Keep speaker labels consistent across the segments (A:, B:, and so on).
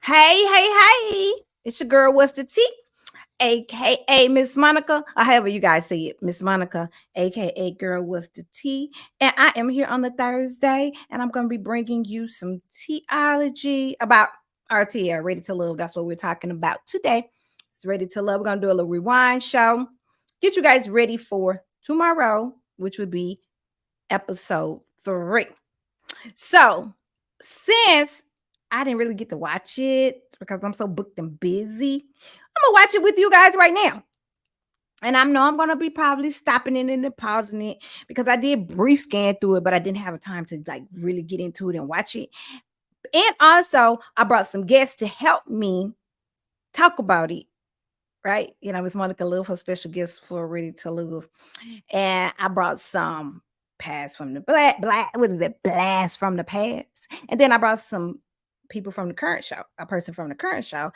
A: Hey. It's your girl, What's the Tea? AKA Miss Monica, or however you guys say it, Miss Monica, AKA Girl, What's the Tea? And I am here on the Thursday, and I'm going to be bringing you some teaology about RTL, Ready to Love. That's what we're talking about today. It's Ready to Love. We're going to do a little rewind show. Get you guys ready for tomorrow, which would be episode 3. So, since I didn't really get to watch it because I'm so booked and busy, I'm gonna watch it with you guys right now. And I know I'm gonna be probably stopping it and then pausing it because I did brief scan through it, but I didn't have time to like really get into it and watch it. And also, I brought some guests to help me talk about it. Right, Miss Monica Love, her special guest for Ready to Love, and I brought some past from the black, what is it, blast from the past, and then I brought some people from the current show, a person from the current show.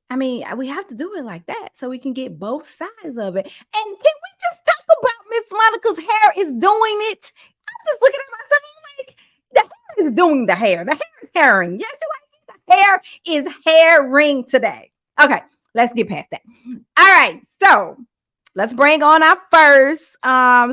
A: I mean, we have to do it like that so we can get both sides of it. And can we just talk about Miss Monica's hair is doing it? I'm just looking at myself, I'm like, the hair is doing the hair. The hair is herring. Yes, the hair is herring today. Okay, let's get past that. All right, so let's bring on our first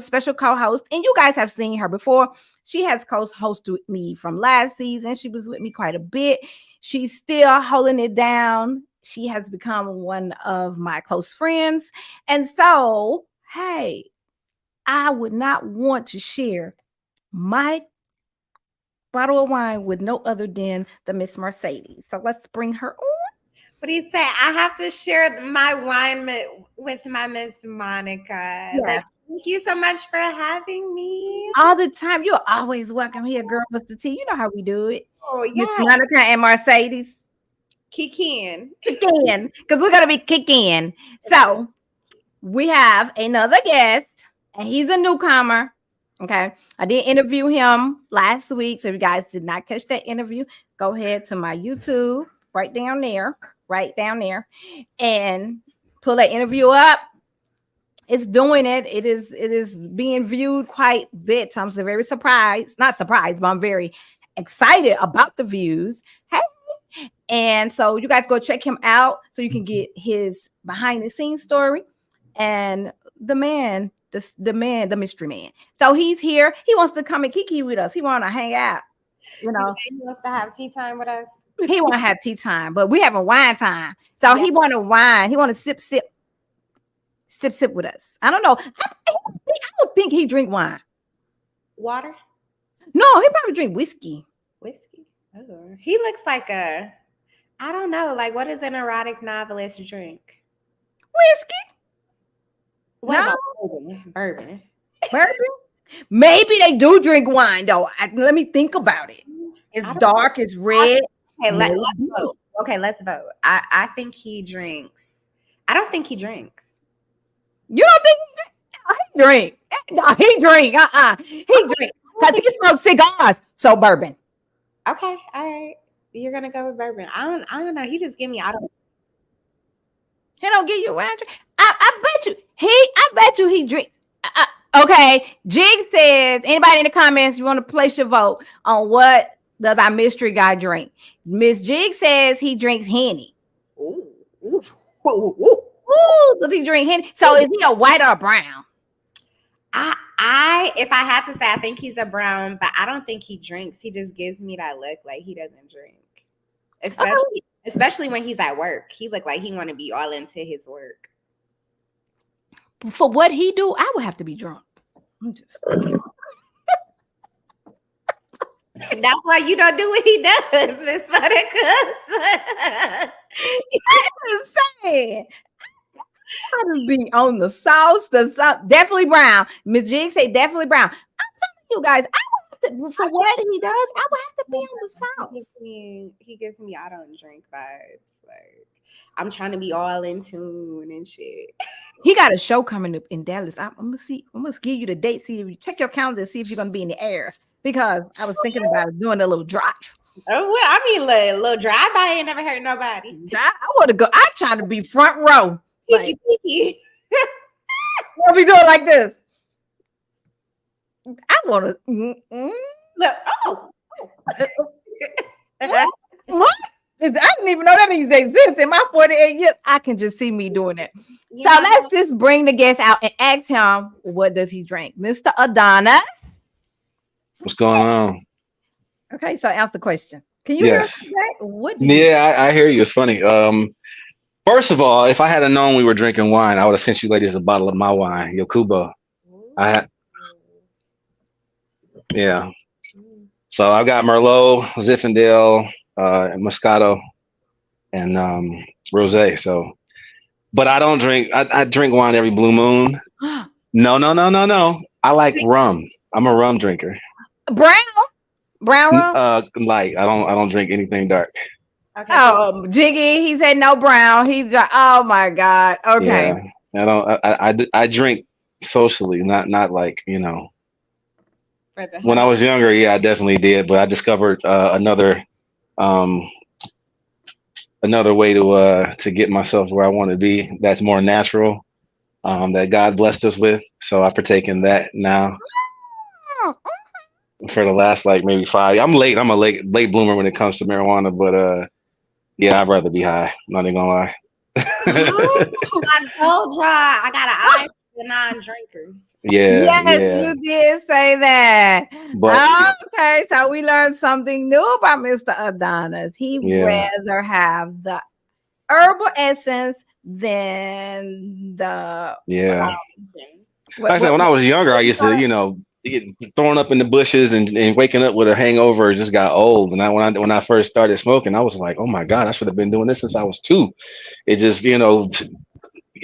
A: special co-host. And you guys have seen her before. She has co-hosted with me from last season. She was with me quite a bit. She's still holding it down. She has become one of my close friends. And so, hey, I would not want to share my bottle of wine with no other than the Miss Mercedes. So let's bring her on.
B: What do you say? I have to share my wine with my Miss Monica.
A: Yes.
B: Thank you so much for having me.
A: All the time. You're always welcome here, girl. What's the tea? You know how we do it.
B: Oh,
A: Miss
B: yeah.
A: Monica and Mercedes.
B: Kick in.
A: Because we're going to be kicking. So we have another guest, and he's a newcomer. Okay. I did interview him last week. So if you guys did not catch that interview, go ahead to my YouTube right down there, and pull that interview up. It's doing it. It is being viewed quite a bit. So I'm so very surprised. Not surprised, but I'm very excited about the views. Hey. And so you guys go check him out so you can get his behind the scenes story. And the mystery man. So he's here. He wants to come and kiki with us. He want to hang out.
B: He wants to have tea time with us.
A: He want to have tea time, but we having wine time. So he want to wine. He want to sip with us. I don't know. I don't think he drink wine.
B: Water?
A: No, he probably drink whiskey.
B: Whiskey? Oh, he looks like I don't know. Like, what does an erotic novelist drink?
A: Whiskey?
B: What about bourbon?
A: Bourbon? Maybe they do drink wine, though. Let me think about it. It's dark. It's red.
B: Okay, let's vote. Okay, let's vote. I think he drinks. I don't think he drinks.
A: You don't think he drink? No, he drink. He drink. Because he smokes cigars. So bourbon.
B: Okay, all right. You're gonna go with bourbon. I don't know. He just give me.
A: He don't give you wine. I bet you he drinks. Okay. Jig says, anybody in the comments, you want to place your vote on what does our mystery guy drink? Miss Jig says he drinks Henny.
B: Ooh.
A: Does he drink Henny? So is he a white or a brown?
B: If I had to say, I think he's a brown, but I don't think he drinks. He just gives me that look like he doesn't drink. Especially when he's at work. He look like he want to be all into his work.
A: For what he do, I would have to be drunk. I'm just
B: That's why you don't do what he does, Miss Monica.
A: I'm saying. I would be on the sauce, definitely brown. Miss Jig say definitely brown. I'm telling you guys, I would have to, for what he does, I would have to be on the sauce.
B: He gives me I don't drink vibes. Like, I'm trying to be all in tune and shit.
A: He got a show coming up in Dallas. I'm gonna give you the date. See if you check your calendar, see if you're gonna be in the airs. Because I was thinking about doing a little drive.
B: Oh, well, I mean, a little drive by ain't never hurt nobody.
A: I want to go. I'm trying to be front row. Like, what we doing like this? I want to.
B: Look. Oh.
A: What? didn't even know that even exists in my 48 years. I can just see me doing it. So
B: Yeah.
A: let's just bring the guest out and ask him, what does he drink? Mr. Adonis.
C: What's going on?
A: Okay, so answer the question. Can you hear us
C: Yes.
A: today? What do you
C: Yeah, I hear you. It's funny. First of all, if I had known we were drinking wine, I would have sent you ladies a bottle of my wine, Yokubo. I had, yeah. So I've got Merlot, Zinfandel, and Moscato, and Rosé. So, but I don't drink. I drink wine every blue moon.
A: drink?
C: No, no, no, no, no. I like rum. I'm a rum drinker.
A: Brown? Brown rum?
C: Light. I don't drink anything dark.
B: Okay, so
A: Oh, Jiggy, he said no brown. Oh my God. Okay.
C: Yeah. I don't. I drink socially, not like
B: for the
C: When I
B: honey.
C: was younger, yeah, I definitely did. But I discovered um, another way to get myself where I want to be. That's more natural. That God blessed us with. So I've partaken that now for the last like maybe 5. I'm late. I'm a late bloomer when it comes to marijuana. But yeah, I'd rather be high. Not even gonna lie.
B: I told y'all I got an eye for the non-drinkers.
C: Yeah,
A: Yes,
C: yeah.
A: you did say that.
C: But
A: Okay, so we learned something new about Mr. Adonis. He
C: yeah,
A: rather have the herbal essence than the
C: yeah. Like
A: what,
C: I said,
A: what,
C: when I was younger, I
A: what you
C: used to,
A: call it?
C: get thrown up in the bushes and waking up with a hangover just got old. And when I first started smoking, I was like, oh my God, I should have been doing this since I was 2. It just,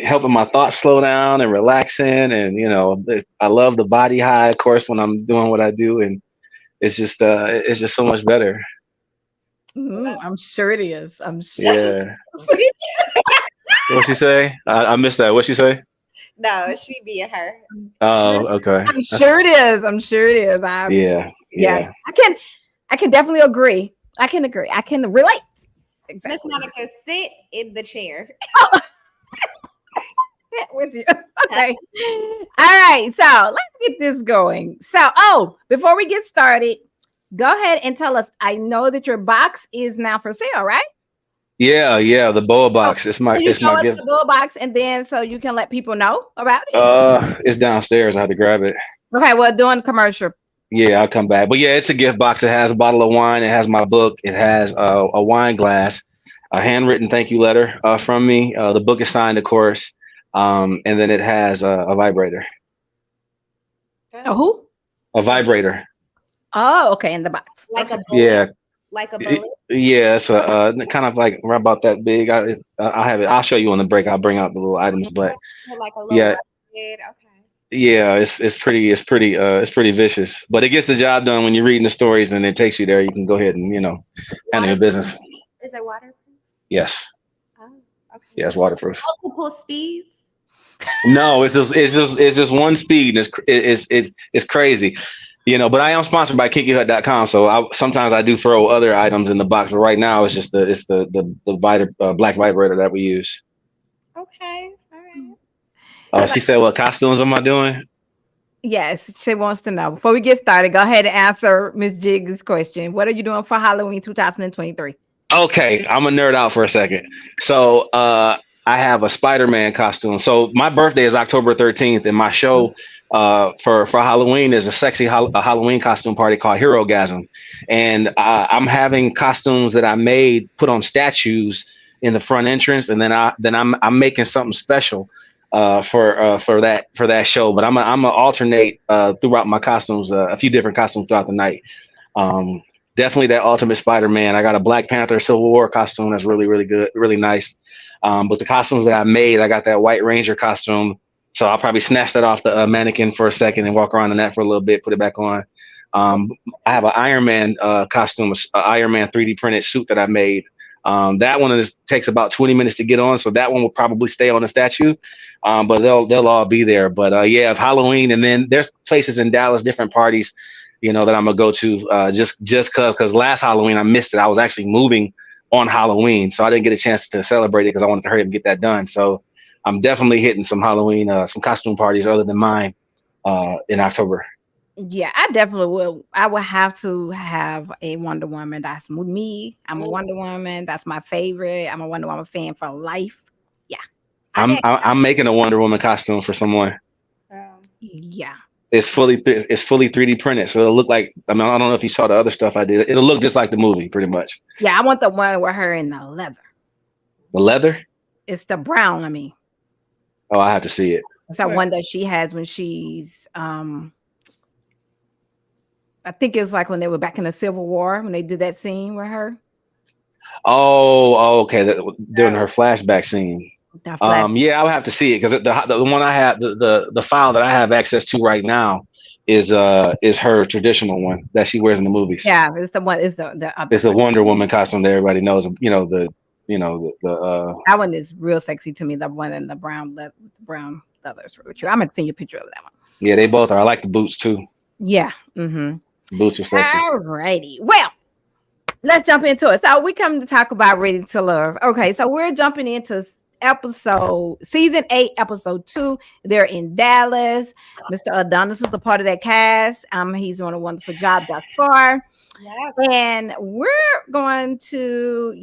C: helping my thoughts slow down and relaxing. And, I love the body high, of course, when I'm doing what I do. And it's just so much better.
A: I'm sure it is. I'm sure.
C: Yeah. What'd she say? I missed that. What'd she say?
B: No, she being her.
A: Sure.
C: Oh, okay.
A: I'm sure it is. I'm sure it is.
C: Yeah.
A: Yes,
C: Yeah.
A: I can definitely agree. I can agree. I can relate.
B: Miss
A: Exactly.
B: Monica, sit in the chair.
A: With you. Okay. All right. So let's get this going. So, before we get started, go ahead and tell us. I know that your box is now for sale, right?
C: Yeah. Yeah. The boa
A: Oh,
C: box. It's my
A: can you
C: it's my
A: show us
C: gift.
A: the bull box and then so you can let people know about it?
C: It's downstairs. I had to grab it.
A: Okay. Well, doing commercial.
C: Yeah, I'll come back. But yeah, it's a gift box. It has a bottle of wine. It has my book. It has a wine glass, a handwritten thank you letter from me. The book is signed, of course. And then it has a vibrator.
A: Oh, who?
C: A vibrator.
A: Oh, okay. In the box.
B: Like
A: Okay.
B: a bullet.
C: Yeah.
B: Like a bullet.
C: Yeah, it's a kind of like right about that big. I'll have it. I'll show you on the break. I'll bring out the little items. But
B: Like a little
C: yeah,
B: rocket. Okay.
C: yeah, it's pretty vicious. But it gets the job done when you're reading the stories and it takes you there. You can go ahead and handle your
B: Waterproof?
C: business.
B: Is it waterproof?
C: Yes,
B: Oh, okay.
C: yeah, it's waterproof.
B: Multiple speeds.
C: No, it's just one speed. And it's crazy, But I am sponsored by KinkyHut.com, so sometimes I do throw other items in the box. But right now, it's the black vibrator that we use.
B: Okay. All right.
C: She said, "What costumes am I doing?"
A: Yes, she wants to know. Before we get started, go ahead and answer Miss Jig's question. What are you doing for Halloween 2023?
C: Okay, I'm a nerd out for a second. So I have a Spider-Man costume. So my birthday is October 13th, and my show for Halloween is a sexy Halloween costume party called Hero Gasm, and I'm having costumes that I made put on statues in the front entrance, and then I'm making something special for that show. But I'm gonna alternate throughout my costumes, a few different costumes throughout the night. Um, Definitely that Ultimate Spider-Man. I got a Black Panther Civil War costume that's really, really good, really nice. But the costumes that I made, I got that White Ranger costume. So I'll probably snatch that off the mannequin for a second and walk around in that for a little bit, put it back on. I have an Iron Man costume, an Iron Man 3D printed suit that I made. That one takes about 20 minutes to get on, so that one will probably stay on the statue. But they'll all be there. But yeah, if Halloween, and then there's places in Dallas, different parties, that I'm gonna go to just because last Halloween I missed it. I was actually moving on Halloween, so I didn't get a chance to celebrate it because I wanted to hurry up and get that done. So I'm definitely hitting some Halloween, some costume parties other than mine in October.
A: Yeah, I definitely will. I will have to have a Wonder Woman. That's me. I'm a Wonder Woman. That's my favorite. I'm a Wonder Woman fan for life. Yeah.
B: I didn't.
C: I'm making a Wonder Woman costume for someone.
A: Yeah.
C: It's fully 3D printed, so it'll look like. I mean, I don't know if you saw the other stuff I did. It'll look just like the movie, pretty much.
A: Yeah, I want the one with her in the leather.
C: The leather.
A: It's the brown, I mean.
C: Oh, I have to see it.
A: It's that one that she has when she's I think it was like when they were back in the Civil War when they did that scene with her.
C: Oh, okay. During her flashback scene.
A: That flat.
C: Yeah, I would have to see it because the one I have, the file that I have access to right now is her traditional one that she wears in the movies.
A: Yeah, it's the one. It's the other.
C: It's the Wonder Woman costume that everybody knows. The
A: that one is real sexy to me. The one in the brown brown leather is really true. I'm gonna send you a picture of that one.
C: Yeah, they both are. I like the boots too.
A: Yeah. Mm-hmm.
C: Boots are sexy.
A: Alrighty. Well, let's jump into it. So we come to talk about Ready to Love. Okay, so we're jumping into season 8, episode 2. They're in Dallas. Mr. Adonis is a part of that cast. He's doing a wonderful job thus far. Yes. And we're going to,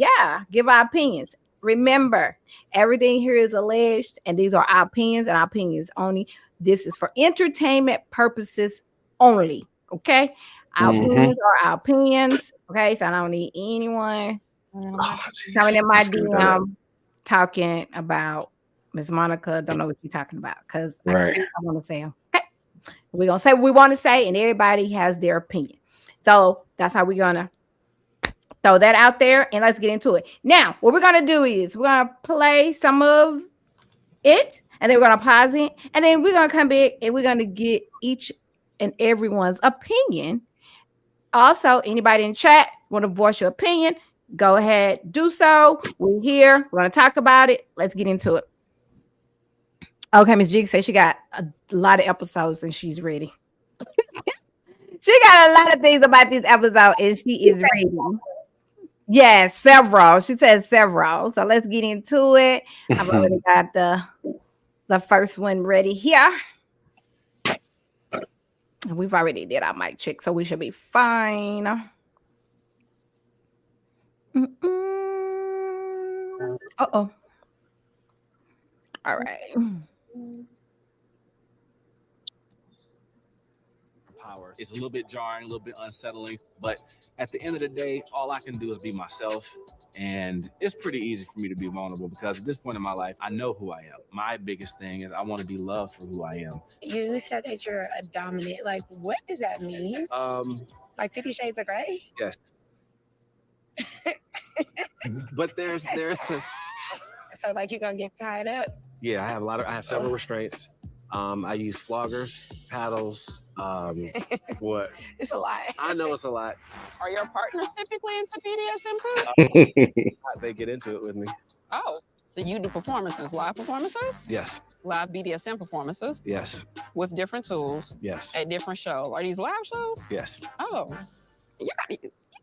A: give our opinions. Remember, everything here is alleged, and these are our opinions and our opinions only. This is for entertainment purposes only. Okay. Our opinions are our opinions. Okay. So I don't need anyone coming in my DM talking about Miss Monica. Don't know what you're talking about because I want to say them. Okay. We're going to say what we want to say, and everybody has their opinion. So that's how we're going to throw that out there, and let's get into it. Now, what we're going to do is we're going to play some of it, and then we're going to pause it, and then we're going to come back, and we're going to get each and everyone's opinion. Also, anybody in chat want to voice your opinion, go ahead, do so. We're here. We're going to talk about it. Let's get into it. Okay, Miss Jig says she got a lot of episodes and she's ready. She got a lot of things about this episode and she is ready. Yes, several. She said several. So let's get into it. I've already got the first one ready here. We've already did our mic check, so we should be fine. Uh-oh. All right.
D: Power. It's a little bit jarring, a little bit unsettling, but at the end of the day, all I can do is be myself, and it's pretty easy for me to be vulnerable because at this point in my life, I know who I am. My biggest thing is I want to be loved for who I am.
E: You said that you're a dominant. Like, what does that mean? Like 50 Shades of Grey?
D: Yes. But there's a...
E: So like you're gonna get tied up?
D: Yeah, I have several restraints. I use floggers, paddles, what?
E: It's a lot.
D: I know it's a lot.
F: Are your partners typically into BDSM too?
D: They get into it with me.
F: Oh, so you do performances, live performances?
D: Yes.
F: Live BDSM performances?
D: Yes.
F: With different tools?
D: Yes.
F: At different shows? Are these live shows?
D: Yes.
F: Oh,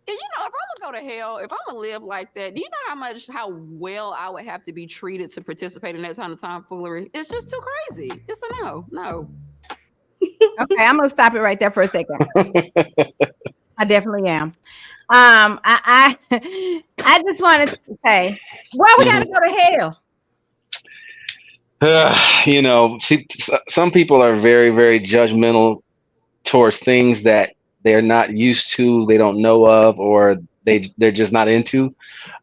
F: you know, if I'm gonna go to hell, if I'm gonna live like that, do you know how well I would have to be treated to participate in that kind of tomfoolery? It's just too crazy. It's a no.
A: Okay, I'm gonna stop it right there for a second. I definitely am. I just wanted to say, why we gotta go to
C: hell? You know, some people are very, very judgmental towards things that they're not used to, they don't know of, or they're just not into.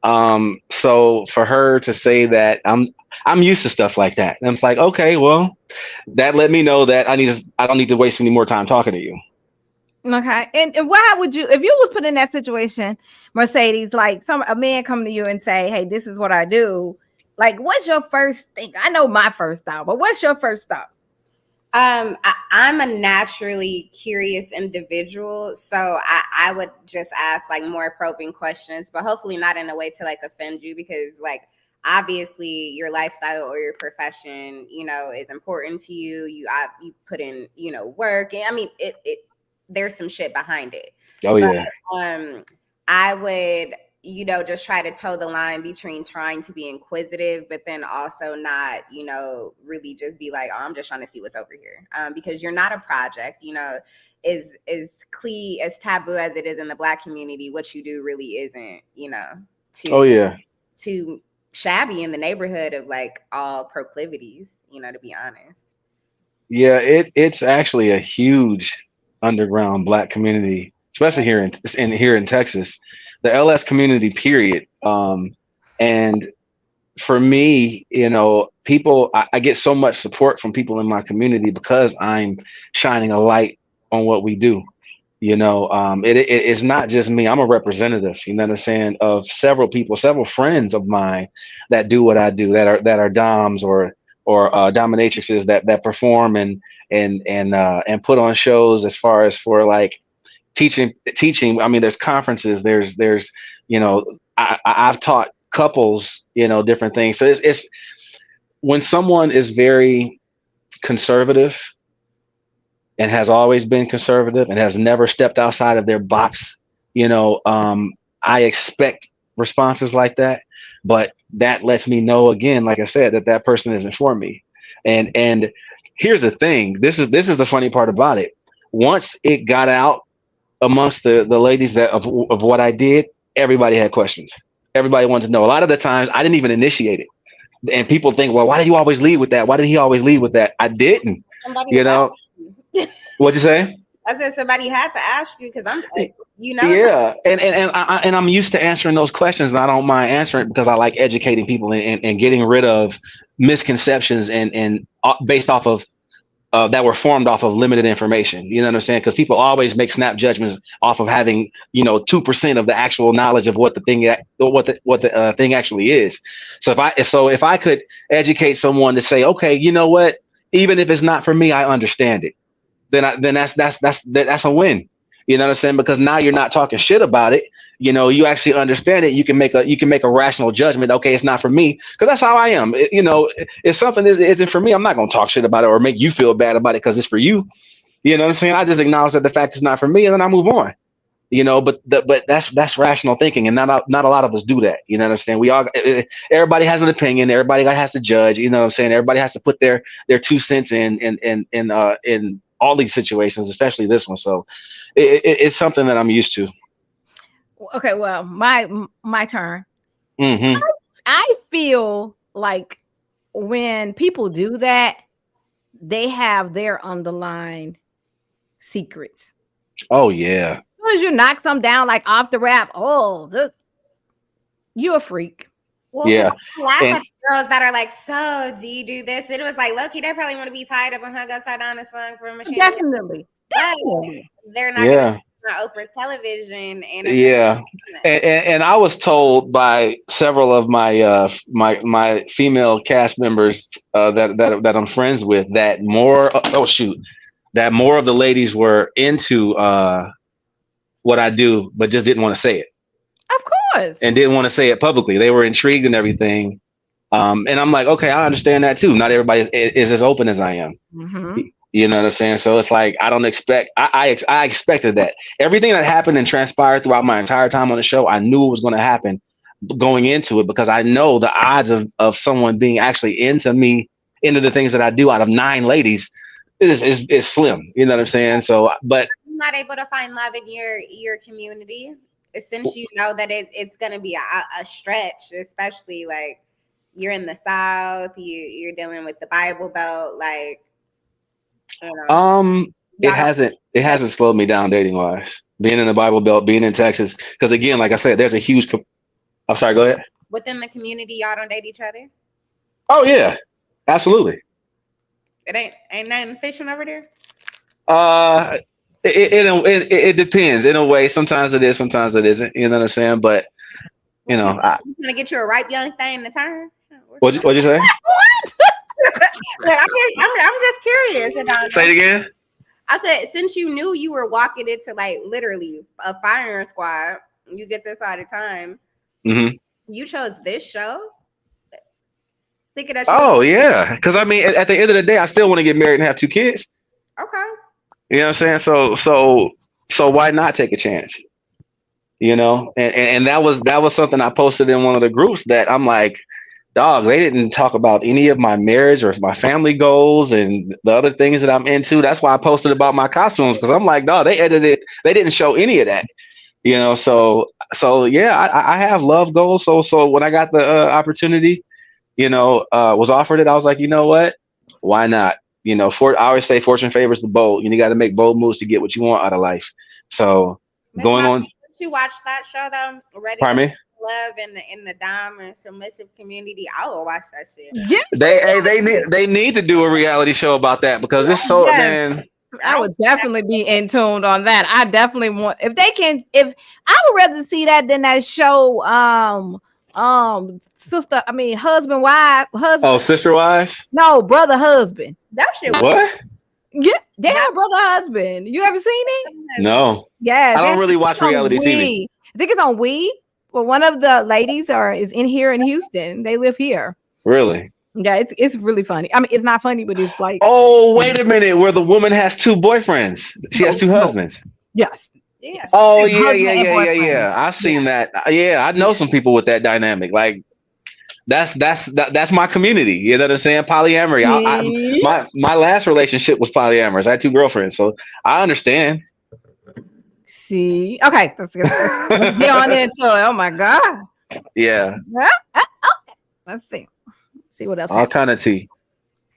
C: So for her to say that I'm used to stuff like that, and I'm like, okay, well, that let me know that I don't need to waste any more time talking to you.
A: Okay, and how would you, if you was put in that situation, Mercedes, like a man come to you and say, hey, this is what I do, like, what's your first thing? I know my first thought, but what's your first thought?
B: I'm a naturally curious individual, so I would just ask like more probing questions, but hopefully not in a way to like offend you, because like obviously your lifestyle or your profession, you know, is important to you. You put in, you know, work, and I mean it there's some shit behind it.
C: Oh
B: but,
C: yeah.
B: I would, you know, just try to toe the line between trying to be inquisitive, but then also not, you know, really just be like, oh, I'm just trying to see what's over here. Because you're not a project, you know, as taboo as it is in the Black community, what you do really isn't,
C: Oh yeah.
B: too shabby in the neighborhood of like all proclivities, to be honest.
C: Yeah, it's actually a huge underground Black community, especially here in Texas, the LS community. Period. And for me, people, I get so much support from people in my community because I'm shining a light on what we do. It's not just me. I'm a representative, you know what I'm saying, of several people, several friends of mine that do what I do, that are doms or dominatrixes that perform and put on shows as far as for like teaching. I mean, there's conferences, there's I've taught couples, different things. So it's when someone is very conservative and has always been conservative and has never stepped outside of their box, I expect responses like that. But that lets me know, again, like I said, that person isn't for me. And here's the thing. This is the funny part about it. Once it got out amongst the ladies of what I did, everybody had questions. Everybody wanted to know. A lot of the times I didn't even initiate it. And people think, well, why did you always lead with that? Why did he always lead with that? I didn't. What'd you say?
B: I said somebody had to ask you because I'm,
C: Yeah, and I'm used to answering those questions, and I don't mind answering it because I like educating people and getting rid of misconceptions and based off of that were formed off of limited information. You know what I'm saying? Because people always make snap judgments off of having 2% of the actual knowledge of what the thing actually is. So if I could educate someone to say, okay, you know what, even if it's not for me, I understand it. Then that's a win. You know what I'm saying? Because now you're not talking shit about it. You actually understand it. You can make a rational judgment. Okay, it's not for me, because that's how I am. If something isn't for me, I'm not gonna talk shit about it or make you feel bad about it because it's for you. You know what I'm saying? I just acknowledge that the fact it's not for me, and then I move on. But that's rational thinking, and not a lot of us do that. You know what I'm saying? Everybody has an opinion. Everybody has to judge. You know what I'm saying? Everybody has to put their 2 cents in all these situations, especially this one. So it's something that I'm used to.
A: Okay, well, my turn.
C: Mm-hmm.
A: I feel like when people do that, they have their underlying secrets.
C: Oh yeah.
A: As soon as you knock some down like off the rap, you a freak.
B: Well,
C: yeah.
B: Laugh at girls that are like, so do you do this? It was like, low-key, they probably want to be tied up and hung upside down and slung from a machine.
A: Definitely.
B: They're not going to be on Oprah's television.
C: And I was told by several of my my female cast members that I'm friends with that more that more of the ladies were into what I do, but just didn't want to say it.
A: Of course.
C: And didn't want to say it publicly. They were intrigued and everything. And I'm like, okay, I understand that too. Not everybody is as open as I am.
A: Mm-hmm.
C: You know what I'm saying? So it's like, I don't expect, I expected that. Everything that happened and transpired throughout my entire time on the show, I knew it was going to happen going into it, because I know the odds of someone being actually into the things that I do out of 9 ladies is slim. You know what I'm saying? So, but
B: I'm not able to find love in your community, since you know that it's going to be a stretch, especially like you're in the South, you're dealing with the Bible Belt, like,
C: it hasn't slowed me down dating wise, being in the Bible Belt, being in Texas, because again, like I said, there's a huge I'm sorry, go ahead.
B: Within the community, y'all don't date each other?
C: Oh yeah, absolutely.
B: It ain't nothing fishing over there?
C: It depends in a way. Sometimes it is, sometimes it isn't. You know what I'm saying? But I'm
B: gonna get you a ripe young thing to turn.
C: What'd you say?
A: What?
B: I'm just curious.
C: Say it again.
B: I said, since you knew you were walking into like literally a firing squad, you get this all the time.
C: Mm-hmm.
B: You chose this show. Thinking that.
C: Yeah, because I mean, at the end of the day, I still want to get married and have 2 kids.
B: Okay.
C: You know what I'm saying? So why not take a chance? And that was something I posted in one of the groups, that I'm like, dog, they didn't talk about any of my marriage or my family goals and the other things that I'm into. That's why I posted about my costumes, because I'm like, dog, they didn't show any of that. So yeah, I have love goals. So when I got the opportunity, was offered it, I was like, you know what? Why not? I always say fortune favors the bold. You got to make bold moves to get what you want out of life. So
B: Miss
C: going
B: Monica,
C: on,
B: did you watch that show though? Ready to
C: pardon me.
B: Love in the dom and submissive community. I will watch that shit.
A: Yeah.
C: They need to do a reality show about that, because it's so,
A: Yes.
C: man.
A: I would definitely be in tuned on that. I definitely want, if they can, if I would rather see that than that show. Sister, I mean, husband, wife,
C: Oh,
A: husband.
C: sister wives.
A: No, brother, husband.
B: That shit was
C: What?
A: Yeah, they have brother, husband. You ever seen it?
C: No,
A: Yes,
C: I don't really
A: it's
C: watch
A: on
C: reality TV.
A: Wii. I think it's on Wii. Well, one of the ladies is in here in Houston. They live here.
C: Really?
A: Yeah, it's really funny. I mean, it's not funny, but it's like,
C: Oh, wait a minute. Where the woman has two boyfriends. She has two
A: no.
C: husbands.
A: Yes.
B: yeah.
C: Oh,
A: It's
C: yeah,
A: husband
C: yeah,
A: and
C: yeah, yeah,
A: boyfriend.
C: yeah. I've seen that. Yeah, I know some people with that dynamic. Like, that's my community. You know what I'm saying? Polyamory.
A: See?
C: My last relationship was polyamorous. I had two girlfriends, so I understand.
A: See? Okay, let's get on into it. Oh my god.
C: Yeah,
A: Let's see. See what else
C: all
A: happens.
C: kind of tea.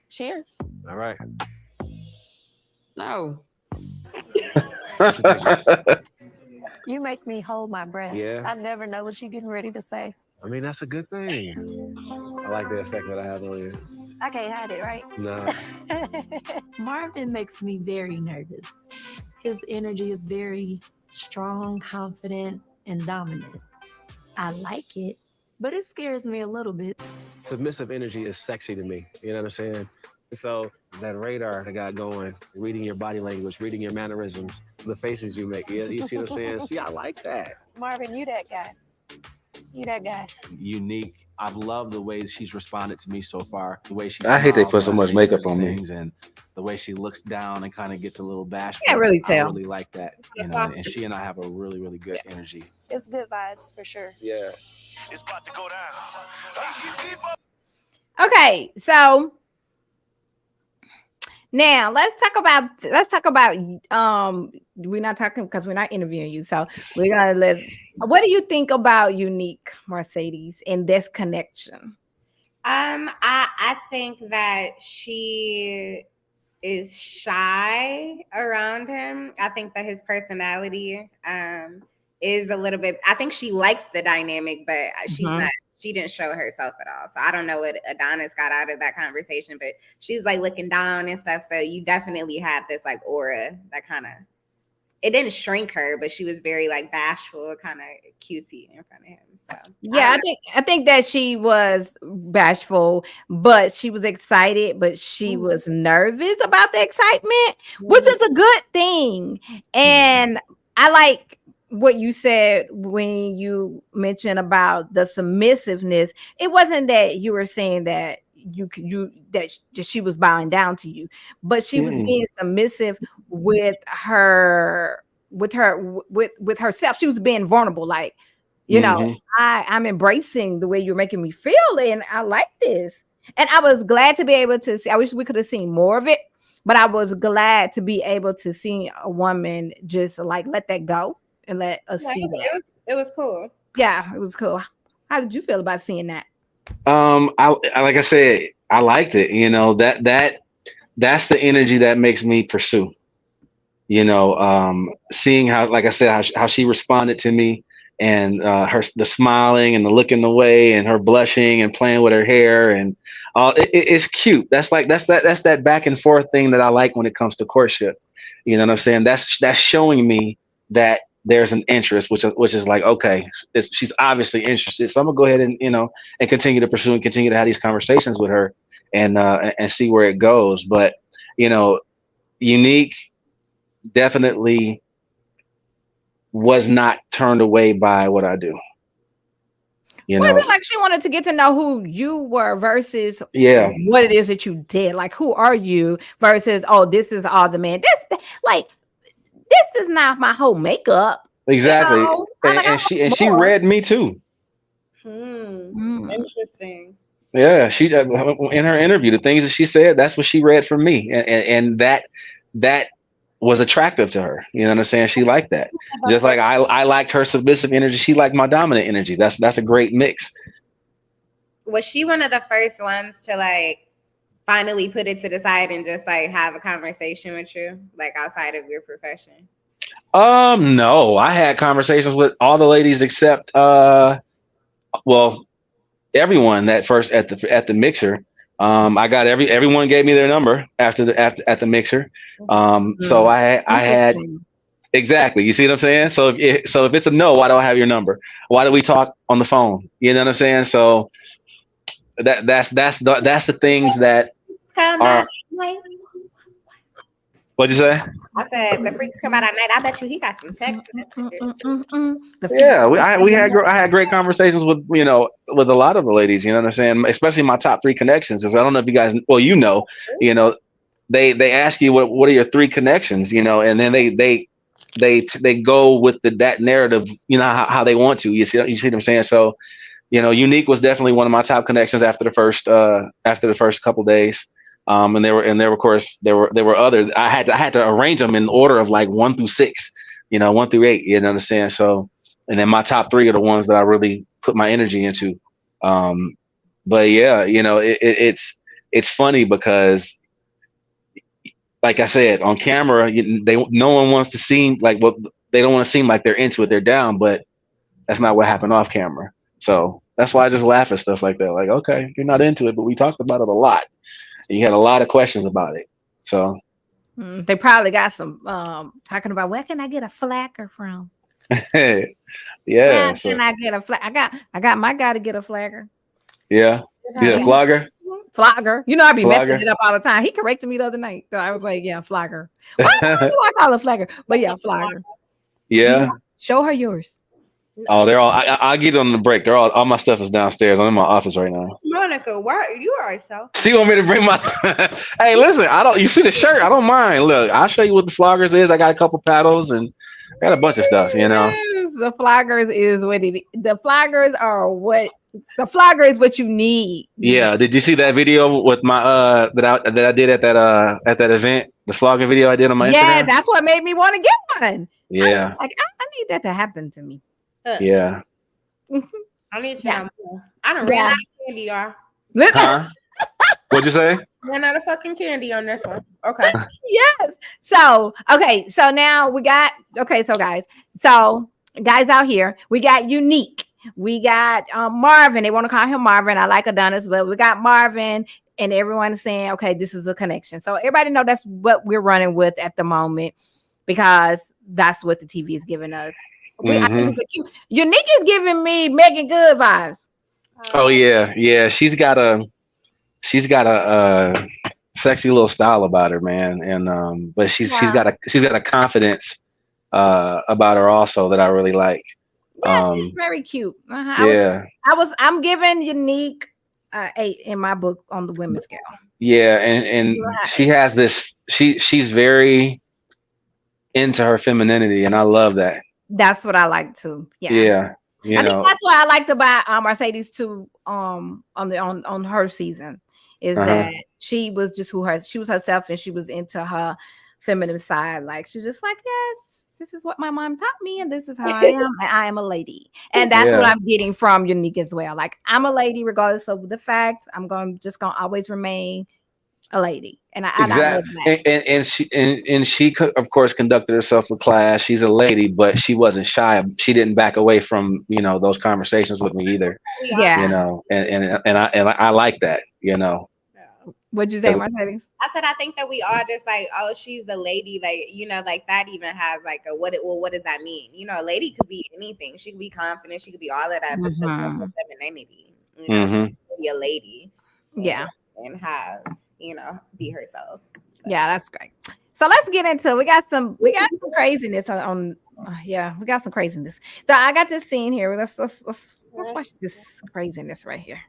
F: Cheers.
D: All right.
F: No.
G: You make me hold my breath.
D: Yeah.
G: I never know what you're getting ready to say.
D: I mean, that's a good thing. I like the effect that I have on you.
G: I can't hide it, right?
D: No.
H: Marvin makes me very nervous. His energy is very strong, confident, and dominant. I like it, but it scares me a little bit.
D: Submissive energy is sexy to me. You know what I'm saying? So that radar that got going, reading your body language, reading your mannerisms, the faces you make. You see what I'm saying? See, I like that.
G: Marvin, you that guy. You that guy.
D: Unique. I've loved the way she's responded to me so far. The way she
C: I hate they
D: smiles
C: put so
D: when I
C: much
D: say
C: makeup
D: certain
C: on me.
D: things, and the way she looks down and kind of gets a little bashful.
A: Can't really
D: I
A: tell.
D: really like that. And she and I have a really, really good energy.
G: It's good vibes for sure.
D: Yeah.
I: It's about to go down.
A: Okay, so now let's talk about we're not talking because we're not interviewing you, so we're gonna what do you think about Unique, Mercedes, and this connection?
B: I think that she is shy around him. I think that his personality is a little bit, I think she likes the dynamic, but she didn't show herself at all. So I don't know what Adonis got out of that conversation, but she's like looking down and stuff. So you definitely had this like aura that kind of, it didn't shrink her, but she was very like bashful, kind of cutesy in front of him. So
A: yeah, I think that she was bashful, but she was excited, but she was nervous about the excitement, which is a good thing. And I like what you said when you mentioned about the submissiveness. It wasn't that you were saying that that she was bowing down to you, but she was being submissive with herself. She was being vulnerable, like, you know, I'm embracing the way you're making me feel, and I like this. And I was glad to be able to see. I wish we could have seen more of it, but I was glad to be able to see a woman just like let that go and let us see that.
B: It was cool.
A: Yeah, it was cool. How did you feel about seeing that?
C: I like I said, I liked it. That's the energy that makes me pursue. Seeing how, like I said, how she responded to me, and the smiling and the looking away and her blushing and playing with her hair, and it's cute. That's that back and forth thing that I like when it comes to courtship. You know what I'm saying? That's showing me that there's an interest, which is like, okay, she's obviously interested. So I'm gonna go ahead and and continue to pursue and continue to have these conversations with her, and see where it goes. But Unique definitely was not turned away by what I do.
A: Was it like she wanted to get to know who you were versus what it is that you did? Like, who are you versus, oh, this is all the man. This is not my whole makeup.
C: Exactly. And she read me too.
B: Interesting.
C: Yeah, she in her interview, the things that she said, that's what she read from me, and that was attractive to her. You know what I'm saying? She liked that, just like I liked her submissive energy. She liked my dominant energy. That's a great mix.
B: Was she one of the first ones to like finally put it to the side and just like have a conversation with you, like outside of your profession?
C: No, I had conversations with all the ladies except well, everyone that first at the mixer. I got everyone gave me their number after the after at the mixer. So I had
A: Interesting.
C: exactly. You see what I'm saying? So if it's a no, why do I have your number? Why do we talk on the phone? You know what I'm saying? So that's the things that
B: Come out
C: are.
B: night.
C: What'd you say?
B: I said the freaks come out at night. I bet you he got some text messages.
A: The
C: Yeah, I had great conversations with with a lot of the ladies. You know what I'm saying? Especially my top three connections. Is I don't know if you guys, well, you know, they ask you what are your three connections, and then they go with that narrative, how they want to. You see what I'm saying? So Unique was definitely one of my top connections after the first couple days. And there were of course there were other. I had to arrange them in order of like 1 through 6, 1 through 8. You know what I'm saying? So, and then my top three are the ones that I really put my energy into. But yeah, it's funny because, like I said, on camera, no one wants to seem like they don't want to seem like they're into it, they're down, but that's not what happened off camera. So that's why I just laugh at stuff like that. Like, okay, you're not into it, but we talked about it a lot. And you had a lot of questions about it. So
A: They probably got some talking about where can I get a flacker from?
C: yeah.
A: How
C: So
A: can I get a flag? I got my guy to get a flagger.
C: yeah. Yeah, flogger.
A: Flogger. I be messing
C: Flogger.
A: it up all the time. He corrected me the other night. So I was like, yeah, flogger. Why do I call it flagger? But yeah, flogger.
C: Yeah.
A: Show her yours.
C: Oh, they're all. I'll get it on the break. They're all my stuff is downstairs. I'm in my office right now.
B: Monica, why you are so?
C: She want me to bring my. Hey, listen. I don't. You see the shirt? I don't mind. Look, I'll show you what the floggers is. I got a couple paddles and I got a bunch of stuff.
A: The floggers is what it. The floggers are what. The flogger is what you need.
C: Yeah. Did you see that video with my that I did at that event? The flogger video I did on my
A: Yeah,
C: Instagram.
A: that's what made me want to get one.
C: Yeah.
A: I was like, I need that to happen to me.
C: Yeah.
B: I need to
A: Yeah.
B: know more. I don't ran out of candy, y'all.
C: Huh? What'd you say?
B: Ran out of fucking candy on this one. Okay.
A: Yes. So, okay. So now we got, so guys. So, guys out here, we got Unique. We got Marvin. They want to call him Marvin. I like Adonis, but we got Marvin, and everyone's saying, okay, this is a connection. So, everybody know that's what we're running with at the moment because that's what the TV is giving us. I think it's a cute. Unique is giving me Megan Good vibes.
C: Oh yeah. She's got a sexy little style about her, man, and but she's got a confidence about her also that I really like.
A: Yeah, she's very cute.
C: Yeah.
A: I'm giving Unique 8 in my book on the women's scale.
C: Yeah, and she has this. She's very into her femininity, and I love that.
A: That's what I like too.
C: Yeah.
A: I think that's what I liked about Mercedes too. On her season is that she was just she was herself, and she was into her feminine side. Like she's just like, yes, this is what my mom taught me, and this is how I am. And I am a lady, and that's what I'm getting from Unique as well. Like I'm a lady, regardless of the fact. I'm just gonna always remain a lady, and I love that.
C: And she of course conducted herself with class. She's a lady, but she wasn't shy. She didn't back away from those conversations with me either.
A: Yeah.
C: And I like that.
A: What'd you say, Mercedes?
B: I said I think that we all just like, oh, she's a lady, like like that even has like a what does that mean? A lady could be anything. She could be confident. She could be all of that, but still have femininity. She could be a lady. And have be herself.
A: Yeah, that's great. So let's get into it. We got some craziness on we got some craziness. So I got this scene here. Let's watch this craziness right here.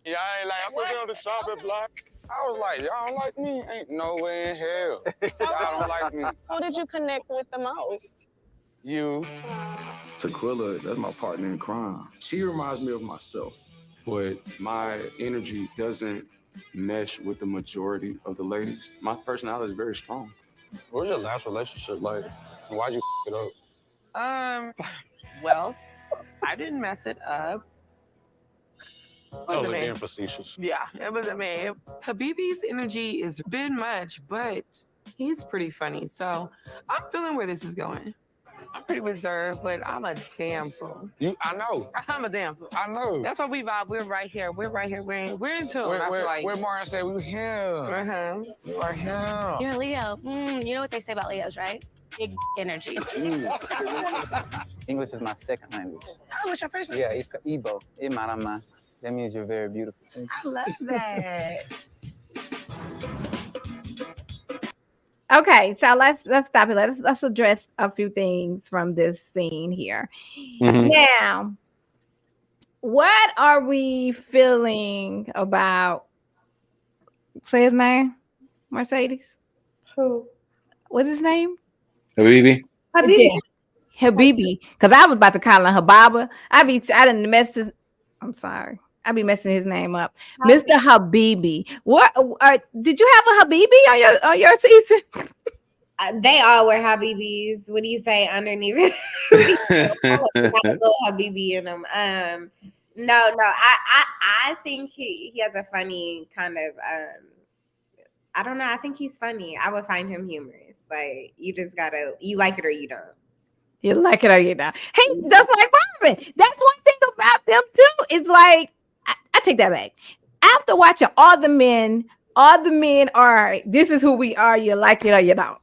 J: Yeah, I ain't like, I put it on the chopping block. I was like, y'all don't like me? Ain't no way in hell. Y'all don't like me.
G: Who did you connect with the most?
J: You. Tequila, that's my partner in crime. She reminds me of myself, but my energy doesn't mesh with the majority of the ladies. My personality is very strong. What was your last relationship like? And why'd you it up?
E: Well, I didn't mess it up.
J: Totally being facetious.
E: Yeah, it wasn't me. Habibi's energy is a bit much, but he's pretty funny. So I'm feeling where this is going. I'm pretty reserved, but I'm a damn fool.
J: I know.
E: I'm a damn fool.
J: I know.
E: That's why we vibe. We're right here. We're in tune. I feel like.
J: Where Martin said we were here. We are here.
G: You're a Leo. You know what they say about Leos, right? Big energy.
K: English is my second language.
E: Oh, what's your first name?
K: Yeah, it's Igbo. Imarama. That means you're very beautiful.
E: I love that.
A: Okay, so let's stop it. Let's address a few things from this scene here. Now, what are we feeling about? Say his name, Mercedes.
B: Who?
A: What's his name?
C: Habibi.
A: Habibi. Because I was about to call him Hababa. I didn't mess it. I'm sorry. I be messing his name up. Mr. Habibi. What did you have a Habibi on your season?
B: They all were Habibis. What do you say underneath it? Like a little Habibi in them. No. I think he has a funny kind of. I don't know. I think he's funny. I would find him humorous. Like you just gotta, you like it or you don't.
A: You like it or you don't. Hey, just like Marvin. That's one thing about them too. It's like I take that back. After watching all the men are, this is who we are. You like it or you don't.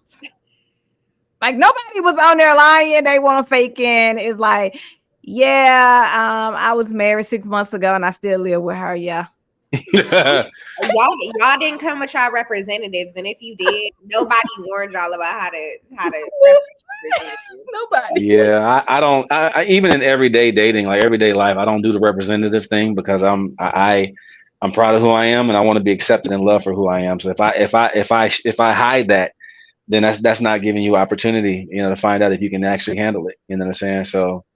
A: Like nobody was on there lying. They weren't faking. It's like, yeah, I was married 6 months ago and I still live with her. Yeah.
B: y'all didn't come with y'all representatives, and if you did, nobody warned y'all about how to
A: nobody.
C: Yeah, I don't. I even in everyday dating, like everyday life, I don't do the representative thing because I'm proud of who I am and I want to be accepted and loved for who I am. So if I hide that, then that's not giving you opportunity, to find out if you can actually handle it. You know what I'm saying? So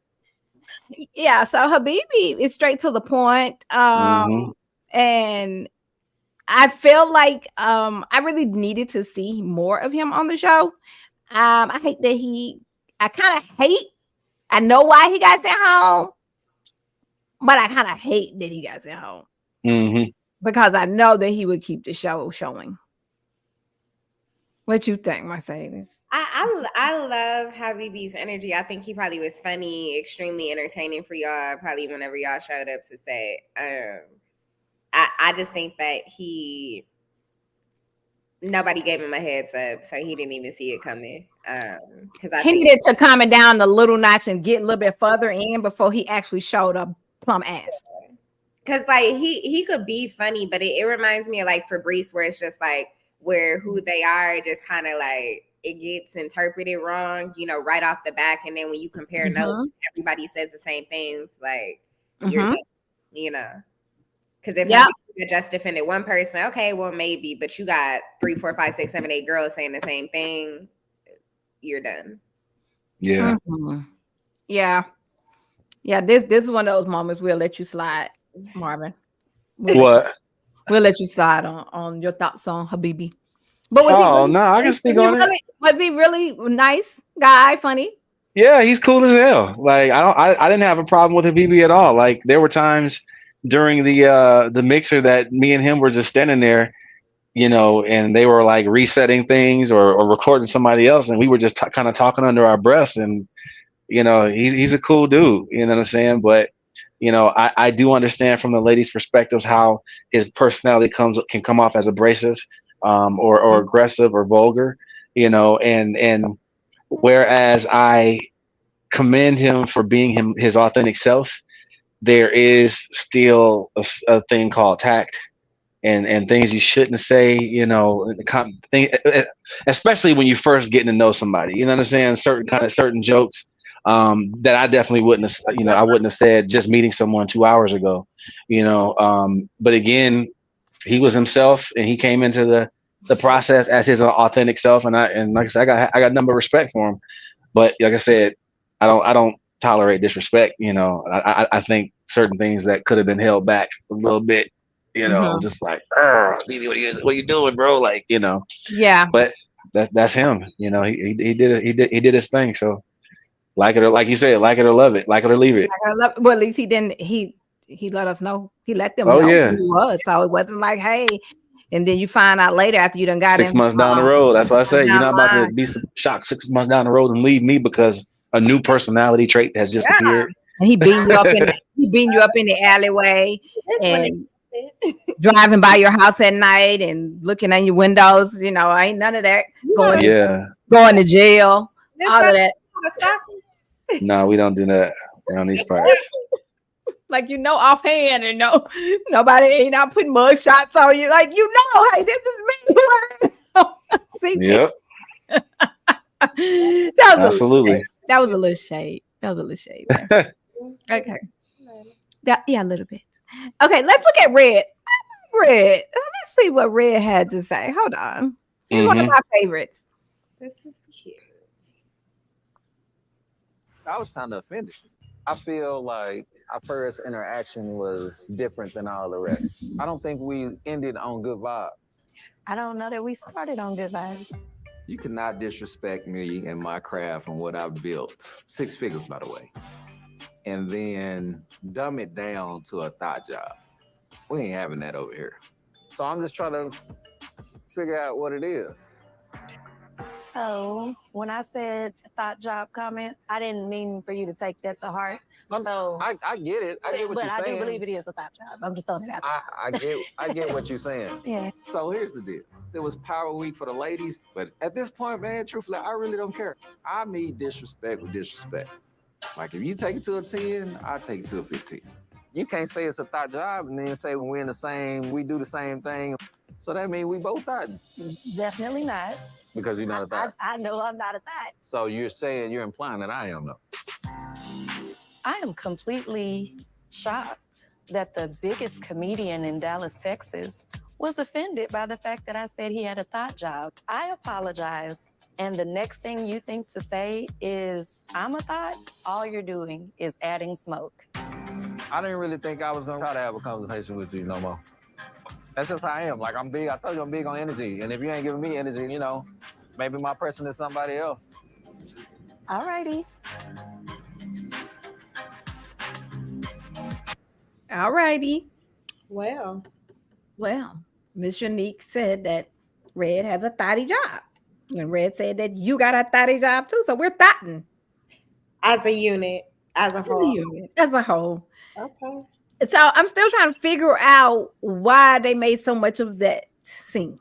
A: yeah, so Habibi is straight to the point. And I feel like I really needed to see more of him on the show. I hate that I know why he got sent home, but I kind of hate that he got sent home because I know that he would keep the show showing. What you think, Mercedes?
B: I love Habibi's energy. I think he probably was funny, extremely entertaining for y'all, probably whenever y'all showed up to say. I just think that nobody gave him a heads up, so he didn't even see it coming. Because
A: he needed to calm it down a little notch and get a little bit further in before he actually showed up plumb ass.
B: Because like he could be funny, but it reminds me of like Fabrice, where it's just like where who they are just kind of like it gets interpreted wrong, right off the back, and then when you compare notes, everybody says the same things. Like you're, because if you just defended one person, okay, well maybe, but you got 3, 4, 5, 6, 7, 8 girls saying the same thing, you're done.
C: Yeah.
A: Yeah. This is one of those moments we'll let you slide, Marvin.
C: We'll
A: let you slide on your thoughts on Habibi. But
C: I can speak on it.
A: Was he really nice guy, funny?
C: Yeah, he's cool as hell. Like I didn't have a problem with Habibi at all. Like there were times during the mixer that me and him were just standing there, and they were like resetting things or recording somebody else, and we were just kind of talking under our breaths. And he's a cool dude. You know what I'm saying? But I do understand from the ladies' perspectives how his personality can come off as abrasive, or aggressive or vulgar. And whereas I commend him for being his authentic self, there is still a thing called tact and things you shouldn't say, especially when you first getting to know somebody, you know what I'm saying? Certain jokes that I definitely wouldn't have, I wouldn't have said just meeting someone 2 hours ago, but again, he was himself and he came into the process as his authentic self. And like I said, I got a number of respect for him, but like I said, I don't tolerate disrespect. You know, I think certain things that could have been held back a little bit. You know,
A: Mhm.
C: just like, Stevie, what are you doing, bro? Like, you know,
A: Yeah.
C: but that's him. You know, he did it. He did his thing. So like it or like you said, like it or love it, like it or leave it.
A: Well, at least he didn't. He let us know. He let them
C: Oh
A: know who
C: yeah,
A: he was. So it wasn't like, hey, and then you find out later after you done got
C: 6
A: him
C: months down the road. That's what I say. You're
A: down
C: not
A: the
C: about to
A: line.
C: be shocked 6 months down the road and leave me because a new personality trait has just
A: Yeah.
C: appeared.
A: And he beating you up in the alleyway
B: This one
A: and driving by your house at night and looking in your windows. You know, ain't none of that
C: Yeah.
A: going to jail. All of that.
C: No, we don't do that around these parts.
A: Like, you know, offhand, and no, nobody ain't out putting mug shots on you. Like, you know, hey, this is me. See me.
C: Yep.
A: That was
C: Absolutely.
A: that was a little shade. That was a little shade there. Okay. Yeah, a little bit. Okay, let's look at Red. Red. Let's see what Red had to say. Hold on. He's one of my favorites.
B: This is cute.
K: I was kind of offended. I feel like our first interaction was different than all the rest. I don't think we ended on good vibes.
H: I don't know that we started on good vibes.
L: You cannot disrespect me and my craft and what I've built. 6 figures, by the way. And then dumb it down to a thought job. We ain't having that over here.
K: So I'm just trying to figure out what it is.
H: So when I said thought job comment, I didn't mean for you to take that to heart. So
K: I get it. I get what
H: but
K: you're
H: I
K: saying.
H: do believe it is a thought job. I'm just throwing it out there.
K: I get what you're saying.
H: Yeah.
L: So here's the deal. There was Power Week for the ladies, but at this point, man, truthfully, I really don't care. I meet disrespect with disrespect. Like, if you take it to a 10, I take it to a 15.
K: You can't say it's a thought job and then say we're in the same, we do the same thing. So that means we both thought.
H: Definitely not.
K: Because you're not a thought.
H: I know I'm not a thought.
K: So you're implying that I am though.
H: I am completely shocked that the biggest comedian in Dallas, Texas, was offended by the fact that I said he had a thought job. I apologize. And the next thing you think to say is, I'm a thought, all you're doing is adding smoke.
K: I didn't really think I was gonna try to have a conversation with you no more. That's just how I am. Like, I'm big, I told you I'm big on energy. And if you ain't giving me energy, you know, maybe my person is somebody else.
H: All righty.
A: All righty.
B: Well,
A: Miss Unique said that Red has a thotty job. And Red said that you got a thotty job too. So we're thotting.
B: As a unit, as a whole.
A: As a whole.
B: Okay.
A: So I'm still trying to figure out why they made so much of that scene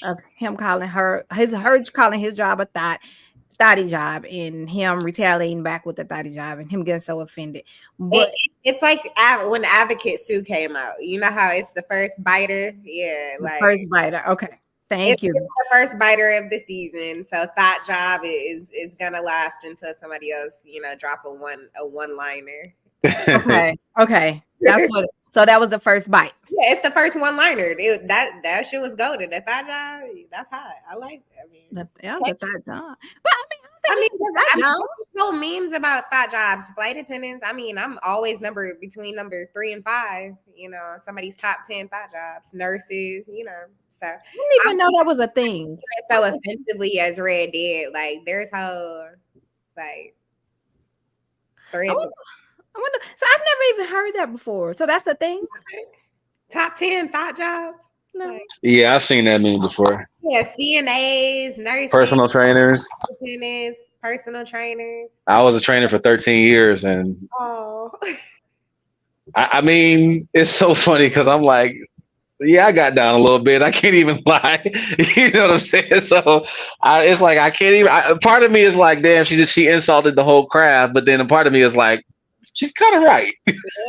A: of him calling her calling his job a thotty job, and him retaliating back with the thotty job, and him getting so offended. But
B: It's like when Advocate Sue came out. You know how it's the first biter? Yeah, like
A: first biter. Okay. Thank you.
B: It's the first biter of the season. So thought job is gonna last until somebody else, you know, drop a one liner.
A: Okay. That's what. So that was the first bite.
B: Yeah, it's the first one liner. That shit was golden. The thought job, that's hot. I like it. I mean,
A: the thought job. But
B: I know memes about thought jobs, flight attendants. I mean, I'm always between number 3 and 5. You know, somebody's top 10 thought jobs, nurses. You know, so
A: I didn't even know that was a thing.
B: So offensively as Red did, like there's how like threads.
A: I wonder, so I've never even heard that before. So that's a thing.
B: Top 10 thought jobs.
A: No.
C: Yeah, I've seen that meme before.
B: Yeah, CNAs, nurses,
C: Personal trainers.
B: Personal trainers.
C: I was a trainer for 13 years, and I mean, it's so funny because I'm like, yeah, I got down a little bit. I can't even lie. You know what I'm saying? So it's like I can't even. Part of me is like, damn, she insulted the whole craft, but then a part of me is like, she's kind of right.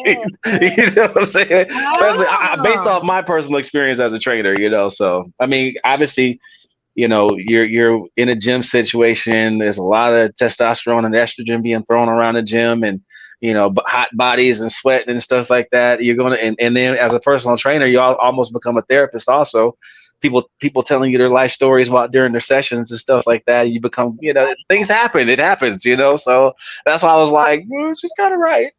C: Yeah. You know what I'm saying? Especially based off my personal experience as a trainer. You know, so I mean, obviously, you know, you're in a gym situation. There's a lot of testosterone and estrogen being thrown around the gym, and you know, hot bodies and sweat and stuff like that. You're going to, and then as a personal trainer, you almost become a therapist also. people telling you their life stories while during their sessions and stuff like that. You become, things happen. It happens, So that's why I was like, she's kind of right,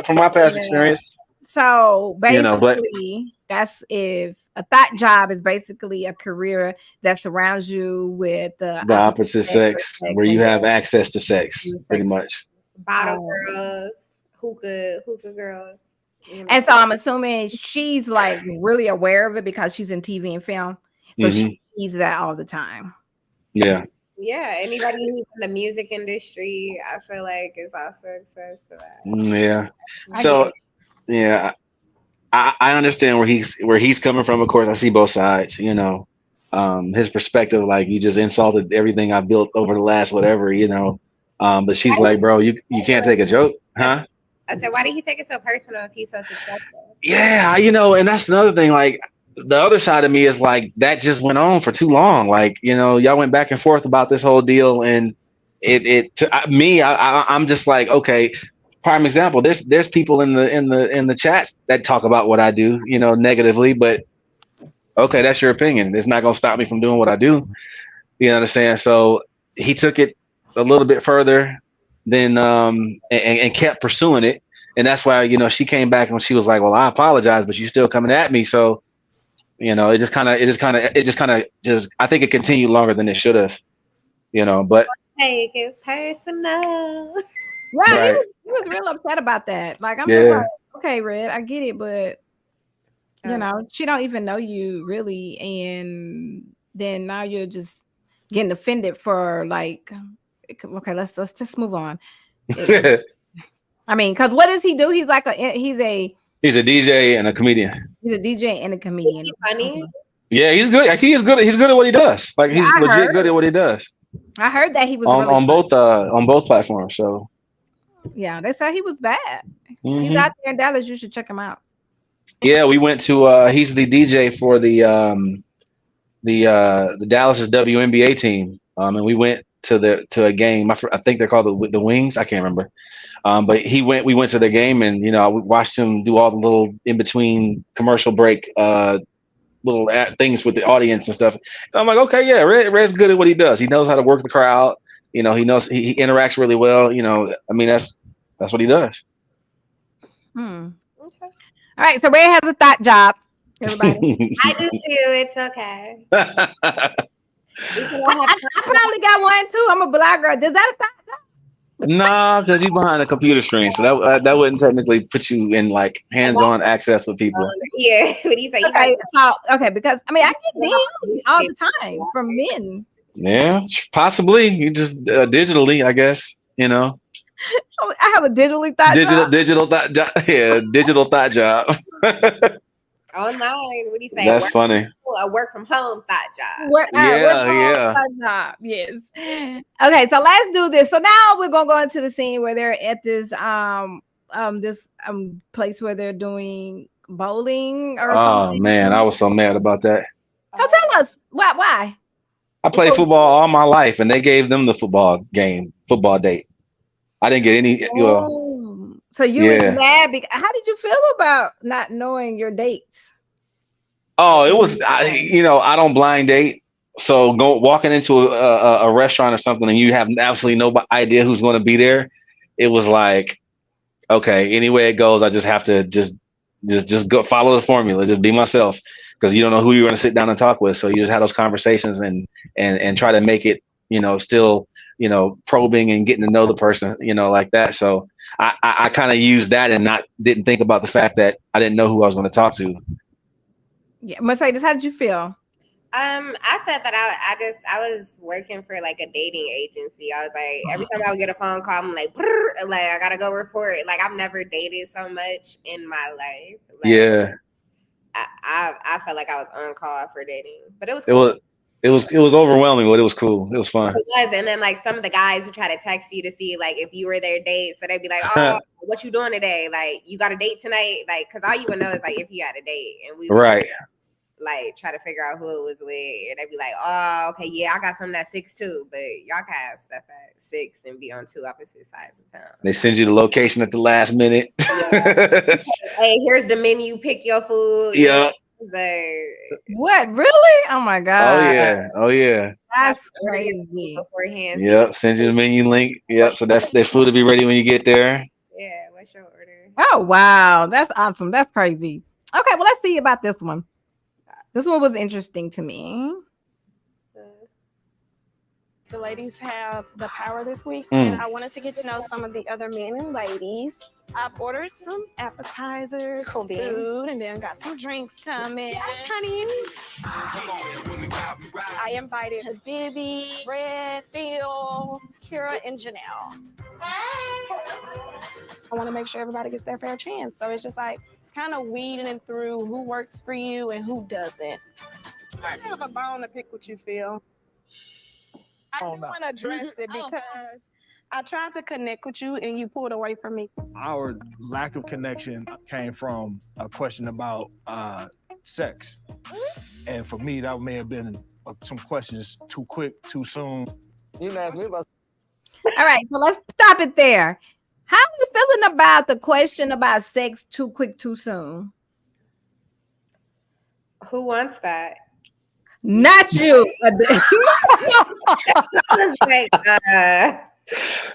C: from my past
A: Yeah.
C: experience,
A: So
C: But
A: basically, that's if a thought job is basically a career that surrounds you with the
C: the
A: opposite
C: opposite
A: sex or
C: sex,
A: sex
C: where you
A: and
C: have access to sex,
A: your
C: pretty
A: sex.
C: much.
B: Bottle
A: Um,
B: girls, hookah girls.
A: and so I'm assuming she's like really aware of it because she's in TV and film. So she
C: Hmm.
A: sees that all the time.
C: Yeah.
B: Yeah, anybody who's in the music industry, I feel like is also exposed to that.
C: Yeah.
A: I get
C: So
A: it.
C: yeah, I understand where he's coming from. Of course, I see both sides. His perspective, like you just insulted everything I built over the last whatever. But she's like, bro, you can't take a joke, huh?
B: I said, why did he take it so personal if he's so successful?
C: Yeah, and that's another thing. Like the other side of me is like that just went on for too long. Like y'all went back and forth about this whole deal, and I'm just like, okay. Prime example. There's people in the chats that talk about what I do, negatively, but okay, that's your opinion. It's not gonna stop me from doing what I do. You know what I'm saying? So he took it a little bit further than and kept pursuing it. And that's why, she came back and she was like, well, I apologize, but you're still coming at me. So, it just I think it continued longer than it should have, but
B: Take it personal.
A: Yeah,
C: right.
A: he was real upset about that. Like I'm just like,
C: Yeah.
A: okay, Red, I get it, but she don't even know you really, and then now you're just getting offended for like, okay, let's just move on. I mean, because what does he do? He's like he's a
C: DJ and a comedian.
A: he's a DJ and a comedian.
B: Is he funny?
C: Yeah, he's good. Like, he is good. He's good at what he does. Like he's legit good at what he does.
A: I heard that he was
C: on,
A: really
C: on both platforms. So
A: yeah, they said he was bad.
C: Mhm.
A: He's out there in Dallas. You should check him out.
C: Yeah, we went to. He's the DJ for the Dallas's WNBA team, and we went to a game. I think they're called the Wings. I can't remember. But we went to the game, and we watched him do all the little in between commercial break little things with the audience and stuff. And I'm like, okay, yeah, Red's good at what he does. He knows how to work the crowd. He knows he interacts really well. I mean that's what he does.
A: Okay. All right, so Red has a thought job. Everybody,
B: I do too. It's okay.
A: I probably got one too. I'm a black girl. Does that a thought job?
C: No, because you're behind a computer screen, so that wouldn't technically put you in like hands-on access with people.
B: Yeah, what do you say?
A: Okay, because I mean I get DMs all the time from men.
C: Yeah, possibly. You just digitally, I guess.
A: I have a digitally thought job.
C: Digital thought job. Yeah, digital thought job.
B: Online. What do you say?
C: That's funny.
B: A work from home thought job.
C: Yeah.
A: Thought job. Yes. Okay, so let's do this. So now we're gonna go into the scene where they're at this place where they're doing bowling or something.
C: Oh man, I was so mad about that.
A: So tell us why.
C: I played football all my life, and they gave them the football date. I didn't get any.
A: So you was mad because how did you feel about not knowing your dates?
C: Oh, it was I don't blind date. So walking into a restaurant or something and you have absolutely no idea who's going to be there. It was like, okay, any way it goes, I just have to just go follow the formula, just be myself, because you don't know who you're going to sit down and talk with. So you just have those conversations and try to make it, still, probing and getting to know the person, like that. So I kind of used that and didn't think about the fact that I didn't know who I was going to talk to.
A: Yeah, Mercedes, how did you feel?
B: I said that I was working for like a dating agency. I was like, every time I would get a phone call, I'm like, I gotta go report. Like I've never dated so much in my life. Like,
C: yeah.
B: I felt like I was on call for dating, but it was cool.
C: It was overwhelming, but it was cool. It was fun.
B: It was, and then like some of the guys would try to text you to see like if you were their date, so they'd be like, "Oh, what you doing today? Like you got a date tonight?" Like, because all you would know is like if you had a date, and we would, like try to figure out who it was with, and they'd be like, "Oh, okay, yeah, I got something at 6 too, but y'all can have stuff at 6 and be on 2 opposite sides of town."
C: They send you the location at the last minute.
B: Yeah. Hey, here's the menu. Pick your food.
C: Yeah.
B: but
A: What? Really? Oh my god.
C: Oh yeah.
A: That's
B: order your food
A: crazy.
B: beforehand.
C: Yep. Send you the menu link. Yep. So that's their food to be ready when you get there.
B: Yeah, what's your order?
A: Oh wow, that's awesome. That's crazy. Okay, well let's see about this one. This one was interesting to me.
M: So ladies have the power this week, and I wanted to get to know some of the other men and ladies. I've ordered some appetizers,
G: Cool beans.
M: food, and then got some drinks coming.
G: Yes, honey.
M: I invited Habibi, Red, Phil, Kira, and Janelle. I want to make sure everybody gets their fair chance. So it's just like kind of weeding through who works for you and who doesn't. I have a bone to pick with you, Phil. I do want to address it because I tried to connect with you and you pulled away from me.
N: Our lack of connection came from a question about sex. And for me, that may have been some questions too quick, too soon.
K: You didn't ask me about.
A: All right, so let's stop it there. How are you feeling about the question about sex too quick, too soon?
B: Who wants that?
A: Not you.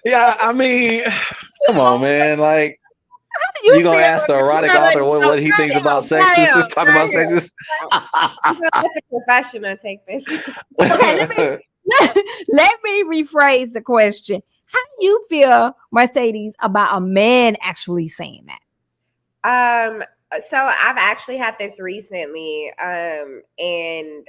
C: Yeah, I mean, come on, man. Like, you gonna ask the erotic author what he thinks about sex? Talk about sex.
B: Let the professional take this.
A: Okay, let me rephrase the question. How do you feel, Mercedes, about a man actually saying that?
B: So I've actually had this recently, and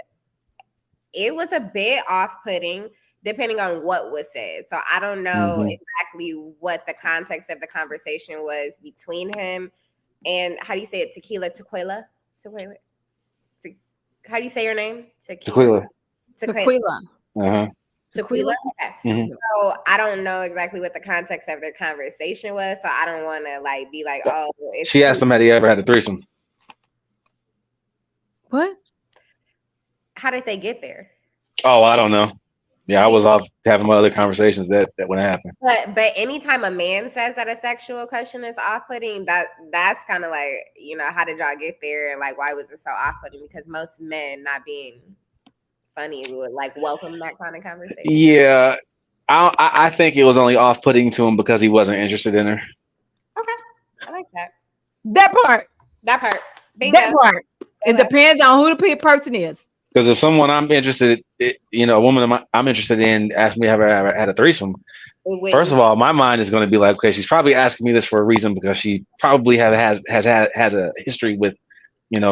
B: it was a bit off-putting depending on what was said. So I don't know exactly what the context of the conversation was between him and, how do you say it? Tequila? How do you say your name?
C: Tequila.
A: Uh-huh.
B: Tequila? Okay. So I don't know exactly what the context of their conversation was. So I don't want to like be like, oh.
C: She asked him had he ever had a threesome.
A: What?
B: How did they get there?
C: Oh, I don't know. Yeah, I was off having my other conversations that wouldn't happen.
B: But anytime a man says that a sexual question is off-putting, that's kind of like, how did y'all get there, and like why was it so off-putting? Because most men, not being funny, would like welcome that kind of conversation.
C: Yeah, I think it was only off-putting to him because he wasn't interested in her.
B: Okay, I like that.
A: That part.
B: Bingo.
A: That part. It depends on who the person is.
C: Because if someone I'm interested, a woman I'm interested in asked me have I ever had a threesome, first of all, my mind is going to be like, okay, she's probably asking me this for a reason because she probably has a history with,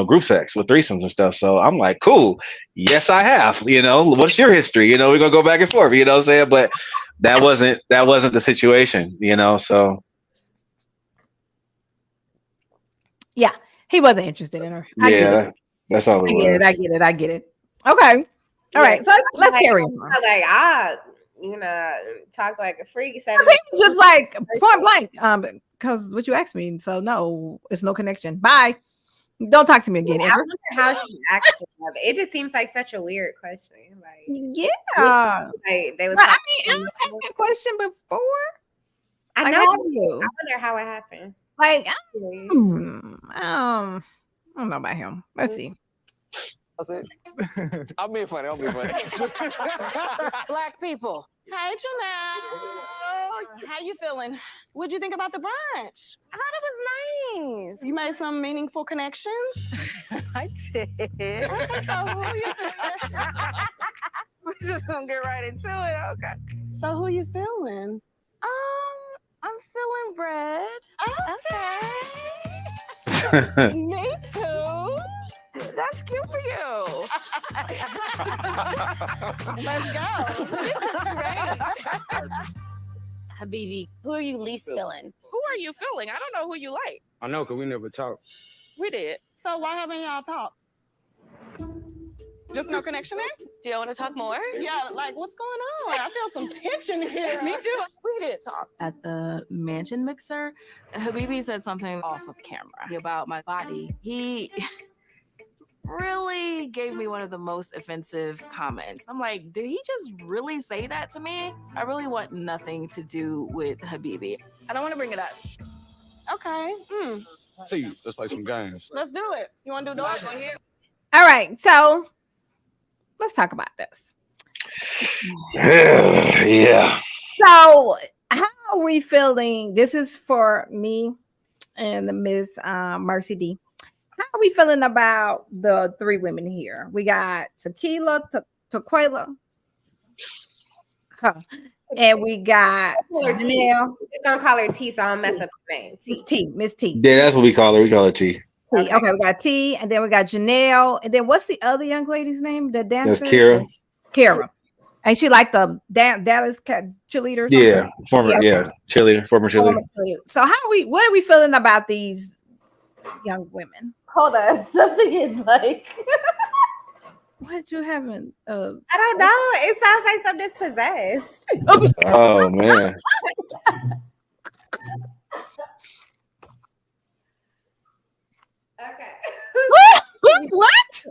C: group sex with threesomes and stuff. So I'm like, cool, yes, I have. What's your history? We're gonna go back and forth. What I'm saying? But that wasn't the situation. So
A: yeah, he wasn't interested in her. I get it.
C: That's all it was.
A: I get it. Okay. All right. So let's carry on.
B: Like talk like a freak.
A: Just like point blank. Because what you asked me. So no, it's no connection. Bye. Don't talk to me again.
B: I wonder how she asked her. It just seems like such a weird question. Like,
A: yeah.
B: Like they was.
A: But I mean, I've asked that question before.
B: I know. I wonder how it happened.
A: Like, I don't know about him. Let's see.
K: That's it. I'm being funny.
M: Black people. Hey, Janelle. How you feeling? What'd you think about the brunch? I thought it was nice. You made some meaningful connections?
E: I did.
M: Okay, so who you feeling?
E: We're just gonna get right into it. Okay.
M: So who you feeling?
E: I'm feeling bread.
M: Okay. Me too.
E: That's cute for you.
M: Let's go.
G: This is great. Habibi, who are you least feeling?
E: Who are you feeling? I don't know who you like.
J: I know, because we never talked.
E: We did.
M: So why haven't y'all talked? Just no connection there?
G: Do you want to talk more?
M: Yeah, like what's going on? I feel some tension here.
E: Me too. We did talk.
O: At the mansion mixer, Habibi said something off of camera about my body. He really gave me one of the most offensive comments. I'm like, did he just really say that to me? I really want nothing to do with Habibi. I don't want to bring it up.
M: Okay.
J: See, let's play some games.
M: Let's do it. You want to do dogs?
A: All right, so let's talk about this.
C: Yeah.
A: So, how are we feeling? This is for me and the Miss Mercy D. How are we feeling about the three women here? We got Tequila, huh, and we got Janelle.
B: Just don't call her T, so I don't mess up the name.
A: Miss T.
C: Yeah, that's what we call her. We call her T.
A: Okay. We got T, and then we got Janelle, and then what's the other young lady's name? The dancer.
C: That's Kira.
A: Kira, and she like the Dallas cheerleader. Or something?
C: Yeah, former cheerleader, former cheerleader.
A: So what are we feeling about these young women?
B: Hold on, something is like.
A: What you having?
B: I don't know. It sounds like something's possessed.
C: Oh man.
B: Okay.
A: What?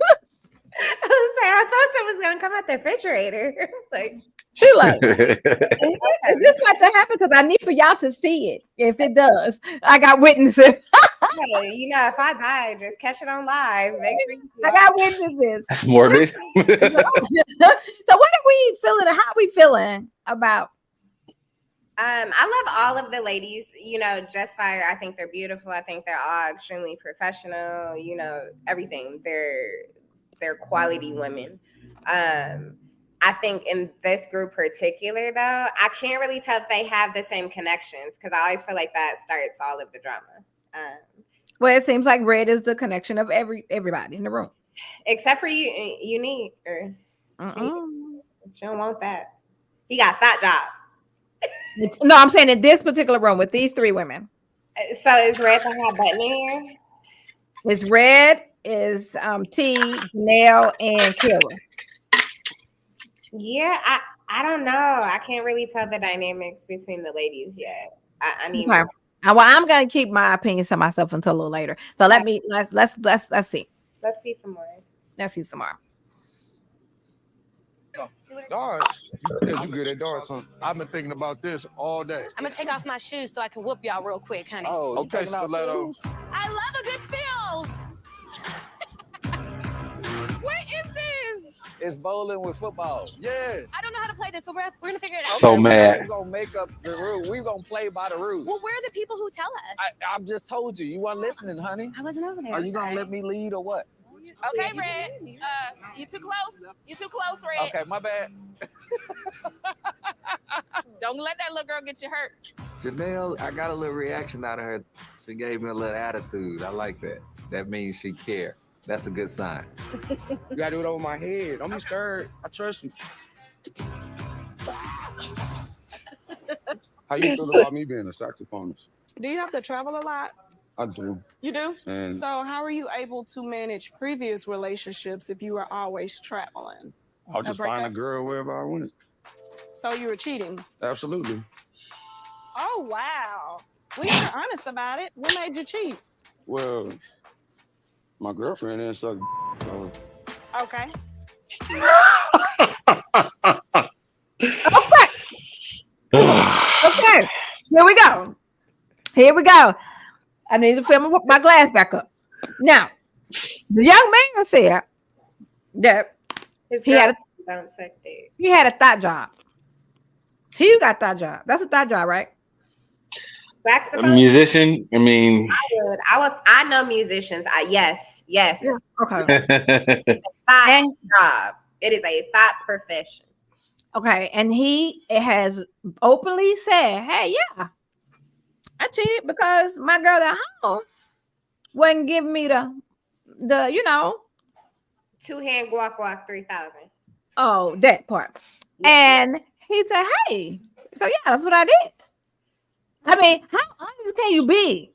B: I was saying, I thought someone was gonna come out the refrigerator. Like
A: she like, is this about to happen? Because I need for y'all to see it. If it does, I got witnesses.
B: you know, if I die, just catch it on live. Make sure
A: I got witnesses.
C: That's morbid.
A: So what are we feeling? How are we feeling about?
B: I love all of the ladies, you know, Just Fire. I think they're beautiful. I think they're all extremely professional, you know, everything. They're quality women. I think in this group particular, though, I can't really tell if they have the same connections because I always feel like that starts all of the drama.
A: Well, it seems like Red is the connection of everybody in the room,
B: except for Unique. She don't want that. He got that job.
A: No, I'm saying in this particular room with these three women.
B: So is Red the hot button in here?
A: It's Red, is T, Janelle, and Kira.
B: Yeah, I don't know. I can't really tell the dynamics between the ladies yet. I need.
A: Okay. Well, I'm gonna keep my opinions to myself until a little later. So let's see.
B: Let's see some more.
A: Let's see some more.
N: Darts. Because you good at darts, huh? I've been thinking about this all day.
G: I'm gonna take off my shoes so I can whoop y'all real quick, honey.
N: Oh, okay, Stiletto.
G: I love a good field. What is this?
K: It's bowling with football.
N: Yeah.
G: I don't know how to play this, but we're gonna figure it out.
C: So mad.
K: We're gonna make up the rule. We're gonna play by the rules.
G: Well, where are the people who tell us?
K: I just told you. You weren't listening, honey.
G: I wasn't over there.
K: Are you gonna let me lead or what?
G: Okay, Red. You too close. You too close, Red.
K: Okay, my bad.
G: Don't let that little girl get you hurt.
L: Janelle, I got a little reaction out of her. She gave me a little attitude. I like that. That means she cared. That's a good sign.
J: You gotta do it over my head. Don't be scared. I trust you. How you feel about me being a saxophonist?
M: Do you have to travel a lot?
J: I do.
M: You do?
J: And
M: So how are you able to manage previous relationships if you were always traveling?
J: I'll just find a girl wherever I went.
M: So you were cheating?
J: Absolutely.
M: Oh, wow. Well, you're honest about it. What made you cheat?
J: Well, my girlfriend didn't suck. So.
M: Okay.
A: Okay. Here we go. I need to fill my glass back up. Now, the young man said that he had a thought job. He got that job. That's a thought job, right?
C: A musician. I mean,
B: I know musicians. Yes.
A: Yeah. Okay.
B: Thought job. It is a thought profession.
A: Okay, and he has openly said, "Hey, yeah, I cheated because my girl at home wouldn't give me the
B: 2-hand guac 3,000.
A: Oh, that part." And he said, "Hey, so yeah, that's what I did." I mean, how honest can you be?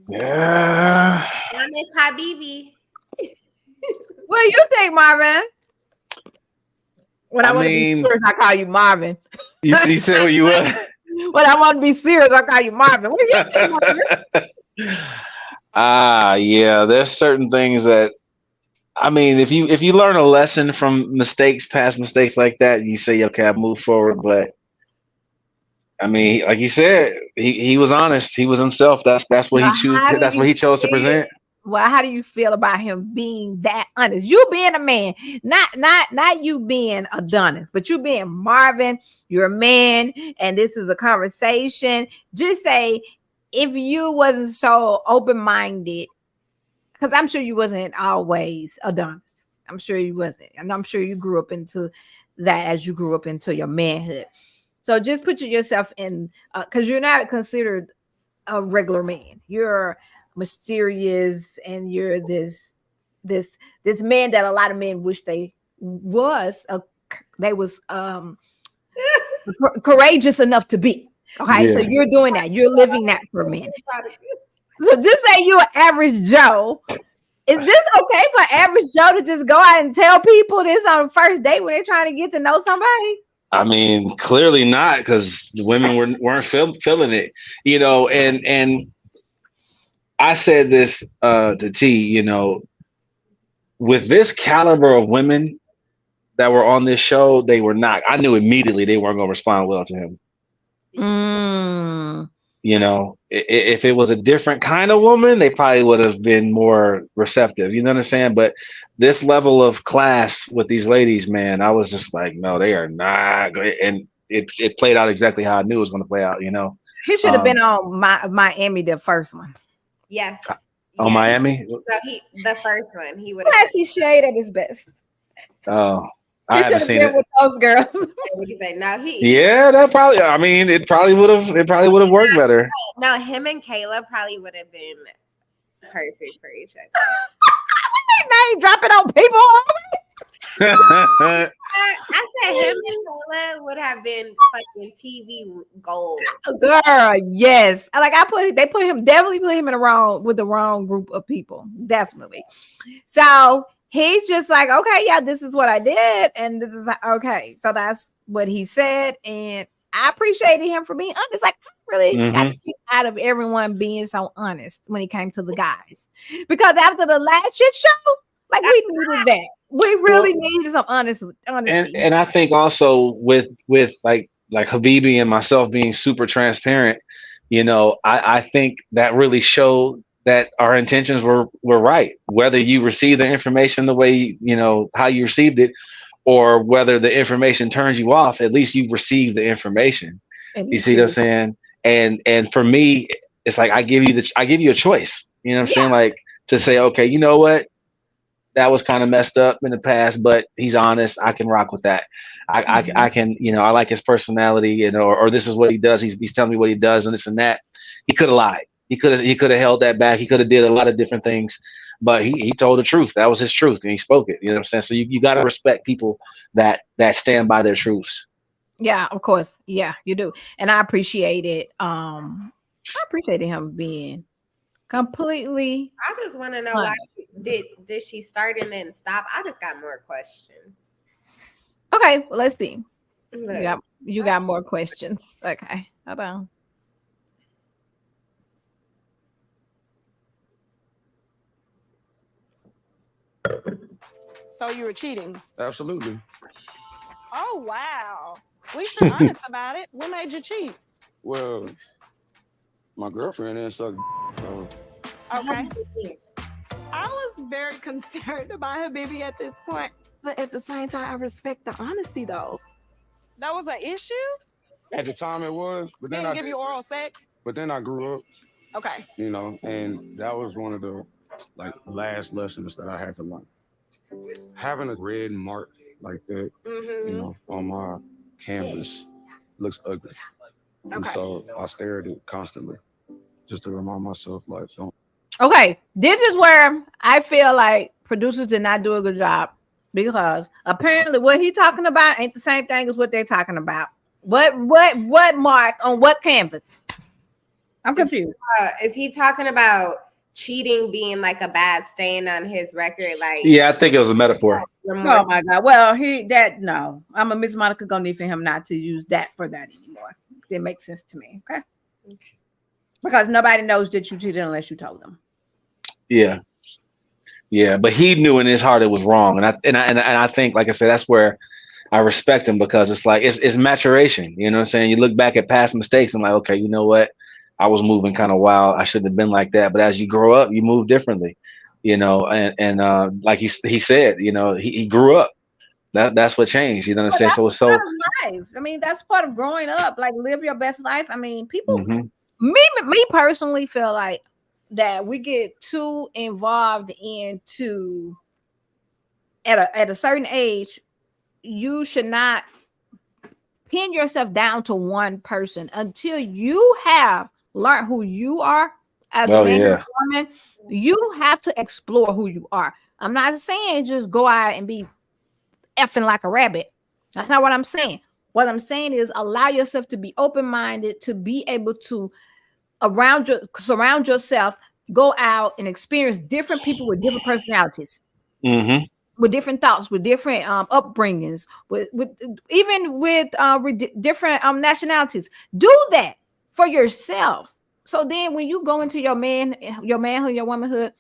C: Yeah.
B: I miss Habibi.
A: What do you think, Marvin? When I want to be
C: mean-
A: serious, I call you Marvin.
C: You said what you were.
A: When I want to be serious, I call you Marvin. What do you think, Marvin?
C: Yeah. There's certain things that, I mean, if you learn a lesson from past mistakes like that, you say, okay, I move forward. But I mean, like you said, he was honest. He was himself. That's what he chose. That's what he chose to present.
A: Well, how do you feel about him being that honest? You being a man, not you being Adonis, but you being Marvin. You're a man, and this is a conversation. Just say if you wasn't so open minded, because I'm sure you wasn't always Adonis. I'm sure you wasn't, and I'm sure you grew up into that as you grew up into your manhood. So just put yourself in, because you're not considered a regular man. You're mysterious, and you're this man that a lot of men wish they was courageous enough to be. Okay, so you're doing that. You're living that for men. So just say you're an average Joe. Is this okay for average Joe to just go out and tell people this on the first date when they're trying to get to know somebody?
C: I mean, clearly not, because women weren't feeling it, and I said this to T, with this caliber of women that were on this show, they were not. I knew immediately they weren't going to respond well to him. If it was a different kind of woman, they probably would have been more receptive. You know what I'm saying? But this level of class with these ladies, man, I was just like, no, they are not good. And it played out exactly how I knew it was going to play out.
A: He should have been on Miami, the first one.
B: Yes.
C: On Miami?
B: So the first one, he would have.
A: Classy shade at his best.
C: Oh,
A: He
C: I
A: should
C: haven't
A: have
C: seen
A: been
C: it.
A: with those girls.
B: What you say? No,
C: Yeah, that probably. I mean, it probably would have worked better.
B: No, him and Kayla probably would have been perfect for each other.
A: Now you dropping on people.
B: I said him and Kayla would have been fucking TV gold.
A: Girl, yes. They definitely put him in the wrong group of people. Definitely. So he's just like, okay, yeah, this is what I did, and this is okay. So that's what he said, and I appreciated him for being honest. Like, I really got a kick out of everyone being so honest when it came to the guys, because after the last shit show, like, we needed that. We really needed some honesty.
C: And I think also with like Habibi and myself being super transparent, I think that really showed that our intentions were right. Whether you receive the information the way, how you received it, or whether the information turns you off, at least you received the information. You see what I'm saying? And for me, it's like I give you a choice. You know what I'm saying? Like, to say, okay, you know what? That was kind of messed up in the past, but he's honest. I can rock with that. I can, I like his personality, or this is what he does. He's telling me what he does and this and that. He could have lied. He could have held that back. He could have did a lot of different things, but he told the truth. That was his truth, and he spoke it. You know what I'm saying? So you got to respect people that stand by their truths.
A: Yeah, of course. Yeah, you do. And I appreciate it. I appreciated him being completely.
B: I just want to know why did she start and then stop? I just got more questions.
A: Okay, well, let's see. You got more questions. Okay, hold on.
M: So you were cheating?
J: Absolutely.
M: Oh, wow. We should be honest about it. What made you cheat?
J: Well, my girlfriend didn't suck. So.
M: Okay. I was very concerned about Habibi at this point, but at the same time, I respect the honesty, though. That was an issue?
J: At the time it was, but then
M: Didn't give you oral sex?
J: But then I grew up.
M: Okay.
J: And that was one of the last lessons that I had to learn. Having a red mark like that, on my canvas looks ugly. Okay. And so I stare at it constantly just to remind myself, don't.
A: Okay, this is where I feel like producers did not do a good job, because apparently what he's talking about ain't the same thing as what they're talking about. What mark on what canvas? I'm confused.
B: Is he talking about cheating being like a bad stain on his record? Like,
C: yeah, I think it was a metaphor.
A: Oh my God. Well, no. I'm a Miss Monica gonna need for him not to use that for that anymore. It makes sense to me. Okay. Because nobody knows that you cheated unless you told them.
C: Yeah, but he knew in his heart it was wrong, and I think, like I said, that's where I respect him, because it's like it's maturation. You know what I'm saying? You look back at past mistakes and like, okay, you know what? I was moving kind of wild. I shouldn't have been like that. But as you grow up, you move differently. you know, and like he said, you know, he grew up. That's what changed. You know what I'm
A: But
C: saying?
A: that's
C: So
A: part of life. I mean, that's part of growing up. Like, live your best life. I mean, people,
C: mhm.
A: me personally feel like that we get too involved into at a certain age. You should not pin yourself down to one person until you have learned who you are as a
C: Oh
A: man or
C: yeah.
A: a woman. You have to explore who you are. I'm not saying just go out and be effing like a rabbit. That's not what I'm saying. What I'm saying is allow yourself to be open-minded, to be able to surround yourself, go out and experience different people with different personalities,
C: Hmm.
A: with different thoughts, with different upbringings, with even with different nationalities. Do that for yourself. So then when you go into your manhood, your womanhood,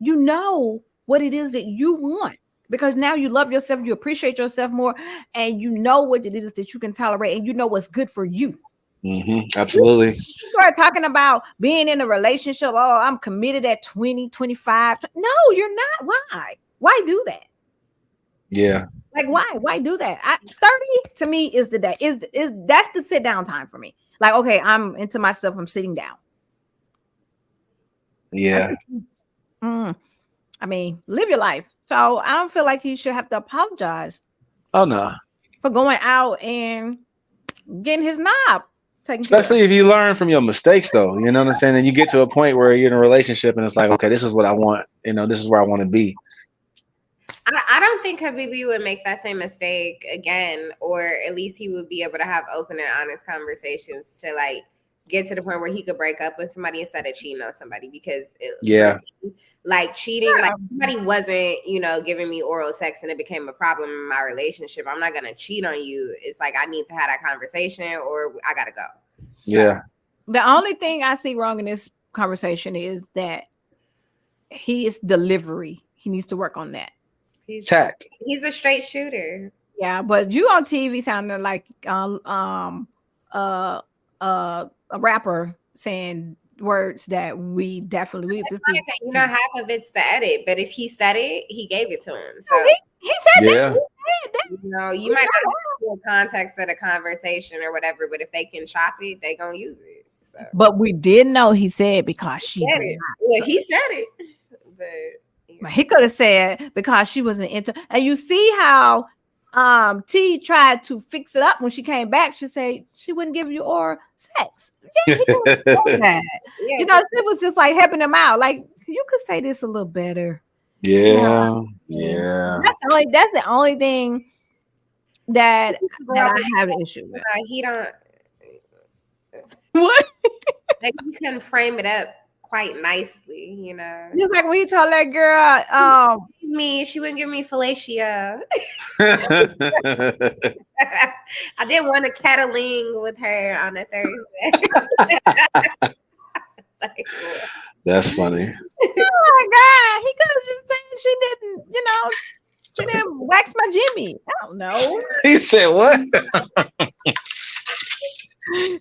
A: you know what it is that you want, because now you love yourself, you appreciate yourself more, and you know what it is that you can tolerate, and you know what's good for you.
C: Hmm. Absolutely.
A: Start talking about being in a relationship. Oh, I'm committed at 20, 25. No, you're not. Why do that?
C: Yeah.
A: Like, why do that? 30 to me is the day. Is That's the sit down time for me. Like, okay, I'm into my stuff. I'm sitting down.
C: Yeah.
A: I mean, live your life. So I don't feel like he should have to apologize
C: Oh no.
A: for going out and getting his knob taken care of.
C: Especially if you learn from your mistakes, though. You know what I'm saying? And you get to a point where you're in a relationship, and it's like, okay, this is what I want. You know, this is where I want to be.
B: I don't think Habibi would make that same mistake again, or at least he would be able to have open and honest conversations to like get to the point where he could break up with somebody instead of cheating on somebody. Because
C: Yeah.
B: like cheating, like somebody wasn't, giving me oral sex and it became a problem in my relationship. I'm not gonna cheat on you. It's like I need to have that conversation or I gotta go.
C: Yeah.
A: The only thing I see wrong in this conversation is that his delivery. He needs to work on that.
C: Tact.
B: He's a straight shooter.
A: Yeah, but you on TV sounding like a rapper saying words that we definitely
B: Half of it's the edit, but if he said it, he gave it to him. So
A: he said
C: Yeah.
B: you might not know the context of the conversation or whatever, but if they can chop it, they gonna use it. So.
A: But we did know he said because she
B: Said
A: did
B: it.
A: not.
B: Well, he said it, but
A: He could have said because she wasn't into. And you see how T tried to fix it up when she came back. She said she wouldn't give you oral sex. Yeah, he could have done that. She was just like helping him out. Like, you could say this a little better.
C: Yeah. Yeah.
A: That's the only thing that I have an issue with.
B: He don't.
A: What?
B: Like, you can frame it up quite nicely,
A: Just like when he told that girl,
B: she wouldn't give me fellatio. I didn't want to kettling with her on a Thursday.
C: That's funny.
A: Oh my God, he could have just said she didn't wax my Jimmy. I don't know.
C: He said what?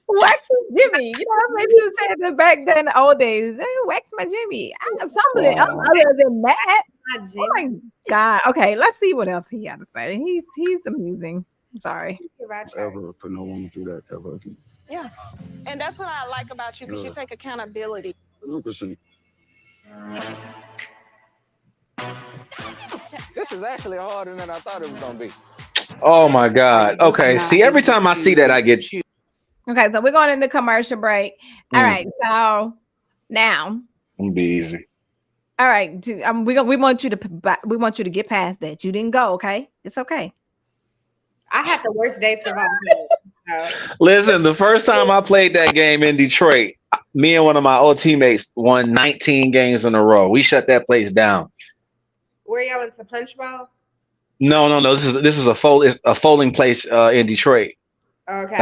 A: Wax Jimmy. Maybe you said that back then in the old days. Hey, wax my Jimmy. Something other than that. Oh my God. Okay, let's see what else he had to say. He's amusing. I'm sorry.
J: Ever put no woman through that ever again.
M: Yes. And that's what I like about you, because you take accountability.
J: 100%.
K: This is actually harder than I thought it was gonna be.
C: Oh my God. Okay. See, every time I see that, I get.
A: Okay, so we're going into commercial break. All right, so now
C: It'll be easy.
A: All right, we want you to get past that. You didn't go, okay? It's okay.
B: I had the worst dates of all time.
C: Listen, the first time I played that game in Detroit, me and one of my old teammates won 19 games in a row. We shut that place down.
B: Where y'all went to Punch Bowl?
C: No. This is a folding place in Detroit.
B: Okay.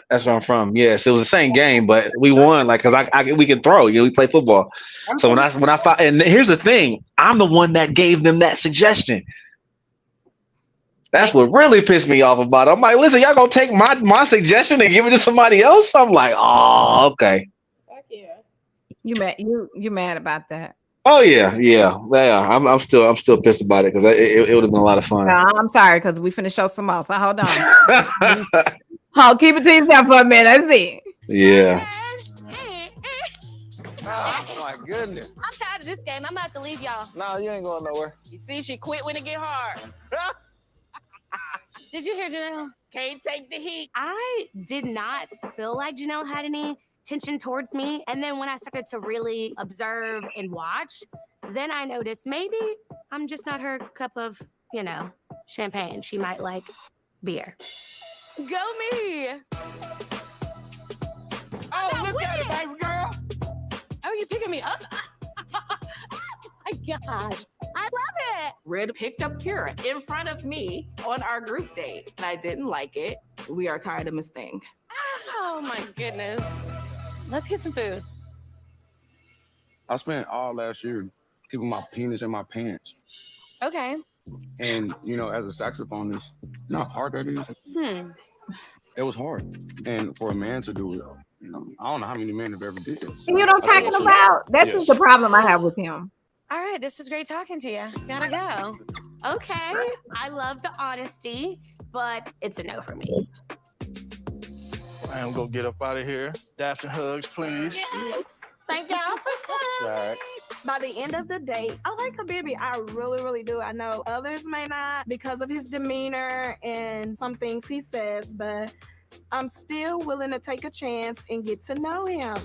C: That's where I'm from. Yes, it was the same game, but we won because we can throw. We play football. So when I found, and here's the thing, I'm the one that gave them that suggestion. That's what really pissed me off about it. I'm like, listen, y'all gonna take my suggestion and give it to somebody else? I'm like, oh, okay.
B: Fuck yeah.
A: You mad about that?
C: Oh yeah. I'm still pissed about it because it would have been a lot of fun.
A: I'm sorry because we finna show some more. So hold on. Hold, keep it to yourself for a minute. Let's see.
C: Yeah.
K: Oh my goodness.
G: I'm tired of this game. I'm about to leave y'all.
K: No, you ain't going nowhere.
O: You see, she quit when it get hard.
G: Did you hear Janelle?
O: Can't take the heat.
P: I did not feel like Janelle had any tension towards me. And then when I started to really observe and watch, then I noticed maybe I'm just not her cup of, champagne. She might like beer.
O: Go me.
K: Oh, look at it, baby girl.
O: Oh, you picking me up?
G: My gosh. I love it.
O: Red picked up Kira in front of me on our group date, and I didn't like it. We are tired of Miss Thing.
M: Oh my goodness. Let's get some food.
J: I spent all last year keeping my penis in my pants.
M: Okay.
J: And, as a saxophonist, you know how hard that is? It was hard. And for a man to do it, I don't know how many men have ever did this.
A: You know what I'm talking about? That's just the problem I have with him.
M: All right, this was great talking to you. Gotta go.
P: Okay, I love the honesty, but it's a no for me.
N: I am gonna get up out of here. Daps and hugs, please.
M: Yes. Thank y'all for coming.
N: All right.
M: By the end of the day, I like Habibi. I really, really do. I know others may not because of his demeanor and some things he says, but I'm still willing to take a chance and get to know him.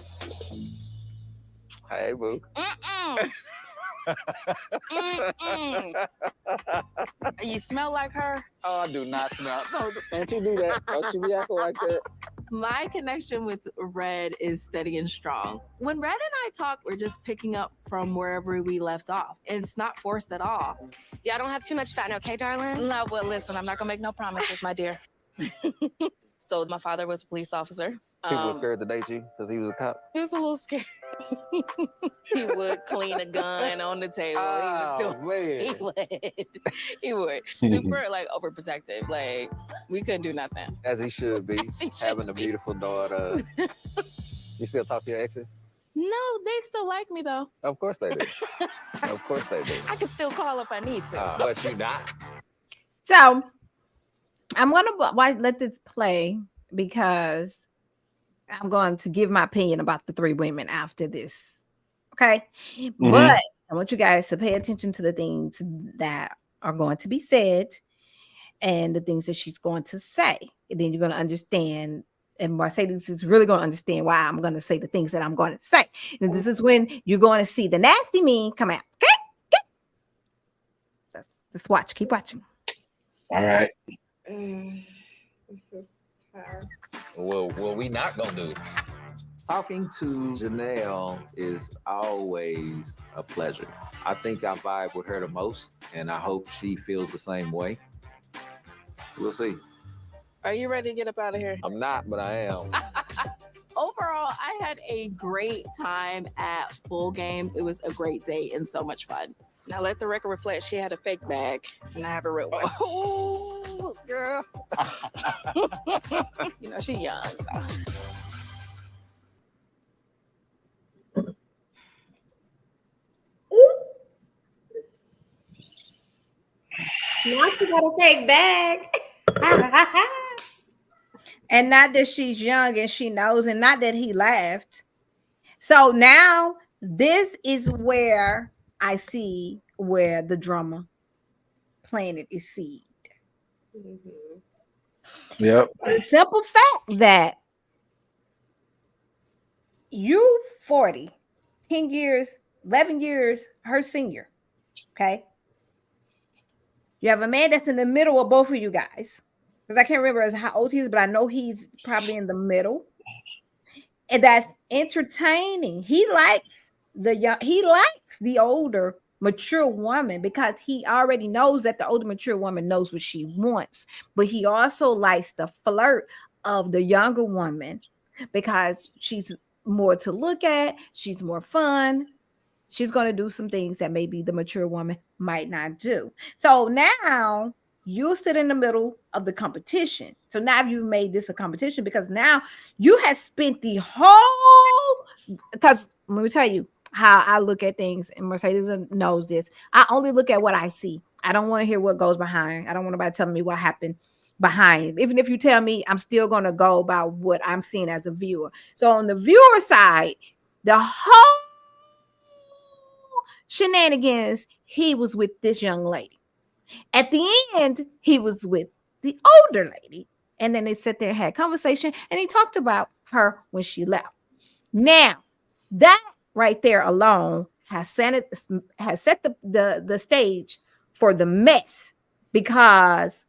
K: Hey, boo.
O: You smell like her.
K: Oh, I do not smell. No, don't you do that. Don't you be acting like that.
O: My connection with Red is steady and strong. When Red and I talk, we're just picking up from wherever we left off. It's not forced at all.
M: Y'all don't have too much fat, okay, darling?
Q: No, well, listen, I'm not gonna make no promises, my dear. So my father was a police officer.
K: People were scared to date you because he was a cop.
Q: He was a little scared. He would clean a gun on the table. He would. Super overprotective. Like we couldn't do nothing.
K: As he should be,
Q: He
K: having
Q: should
K: a
Q: be.
K: beautiful daughter. You still talk to your exes?
Q: No, they still like me though.
K: Of course they do. Of course they do.
Q: I can still call if I need to.
K: But you not.
A: So I'm gonna let this play because I'm going to give my opinion about the three women after this. Okay.
C: Mm-hmm.
A: But I want you guys to pay attention to the things that are going to be said and the things that she's going to say. And then you're going to understand. And Mercedes is really going to understand why I'm going to say the things that I'm going to say. And this is when you're going to see the nasty mean come out. Okay. Let's watch. Keep watching.
C: All right.
B: This is tough.
K: Well, what we not gonna do? Talking to Janelle is always a pleasure. I think I vibe with her the most, and I hope she feels the same way. We'll see.
Q: Are you ready to get up out of here?
K: I'm not, but I am.
O: Overall, I had a great time at Bull Games. It was a great day and so much fun.
Q: Now let the record reflect she had a fake bag and I have a real one.
K: Oh, girl.
Q: She young, so.
B: Now she got a fake bag.
A: And not that she's young and she knows, and not that he laughed. So now this is where I see where the drama planet is seed.
C: Yep.
A: The simple fact that you 40, 10 years, 11 years, her senior. Okay. You have a man that's in the middle of both of you guys. Because I can't remember how old he is, but I know he's probably in the middle. And that's entertaining. He likes the older, mature woman because he already knows that the older, mature woman knows what she wants. But he also likes the flirt of the younger woman because she's more to look at, she's more fun. She's going to do some things that maybe the mature woman might not do. So now you sit in the middle of the competition. So now you've made this a competition because now you have spent the whole, because let me tell you, how I look at things, and Mercedes knows this. I only look at what I see. I don't want to hear what goes behind. I don't want nobody telling me what happened behind. Even if you tell me, I'm still going to go about what I'm seeing as a viewer. So on the viewer side, the whole shenanigans, he was with this young lady. At the end, he was with the older lady. And then they sat there and had a conversation, and he talked about her when she left. Now, that right there alone has set the stage for the mess, because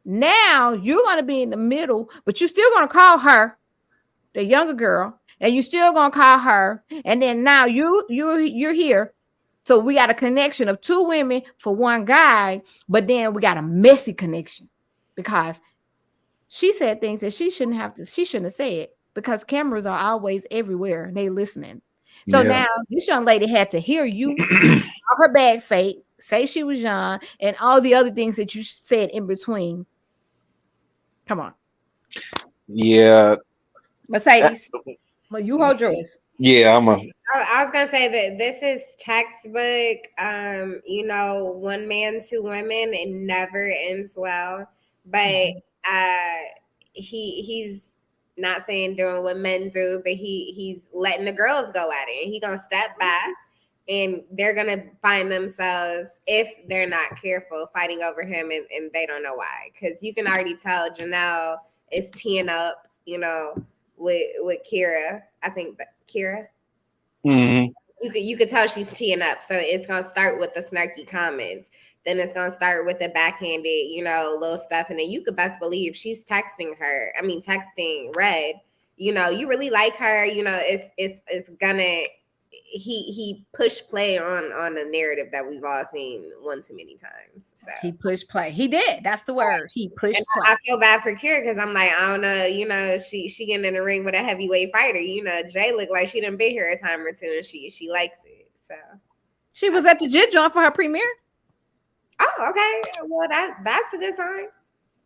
A: now you're going to be in the middle, but you're still going to call her the younger girl, and you're still going to call her, and then now you're here. So we got a connection of two women for one guy, but then we got a messy connection because she said things that she shouldn't have said, because cameras are always everywhere and they listening. So now this young lady had to hear you call her bag fake, say she was young, and all the other things that you said in between. Come on.
C: Yeah.
A: Mercedes, well, you hold yours.
C: Yeah,
B: I was gonna say that this is textbook. One man, two women. It never ends well. But he's not saying doing what men do, but he's letting the girls go at it, and he gonna step back, and they're gonna find themselves, if they're not careful, fighting over him, and they don't know why. Because you can already tell Janelle is teeing up, with Kira. I think that Kira.
C: Mm-hmm.
B: You could tell she's teeing up. So it's gonna start with the snarky comments. Then it's gonna start with the backhanded, little stuff. And then you could best believe she's texting Red. You really like her. It's gonna. He pushed play on the narrative that we've all seen one too many times. So
A: he pushed play. He did. That's the word. He pushed play.
B: I feel bad for Kira because I'm like, I don't know, she getting in the ring with a heavyweight fighter. Jay looked like she done been here a time or two, and she likes it. So
A: she was at the Jit Joint for her premiere.
B: Oh, okay. Well, that's a good sign.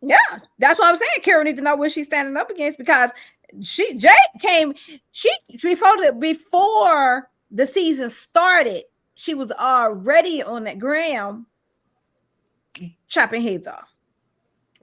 A: Yeah, that's what I'm saying. Kira needs to know what she's standing up against, because Jay came. Before the season started, she was already on that gram chopping heads off.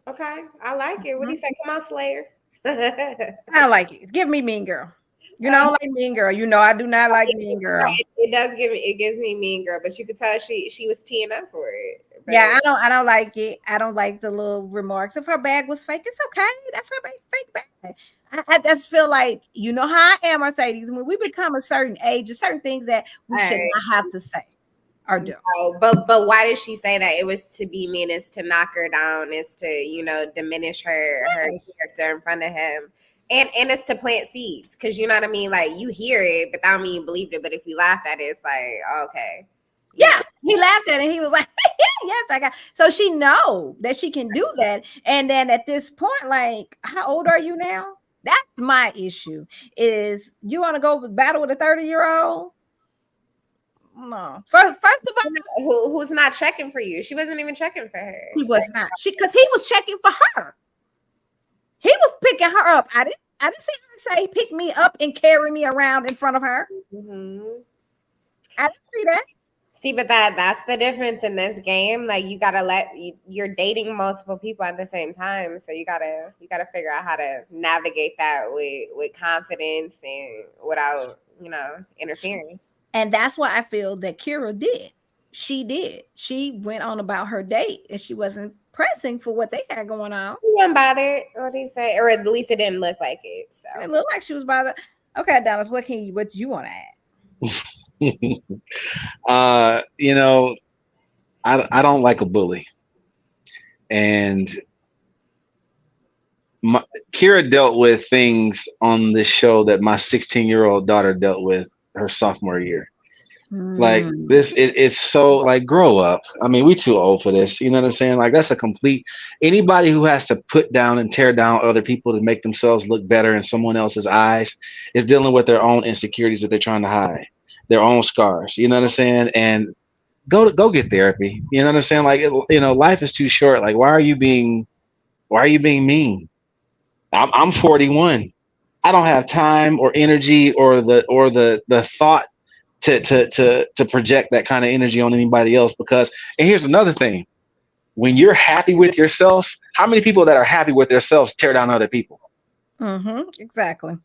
B: Okay, I like it. What do you say? Come on, Slayer.
A: I like it. Give me Mean Girl. You know, like Mean Girl. I do not like Mean Girl.
B: It gives me Mean Girl, but you could tell she was teeing up for it. But
A: yeah, I don't like it. I don't like the little remarks. If her bag was fake, it's okay. That's her fake bag. I just feel like, how I am, Mercedes, when we become a certain age, there's certain things that we should not have to say or do.
B: No, but why did she say that? It was to be mean. It's to knock her down. It's to diminish her character in front of him, and it's to plant seeds, because you know what I mean. Like, you hear it, but that don't mean you believed it. But if you laughed at it, it's like, okay.
A: Yeah, he laughed at it. And he was like, yes, I got. So she know that she can do that. And then at this point, like, how old are you now? That's my issue. Is you want to go battle with a 30-year-old? No. First of
B: all, who's not checking for you? She wasn't even checking for her.
A: He was not. Because he was checking for her. He was picking her up. I didn't see her say, pick me up and carry me around in front of her.
B: Mm-hmm.
A: I didn't see that.
B: See, but that's the difference in this game. Like, you gotta you're dating multiple people at the same time, so you gotta figure out how to navigate that with confidence and without interfering.
A: And that's what I feel that Kira did. She did. She went on about her date, and she wasn't pressing for what they had going on.
B: She wasn't bothered. What did he say? Or at least it didn't look like it. So
A: it looked like she was bothered. Okay, Dallas, what do you want to add?
C: I don't like a bully, and Kira dealt with things on this show that my 16-year-old daughter dealt with her sophomore year. Like this, it's so like, grow up. I mean, we too old for this. You know what I'm saying? Like, that's a complete. Anybody who has to put down and tear down other people to make themselves look better in someone else's eyes is dealing with their own insecurities that they're trying to hide, their own scars. You know what I'm saying? And go get therapy. You know what I'm saying? Like, life is too short. Like, why are you being mean? I'm 41. I don't have time or energy or the thought to project that kind of energy on anybody else. Because, and here's another thing, when you're happy with yourself, how many people that are happy with themselves tear down other people?
A: Exactly.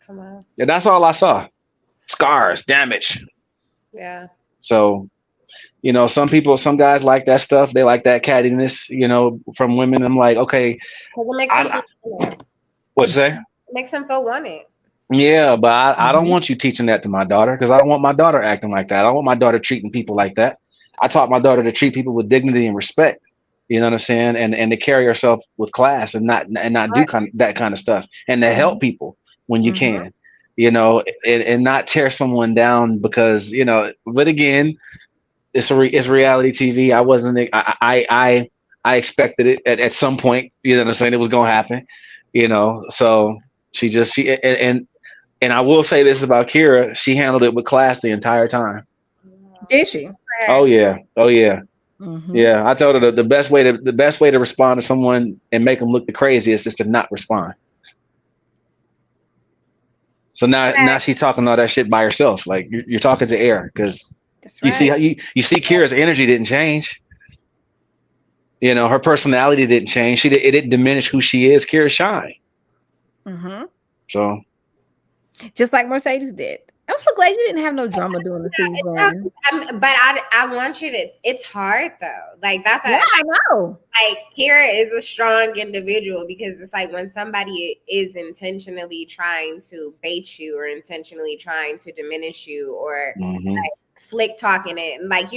B: Come on.
C: And that's all I saw. Scars, damage.
B: Yeah.
C: So, some people, some guys like that stuff. They like that cattiness, from women. I'm like, okay,
B: Because it makes them feel wanted.
C: what's that?
B: It makes them feel wanted.
C: Yeah, but I don't want you teaching that to my daughter, because I don't want my daughter acting like that. I don't want my daughter treating people like that. I taught my daughter to treat people with dignity and respect. You know what I'm saying? And to carry herself with class and not do that kind of stuff, and to help people when you can, and not tear someone down because, but again, it's reality TV. I wasn't, I expected it at some point, you know what I'm saying? It was going to happen, so and I will say this about Kira, she handled it with class the entire time.
A: Did she?
C: Oh yeah.
A: Mm-hmm.
C: Yeah, I told her the best way to respond to someone and make them look the craziest is to not respond. So now she's talking all that shit by herself. Like you're talking to air, because you see how you see Kira's energy didn't change. Her personality didn't change. It didn't diminish who she is. Kira shine.
A: Mm-hmm.
C: So
A: just like Mercedes did. I'm so glad you didn't have no drama during the season.
B: But I want you to. It's hard though. Like that's
A: I know.
B: Like Kira is a strong individual, because it's like when somebody is intentionally trying to bait you or intentionally trying to diminish you or like slick talking it, and like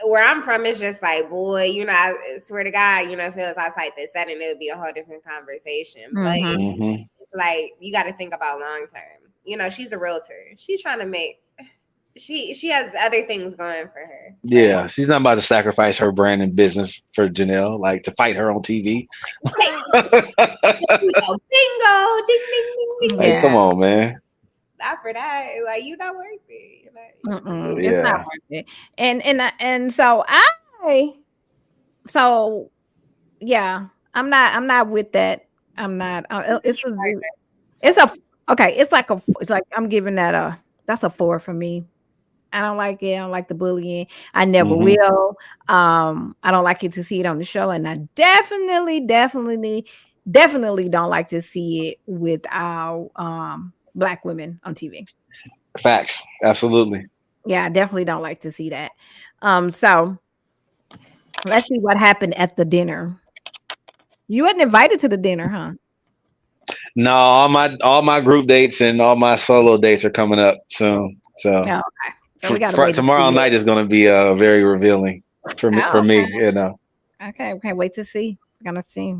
B: where I'm from, it's just like, boy, I swear to God, if it was outside the setting, it would be a whole different conversation. But like you got to think about long term. She's a realtor. She's trying to make. She has other things going for her.
C: Yeah, she's not about to sacrifice her brand and business for Janelle, like to fight her on TV.
B: Bingo, ding, ding, ding, ding.
C: Like, come on, man.
B: Not for that. Like, you're not worth it.
A: It's not worth it. And so I'm not with that. I'm not. It's like I'm giving that that's a 4 for me. I don't like it. I don't like the bullying. I never will. I don't like it to see it on the show, and I definitely don't like to see it with our Black women on TV.
C: Facts, absolutely.
A: Yeah, I definitely don't like to see that. So let's see what happened at the dinner. You wasn't invited to the dinner, huh?
C: No, all my group dates and all my solo dates are coming up soon. So,
A: okay. So we got
C: tomorrow night is going to be very revealing for me.
A: Okay, wait to see. We're gonna see.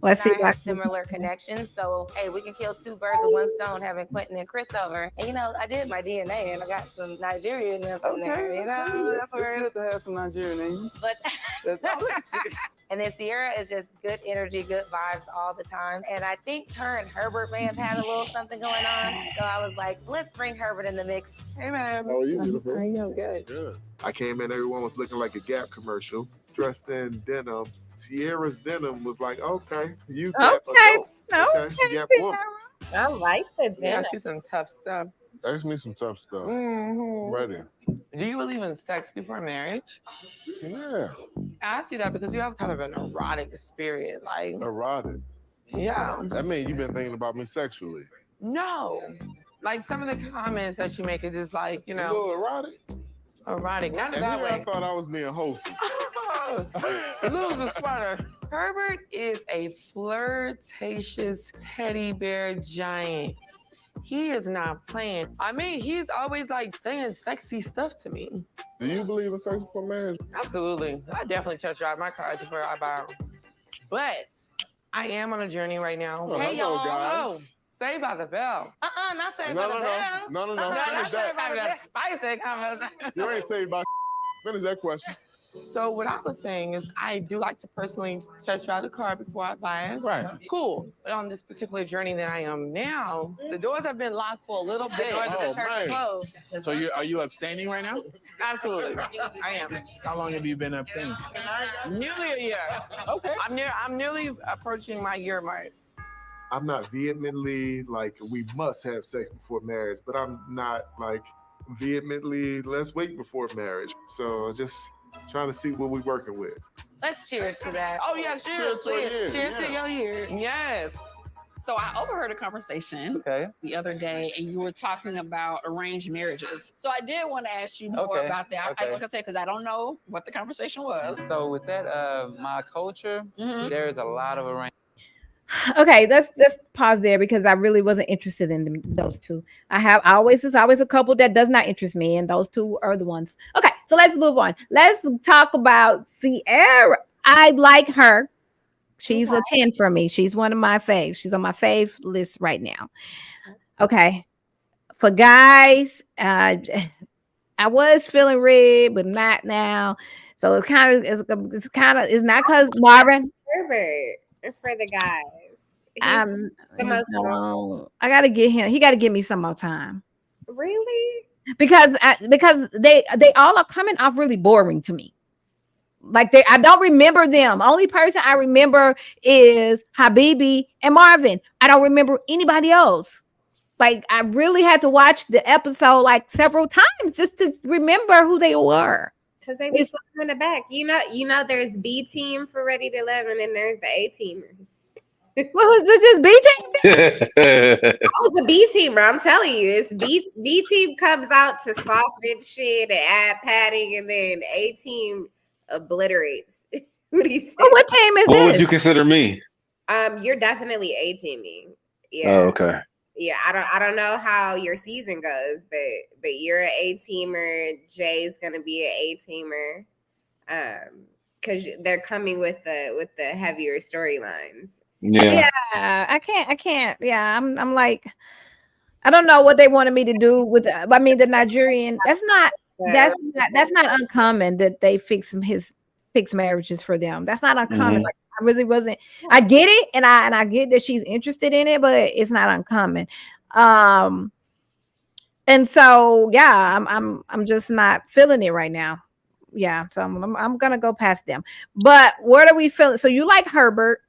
A: Let's see.
R: I have similar connections, so hey, we can kill two birds with one stone, having Quentin and Chris over. And I did my DNA, and I got some Nigerian in there. That's where it's good to have some Nigerian in you. But and then Sierra is just good energy, good vibes all the time. And I think her and Herbert may have had a little something going on. So I was like, let's bring Herbert in the mix. Hey man,
S: how are you, beautiful?
R: How are you? Good.
S: Good. I came in, everyone was looking like a Gap commercial, dressed in denim. Sierra's denim was like, okay, you Gap adults. Okay, Gap woman.
B: I like the denim.
E: Yeah, I see some tough stuff.
S: Ask me some tough stuff. Ready.
E: Do you believe in sex before marriage?
S: Yeah.
E: I ask you that because you have kind of an erotic spirit, like
S: erotic.
E: Yeah.
S: That means you've been thinking about me sexually.
E: No, like some of the comments that you make is just like
S: a little erotic.
E: Erotic, not in
S: and
E: that way.
S: I thought I was being wholesome.
E: A little bit smarter. Herbert is a flirtatious teddy bear giant. He is not playing. I mean, he's always like saying sexy stuff to me.
S: Do you believe in sex before marriage?
E: Absolutely. I definitely test drive my cars before I buy them. But I am on a journey right now.
S: Oh, hey, y'all. Guys.
E: Saved by the Bell.
R: Not Saved by the Bell.
S: No. Finish that.
E: That's spicy conversation.
S: You ain't saved by Finish that question.
E: So what I was saying is I do like to personally test drive the car before I buy it.
S: Right.
E: Cool. But on this particular journey that I am now, the doors have been locked for a little bit. The doors of the church are closed.
T: So are you abstaining right now?
E: Absolutely. I am.
T: How long have you been abstaining?
E: Nearly a year.
T: Okay.
E: I'm nearly approaching my year mark.
S: I'm not vehemently like we must have sex before marriage, but I'm not like vehemently let's wait before marriage. So just trying to see what we're working with.
R: Let's cheers to that.
E: Oh yeah, cheers
S: to a year.
R: Cheers to your year.
F: Yes. So I overheard a conversation the other day, and you were talking about arranged marriages. So I did want to ask you more about that. Like I said, because I don't know what the conversation was.
U: So with that, my culture, there's a lot of arranged.
A: Okay, let's pause there because I really wasn't interested in those two. There's always a couple that does not interest me, and those two are the ones. Okay, so let's move on. Let's talk about Sierra. I like her. She's a 10 for me. She's one of my faves. She's on my fave list right now. Okay. For guys, I was feeling red, but not now. So it's not because Marvin.
B: Herbert for the guys.
A: I gotta get him. He gotta give me some more time.
B: Really?
A: Because they all are coming off really boring to me. Like I don't remember them. Only person I remember is Habibi and Marvin. I don't remember anybody else. Like I really had to watch the episode like several times just to remember who they were.
B: Because they be in the back. You know, there's B team for Ready to Live, and then there's the A teamer.
A: What was this B team?
B: Oh, the B teamer. I'm telling you, it's B team comes out to soften shit and add padding, and then A team obliterates. What do you say?
A: What team is
C: What
A: this?
C: would you consider me?
B: You're definitely A teaming. Yeah.
C: Oh, okay.
B: Yeah, I don't know how your season goes, but you're an A teamer. Jay's gonna be an A teamer, because they're coming with the heavier storylines.
A: Yeah, I can't. Yeah, I'm like, I don't know what they wanted me to do with. I mean, the Nigerian. That's not uncommon that they fix marriages for them. That's not uncommon.
C: Mhm.
A: Like I really wasn't. I get it, and I get that she's interested in it, but it's not uncommon. And so yeah, I'm just not feeling it right now. Yeah, so I'm gonna go past them. But what are we feeling? So you like Herbert?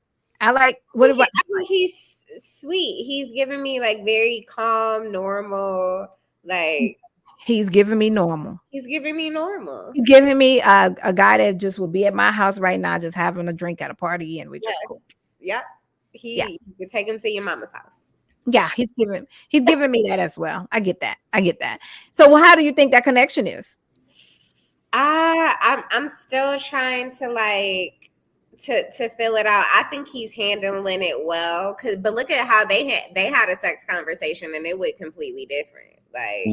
A: I like what about?
B: I think he's sweet. He's giving me like very calm, normal. Like
A: He's giving me normal.
B: he's giving me normal.
A: He's giving me a guy that just will be at my house right now, just having a drink at a party, and we're just cool.
B: Yep. You could take him to your mama's house.
A: Yeah, he's giving me that as well. I get that. So how do you think that connection is?
B: I'm still trying to like to fill it out. I think he's handling it well. But look at how they had a sex conversation and it went completely different. Like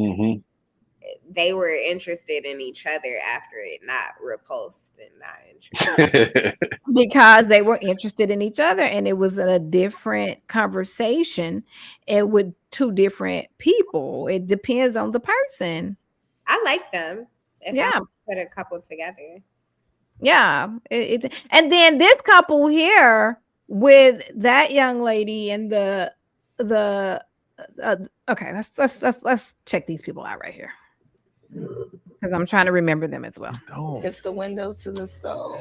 B: they were interested in each other after it, not repulsed and not interested.
A: Because they were interested in each other, and it was a different conversation, and with two different people. It depends on the person.
B: I like them. If I could put a couple together.
A: Yeah, and then this couple here with that young lady and the okay, let's check these people out right here because I'm trying to remember them as well.
E: It's the windows to the soul.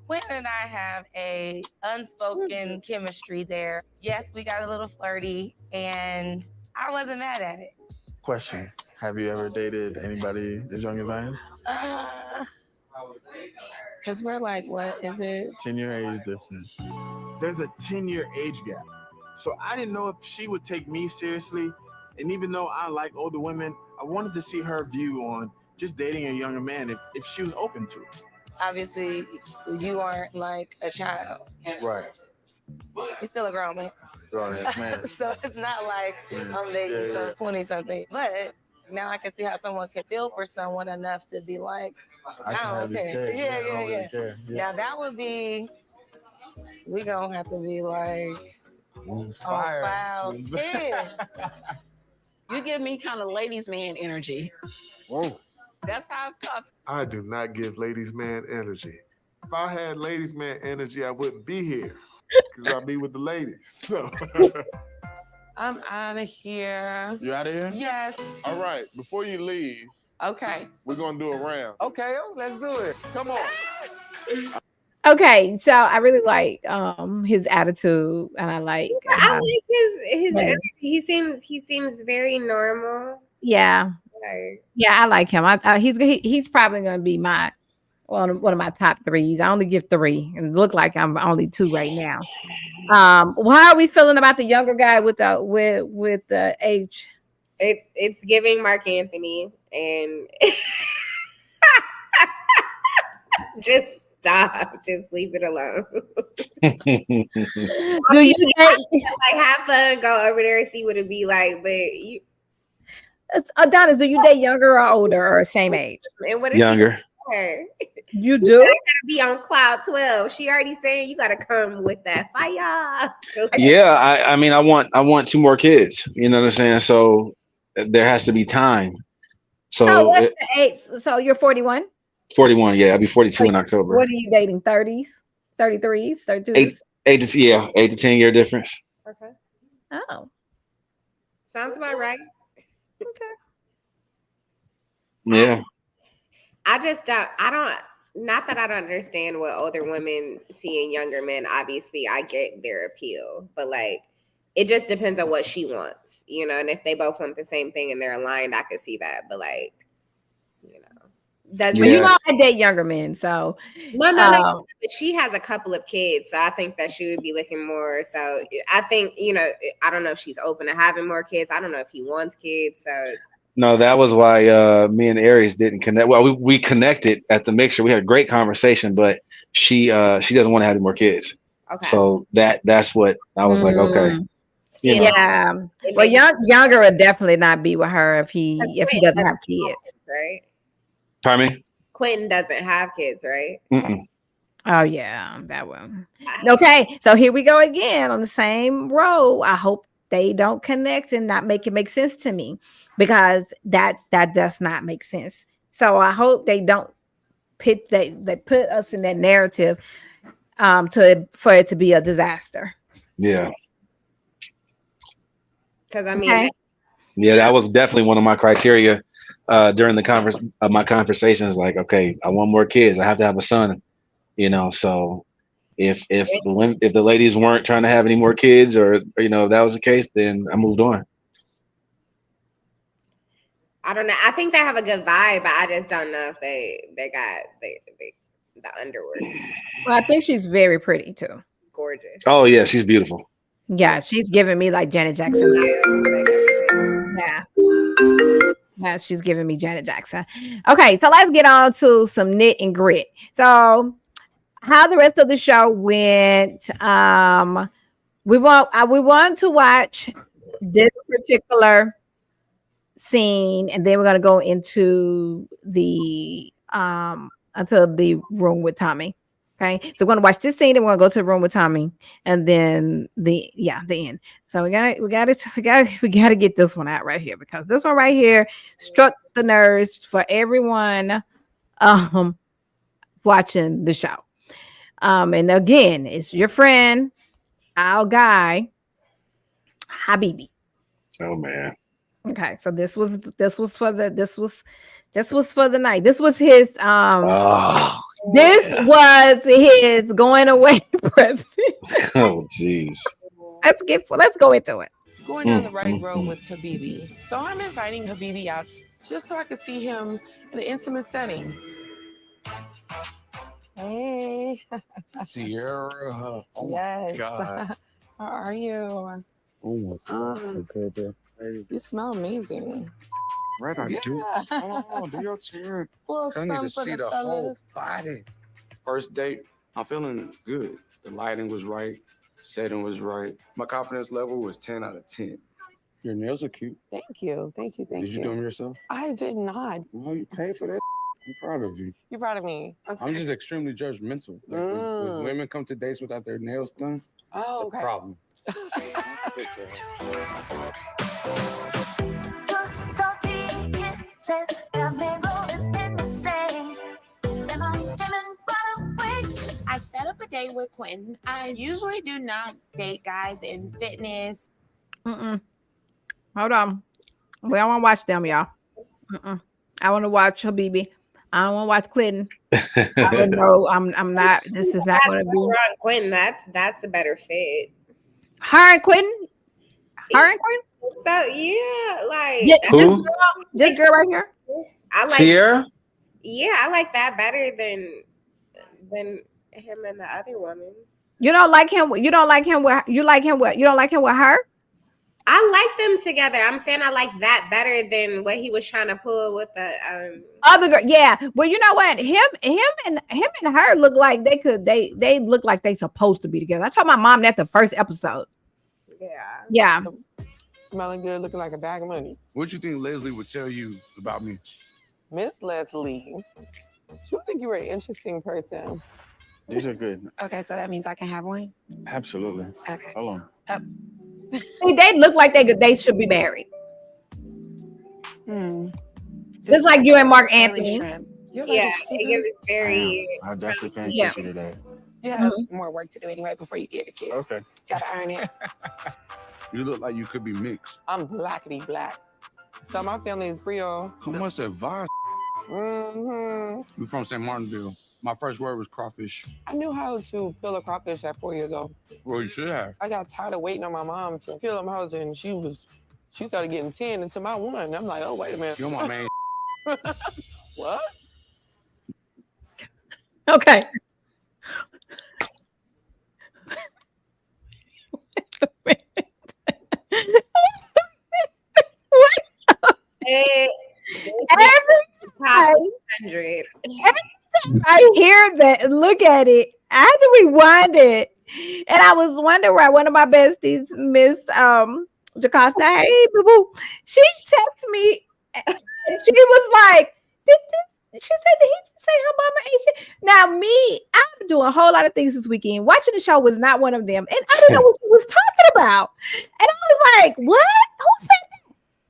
R: Quentin and I have a unspoken chemistry there. Yes, we got a little flirty, and I wasn't mad at it.
T: Question: have you ever dated anybody as young as I am?
E: Because we're like, what is it?
T: 10-year age difference. There's a 10-year age gap. So I didn't know if she would take me seriously. And even though I like older women, I wanted to see her view on just dating a younger man if she was open to it.
E: Obviously, you aren't like a child.
T: Right.
R: You're still a grown man.
T: Grown ass man.
R: So it's not like I'm dating some 20-something. But now I can see how someone can feel for someone enough to be like, I don't care. Yeah. Now that would be, we gonna have to be like, on cloud 10.
F: You give me kind of ladies' man energy.
S: Whoa.
F: That's how I feel.
S: I do not give ladies man energy. If I had ladies man energy, I wouldn't be here because I'd be with the ladies.
E: I'm out of here.
T: You out of here?
E: Yes.
S: All right, before you leave,
E: okay,
S: we're gonna do a round.
E: Okay, let's do it.
T: Come on.
A: Okay, so I really like his attitude, and I like
B: I like his
A: yeah.
B: energy. He seems very normal.
A: Yeah.
B: Like,
A: Yeah, I like him. He's probably gonna be my one of my top threes. I only give three, and it look like I'm only two right now. How are we feeling about the younger guy with the age?
B: it's giving Mark Anthony, and just stop. Just leave it alone.
A: Do you date?
B: Like, have fun, go over there and see what it'd be like. But you,
A: Adonis, do you date younger or older or same age?
B: and what is
C: Younger.
B: her?
A: You
B: She
A: do?
B: said I gotta be on cloud 12. She already saying you gotta come with that fire.
C: Yeah, I mean, I want two more kids. You know what I'm saying? So there has to be time.
A: So
C: So
A: what's the age? So you're 41?
C: 41. Yeah, I'll be 42 in
A: What
C: October.
A: are you dating? 30s, 33s, 32s?
C: 8 to 10 year difference.
B: Okay.
A: Oh,
B: Sounds about right.
A: okay.
C: Yeah.
B: I just don't. I don't. Not that I don't understand what older women see in younger men. Obviously, I get their appeal, but like, it just depends on what she wants, you know. And if they both want the same thing and they're aligned, I could see that. But like, does
A: Well, you know I date younger men, so
B: no. But she has a couple of kids, so I think that she would be looking more. So I think I don't know if she's open to having more kids. I don't know if he wants kids. So
C: No, that was why me and Aries didn't connect. Well, we connected at the mixer. We had a great conversation, but she doesn't want to have any more kids.
B: Okay.
C: So that's what I was like, okay. You know.
A: Yeah. Well, younger would definitely not be with her if he doesn't have kids.
B: Right?
C: Pardon me?
B: Quentin doesn't have kids, right?
C: Mm-mm.
A: Oh yeah, that one. Okay, so here we go again on the same road. I hope they don't connect and not make it make sense to me, because that does not make sense. So I hope they don't they put us in that narrative for it to be a disaster.
C: Yeah.
B: Because I mean,
A: Okay.
C: Yeah, that was definitely one of my criteria during my conversations. Like, okay, I want more kids. I have to have a son. You know, so if the ladies weren't trying to have any more kids, or if that was the case, then I moved on.
B: I don't know. I think they have a good vibe, but I just don't know if they got the underwork.
A: Well, I think she's very pretty too.
B: Gorgeous.
C: Oh yeah, she's beautiful.
A: Yeah, she's giving me like Janet Jackson. Yeah. Yeah, she's giving me Janet Jackson. Okay, so let's get on to some knit and grit. So how the rest of the show went. We want to watch this particular scene, and then we're gonna go into the room with Tommy. Okay, so we're gonna watch this scene, and we're gonna go to the room with Tommy, and then the end. So we gotta get this one out right here, because this one right here struck the nerves for everyone watching the show. And again, it's your friend, our guy, Habibi.
C: Oh man.
A: Okay, so this was for the night. This was his was his going away present.
C: Oh jeez.
A: Let's go into it.
E: Going down the right road with Habibi. So I'm inviting Habibi out just so I could see him in an intimate setting. Hey.
J: Sierra. Oh
E: yes.
J: my God.
E: How are you?
J: Oh my God.
E: You smell amazing.
J: Right, I do.
E: Yeah.
J: Hold on, do your turn.
E: Well,
J: I need to
E: some for
J: see
E: the
J: the whole
E: fellas.
J: body. First date, I'm feeling good. The lighting was right, setting was right. My confidence level was 10 out of 10. Your nails are cute.
E: Thank you. Thank you.
J: Did you do them yourself?
E: I did not.
J: Well, you paid for that. I'm proud of you.
E: You're proud of me. Okay.
J: I'm just extremely judgmental. Like when women come to dates without their nails done, it's a problem.
D: I set up a date with Quentin. I usually do not date guys in fitness.
A: Hold on. We don't want to watch them, y'all. I want to watch Habibi. I don't want to watch Clinton. I don't know. I'm not. This is not
B: That's
A: going to be
B: wrong, Quentin. That's a better fit.
A: her and Quentin. Her and Quentin.
B: So yeah, like
A: Yeah,
C: Who?
A: this girl right here.
B: I like.
C: Sierra?
B: Yeah, I like that better than him and the other woman.
A: You don't like him. You don't like him with. You like him with. You don't like him with her.
B: I like them together. I'm saying I like that better than what he was trying to pull with the
A: Other girl, yeah. Well, you know what? Him and her look like they could. They look like they supposed to be together. I told my mom that the first episode. Yeah.
E: Smelling good, looking like a bag of money.
J: What you think Leslie would tell you about me?
E: Miss Leslie, she would think you were an interesting person.
T: These are good.
D: Okay, so that means I can have one.
T: Absolutely.
D: Okay.
T: Hold on.
A: See, they look like they should be married. Just like you and Mark Anthony.
B: Yeah, it's very.
T: I definitely can't
A: Yeah.
T: kiss you today.
D: You have more work to do anyway before you get the kiss.
T: Okay.
D: Gotta earn it.
J: You look like you could be mixed.
E: I'm blackity black. So my family is Creole.
J: So much advice.
E: Mm-hmm.
J: We from St. Martinville. My first word was crawfish.
E: I knew how to peel a crawfish at 4 years old.
J: Well, you should have.
E: I got tired of waiting on my mom to peel them hoes, and she started getting 10 into my one. I'm like, oh, wait a minute.
J: You're my man.
E: What?
A: Okay.
B: Top 100.
A: I hear that. Look at it. I had to rewind it, and I was wondering why one of my besties, Miss Jacosta, hey boo boo, she texted me, and she was like, she said, did he just say her mama ain't shit? Now me, I'm doing a whole lot of things this weekend. Watching the show was not one of them, and I didn't know what she was talking about, and I was like, what? Who said that?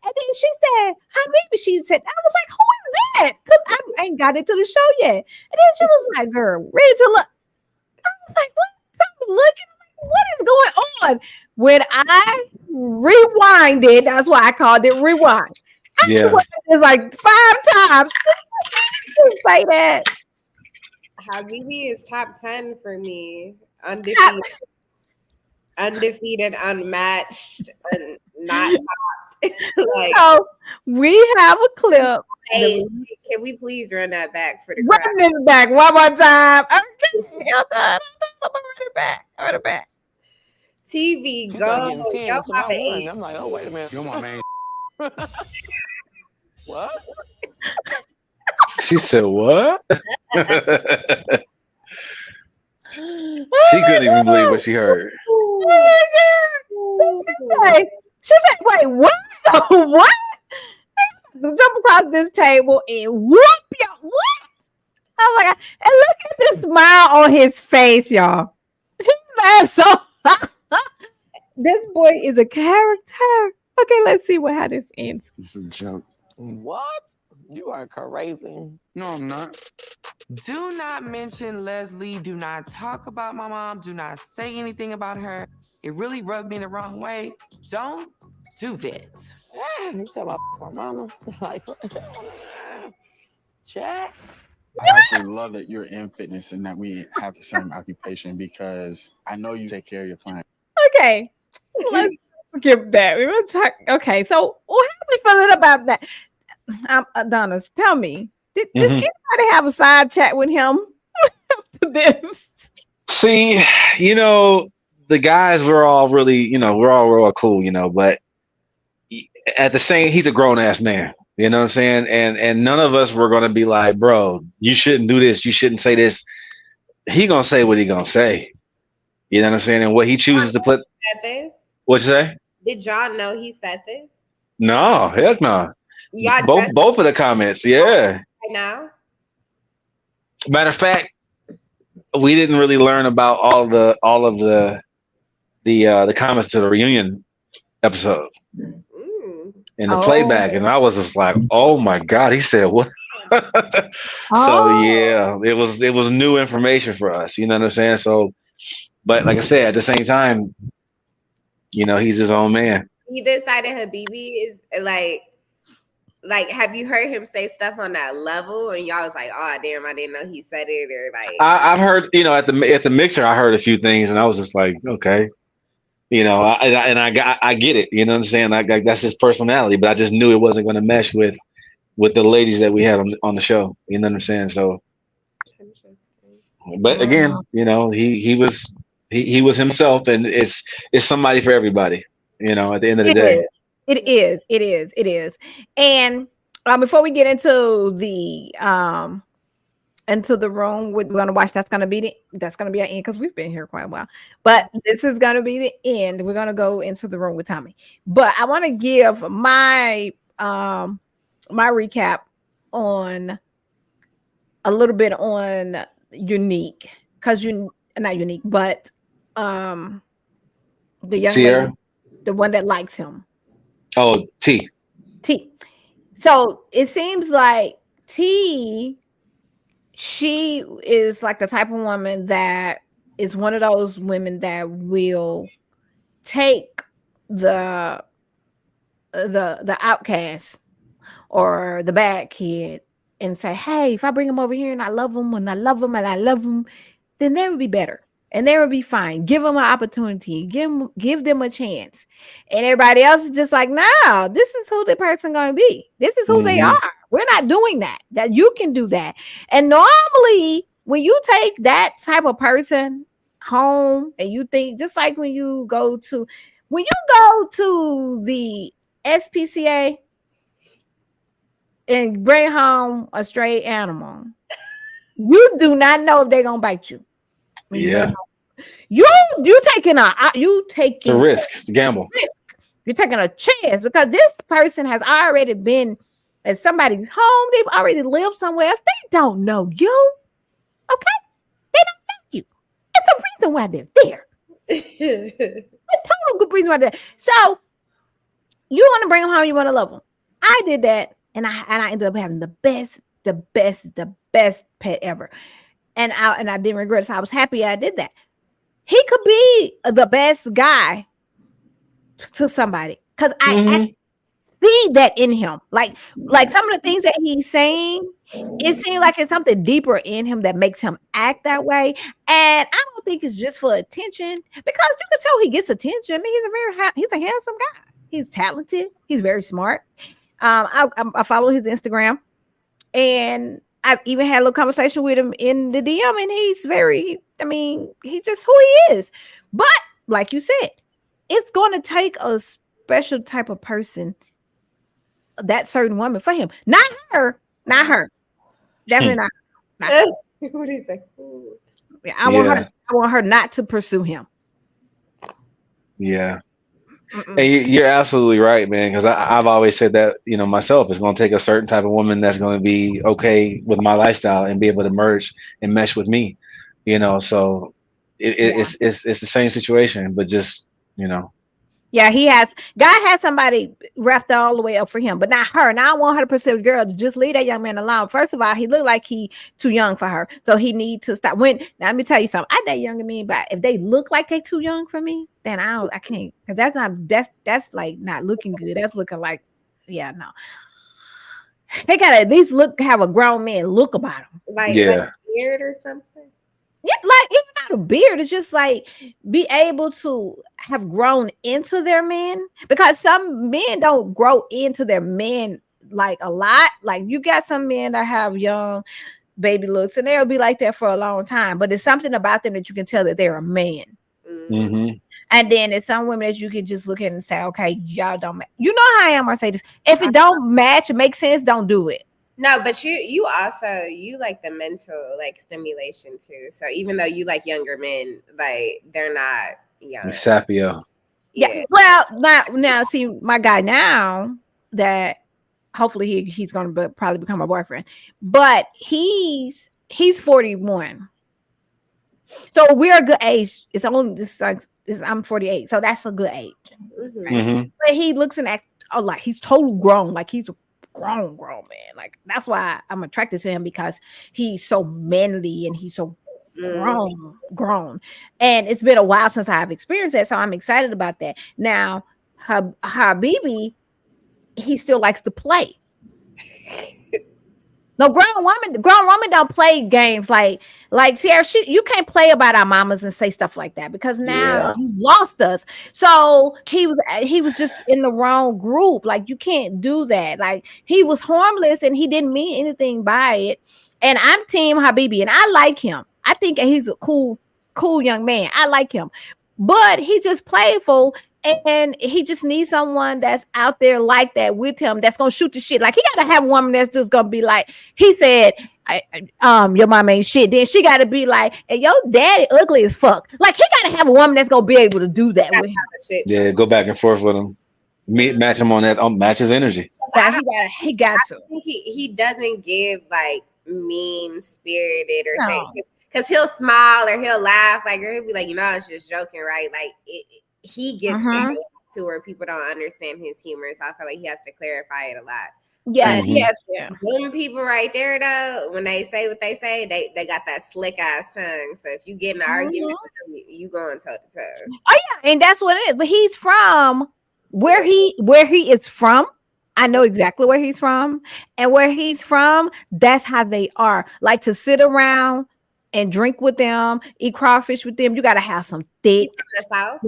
A: And then she said, "Hi, baby." She said, I was like, who is that? Because I ain't got into the show yet. And then she was like, girl, ready to look. I was like, what? So I was looking, what is going on? When I rewinded, that's why I called it rewind. I watched this like 5 times. Say that.
B: Habibi is top 10 for me. Undefeated, unmatched, and not top. Like,
A: So we have a clip.
B: Hey, can we please run that back for the
A: Run
B: crowd?
A: this back one more time. Okay, I'm done. I'm gonna run it back. Run it back.
B: TV,
E: She
B: go.
E: started getting 10
B: Yo,
E: into my
B: Papa
E: one.
B: eight.
E: I'm like, oh, wait a minute.
J: You're my man.
E: What?
C: She said, what? She couldn't even believe what she heard.
A: She said, wait, what? What? Jump across this table and whoop y'all. What? Oh my God. And look at the smile on his face, y'all. He laughed so This boy is a character. Okay, let's see how this ends.
J: It's a joke.
E: What? You are crazy.
J: No, I'm not.
E: Do not mention Leslie. Do not talk about my mom. Do not say anything about her. It really rubbed me the wrong way. Don't do that. You talk about my mama. Like, Jack.
T: I actually love that you're in fitness and that we have the same occupation because I know you take care of your clients.
A: Okay, let's get back. We're gonna talk. Okay, so how are we feeling about that? Adonis, tell me, does anybody have a side chat with him after this?
C: See, the guys were all really, we're all real cool, but at the same, he's a grown ass man. You know what I'm saying? And none of us were gonna be like, bro, you shouldn't do this, you shouldn't say this. He gonna say what he gonna say. You know what I'm saying? And what he chooses to put.
B: Said this?
C: What'd you say?
B: Did y'all know he said this?
C: No, heck no.
B: Y'all
C: Both of the comments, yeah.
B: right now?
C: Matter of fact, we didn't really learn about all of the comments to the reunion episode in the playback, and I was just like, oh my God, he said what? So yeah, it was new information for us. You know what I'm saying? So, but like I said, at the same time, he's his own man.
B: Either side of Habibi is like Like, have you heard him say stuff on that level, and y'all was like, "Oh, damn, I didn't know he said it," or like,
C: I've heard, at the mixer, I heard a few things, and I was just like, okay, I get it. You know what I'm saying? Like that's his personality, but I just knew it wasn't going to mesh with the ladies that we had on the show. You know what I'm saying? So, but again, he was himself, and it's somebody for everybody. At the end of the day.
A: It is. And before we get into the room, we're gonna watch. That's gonna be our end because we've been here quite a while. But this is gonna be the end. We're gonna go into the room with Tommy. But I want to give my my recap on a little bit on Unique, because you not Unique, but the young
C: Sierra?
A: lady, the one that likes him.
C: Oh, T.
A: So it seems like T, she is like the type of woman that is one of those women that will take the outcast or the bad kid and say, hey, if I bring him over here and I love him and I love him and I love him, then they would be better. And they would be fine. Give them an opportunity. Give them a chance. And everybody else is just like, no, this is who the person going to be. This is who they are. We're not doing that. That you can do that. And normally, when you take that type of person home, and you think, just like when you go to the SPCA and bring home a stray animal, you do not know if they're gonna bite you.
C: Yeah.
A: You taking
C: It's a risk. It's a gamble.
A: You're taking a chance because this person has already been at somebody's home. They've already lived somewhere else. They don't know you. Okay? They don't know you. That's the reason why they're there. The total good reason why they're there. So you want to bring them home, you want to love them. I did that, and I ended up having the best pet ever. And I didn't regret it. So I was happy I did that. He could be the best guy to somebody because I see that in him. Like some of the things that he's saying, it seems like it's something deeper in him that makes him act that way. And I don't think it's just for attention, because you can tell he gets attention. I mean, he's a handsome guy. He's talented. He's very smart. I follow his Instagram, and I've even had a little conversation with him in the DM, and he's just who he is. But like you said, it's going to take a special type of person, that certain woman, for him. Not her. Definitely not. Not her.
B: What is that?
A: Yeah, I want her not to pursue him.
C: Yeah. And you're absolutely right, man. Because I've always said that, myself, it's going to take a certain type of woman that's going to be okay with my lifestyle and be able to merge and mesh with me. So it's the same situation, but just
A: Yeah, God has somebody wrapped all the way up for him, but not her. And I don't want her to pursue the girl. Just leave that young man alone. First of all, he looked like he too young for her, so he need to stop. Now let me tell you something. I date younger men, but if they look like they too young for me, then I can't, because that's like not looking good. That's looking like, yeah, no. They gotta at least have a grown man look about them,
B: like beard or something.
A: Yeah, like even not a beard. It's just like be able to have grown into their men, because some men don't grow into their men like a lot. Like you got some men that have young baby looks, and they'll be like that for a long time. But it's something about them that you can tell that they're a man. And then there's some women that you can just look at and say, okay, y'all don't match. You know how I am. I say this: if it don't match, it makes sense, don't do it.
B: No, but you also like the mental like stimulation too. So even though you like younger men, like they're not young.
C: Sapio.
A: Yeah. Well, now see my guy now that hopefully he's going to probably become a boyfriend, but he's 41. So we're a good age. It's only this like I'm 48, so that's a good age. Right? But he looks and acts like he's total grown, like he's a grown man. Like that's why I'm attracted to him, because he's so manly and he's so grown. And it's been a while since I've experienced that, so I'm excited about that. Now, Habibi, he still likes to play. No, grown women don't play games like Sierra. You can't play about our mamas and say stuff like that because now
C: Yeah.
A: you've lost us. So he was just in the wrong group. Like you can't do that. Like he was harmless and he didn't mean anything by it. And I'm Team Habibi, and I like him. I think he's a cool young man. I like him, but he's just playful. And he just needs someone that's out there like that with him that's gonna shoot the shit. Like he gotta have a woman that's just gonna be like, he said, your mom ain't shit. Then she gotta be like, hey, your daddy ugly as fuck. Like he gotta have a woman that's gonna be able to do that with him.
C: Yeah, go back and forth with him. Match him on that. Match his energy.
A: He got to.
B: I think he doesn't give like mean spirited or
A: No.
B: say because he'll smile or he'll laugh like or he'll be like, I was just joking, right? Like he gets to where people don't understand his humor, so I feel like he has to clarify it a lot.
A: Yes,
B: but
A: yes, yeah.
B: Them people right there though, when they say what they say, they got that slick ass tongue. So if you get in an argument with them, you going toe to toe.
A: Oh yeah, and that's what it is. But he's from where he is from. I know exactly where he's from, and where he's from, that's how they are. Like to sit around and drink with them, eat crawfish with them. You got to have some thick.
B: The South.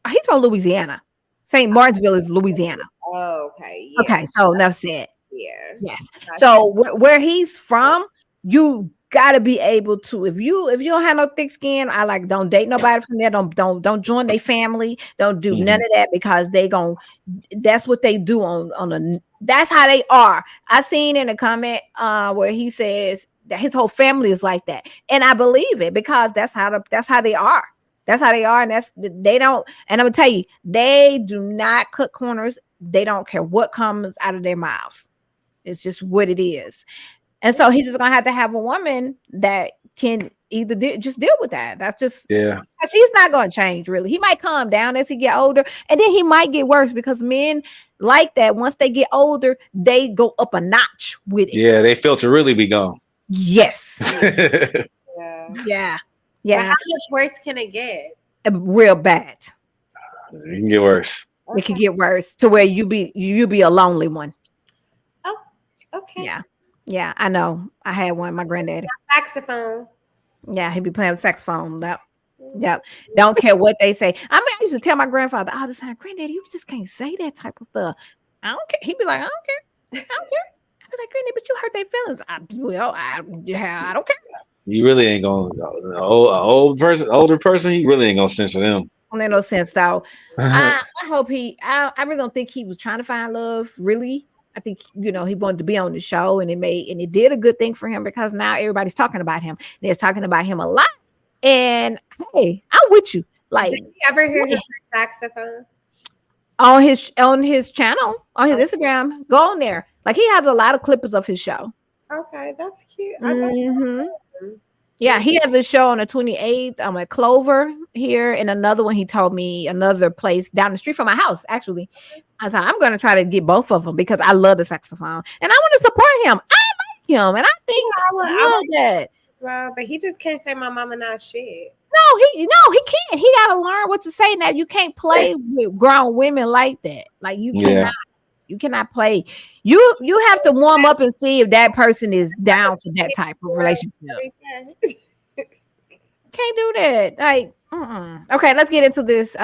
A: He's from Louisiana. St. Martinsville is Louisiana.
B: Oh, okay. Yeah.
A: Okay, so enough said.
B: Yeah.
A: Yes. So where he's from, you gotta be able to. If you don't have no thick skin, I like don't date nobody from there. Don't join their family. Don't do none of that because that's what they do on a. That's how they are. I seen in a comment where he says that his whole family is like that, and I believe it because that's how they are. That's how they are, and they don't. And I'm gonna tell you, they do not cut corners. They don't care what comes out of their mouths. It's just what it is. And so he's just gonna have to have a woman that can either just deal with that. That's just because he's not gonna change really. He might calm down as he get older, and then he might get worse because men like that. Once they get older, they go up a notch with it.
C: Yeah, they feel to really be gone.
A: Yes. Yeah.
B: But how much worse can it get?
A: Real bad.
C: It can get worse.
A: It can get worse to where you be a lonely one.
B: Oh, okay.
A: Yeah, I know. I had one. My granddaddy.
B: Saxophone.
A: Yeah, he'd be playing with saxophone. Yep. Don't care what they say. I mean, I used to tell my grandfather all the time, Granddaddy, you just can't say that type of stuff. I don't care. He'd be like, I don't care. I don't care. I was like, Granddaddy, but you hurt their feelings. I don't care.
C: You really ain't gonna older person. He really ain't gonna censor them.
A: Don't no sense. So I hope I really don't think he was trying to find love. Really, I think he wanted to be on the show, and it did a good thing for him because now everybody's talking about him. They're talking about him a lot. And hey, I'm with you. Like,
B: did you ever hear him play saxophone?
A: On his channel, on his Instagram, go on there. Like he has a lot of clippers of his show.
B: Okay, that's cute.
A: Yeah, he has a show on the 28th. I'm at Clover here, and another one he told me another place down the street from my house. Actually, I said I'm going to try to get both of them because I love the saxophone and I want to support him. I like him, and I think I love that.
B: Well, but he just can't say my mama not shit.
A: No, he can't. He got to learn what to say. Now you can't play with grown women like that. Like you cannot. You cannot play. You have to warm up and see if that person is down for that type of relationship. Can't do that. Like, okay, let's get into this.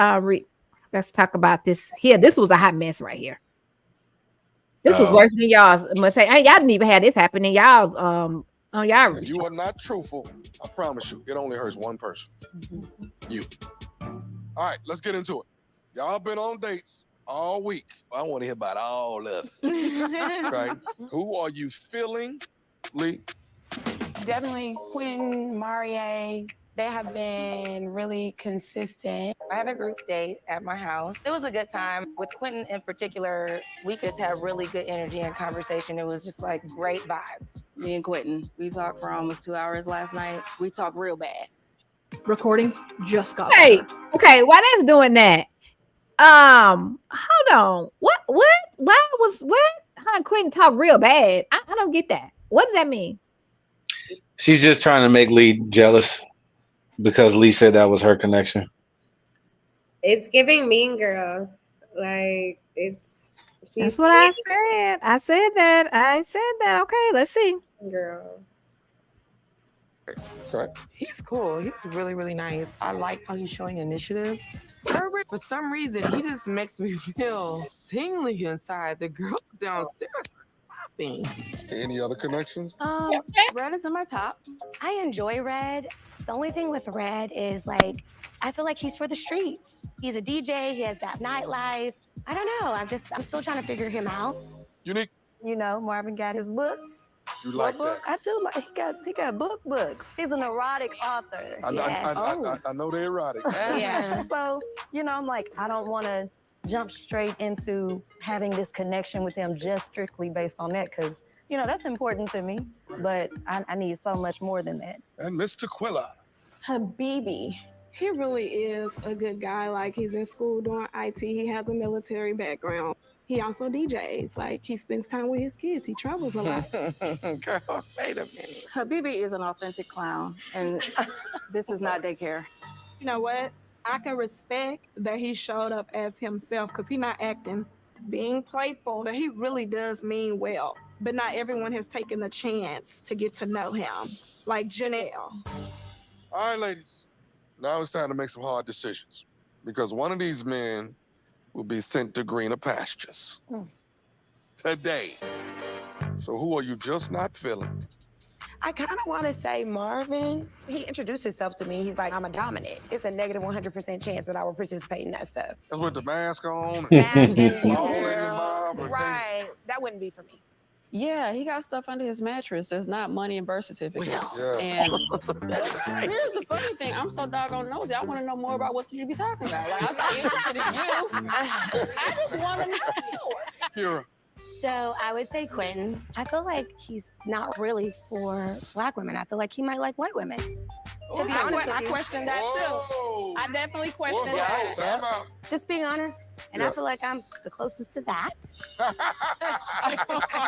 A: Let's talk about this here. This was a hot mess right here. This was worse than y'all's. I must say, y'all didn't even have this happen in y'all's on y'all.
I: If you are not truthful, I promise you, it only hurts one person. You. All right, let's get into it. Y'all been on dates all week. I want to hear about all of it. Okay. Who are you feeling, Lee?
D: Definitely Quentin, Marie. They have been really consistent.
R: I had a group date at my house. It was a good time. With Quentin in particular, we just had really good energy and conversation. It was just like great vibes.
F: Me and Quentin, we talked for almost 2 hours last night. We talked real bad.
V: Recordings just got.
A: Hey, okay, why that's doing that? Hold on. What? Why was Huh? Quentin talk real bad. I don't get that. What does that mean?
C: She's just trying to make Lee jealous because Lee said that was her connection.
B: It's giving Mean Girl. Like
A: That's what I said. I said that. I said that. Okay, let's see.
B: Girl.
E: He's cool. He's really, really nice. I like how he's showing initiative. Herbert, for some reason, he just makes me feel tingly inside. The girls downstairs are clapping.
I: Any other connections?
O: Red is in my top.
P: I enjoy Red. The only thing with Red is like, I feel like he's for the streets. He's a DJ. He has that nightlife. I don't know. I'm still trying to figure him out.
I: Unique.
R: You know, Marvin got his books.
I: You like that?
R: I do like. He got books. He's an erotic author.
I: I know they're erotic.
R: Yeah. So I'm like, I don't want to jump straight into having this connection with him just strictly based on that, because that's important to me. But I need so much more than that.
I: And Miss Tequila.
M: Habibi. He really is a good guy. Like, he's in school doing IT. He has a military background. He also DJs. Like, he spends time with his kids. He travels a lot.
E: Girl, wait a minute.
F: Habibi is an authentic clown, and this is not daycare.
M: You know what? I can respect that he showed up as himself because he's not acting. He's being playful. That he really does mean well. But not everyone has taken the chance to get to know him. Like Janelle.
I: All right, ladies. Now it's time to make some hard decisions, because one of these men will be sent to greener pastures today. So who are you just not feeling?
D: I kind of want to say Marvin. He introduced himself to me. He's like, I'm a dominant. It's a negative 100% chance that I will participate in that stuff.
I: That's with the mask on.
D: Mask in the
I: all in your
D: hair.
I: mouth.
D: Right. That wouldn't be for me.
F: Yeah, he got stuff under his mattress that's not money and birth certificates.
I: Yeah.
F: And here's the funny thing. I'm so doggone nosy. I want to know more about what you be talking about. Like, I'm not interested in you. I just want to know.
I: Kira.
P: So I would say Quentin. I feel like he's not really for Black women. I feel like he might like white women. To be honest with
M: I
P: you.
M: questioned that too. I definitely questioned that.
P: Just being honest, and I feel like I'm the closest to that.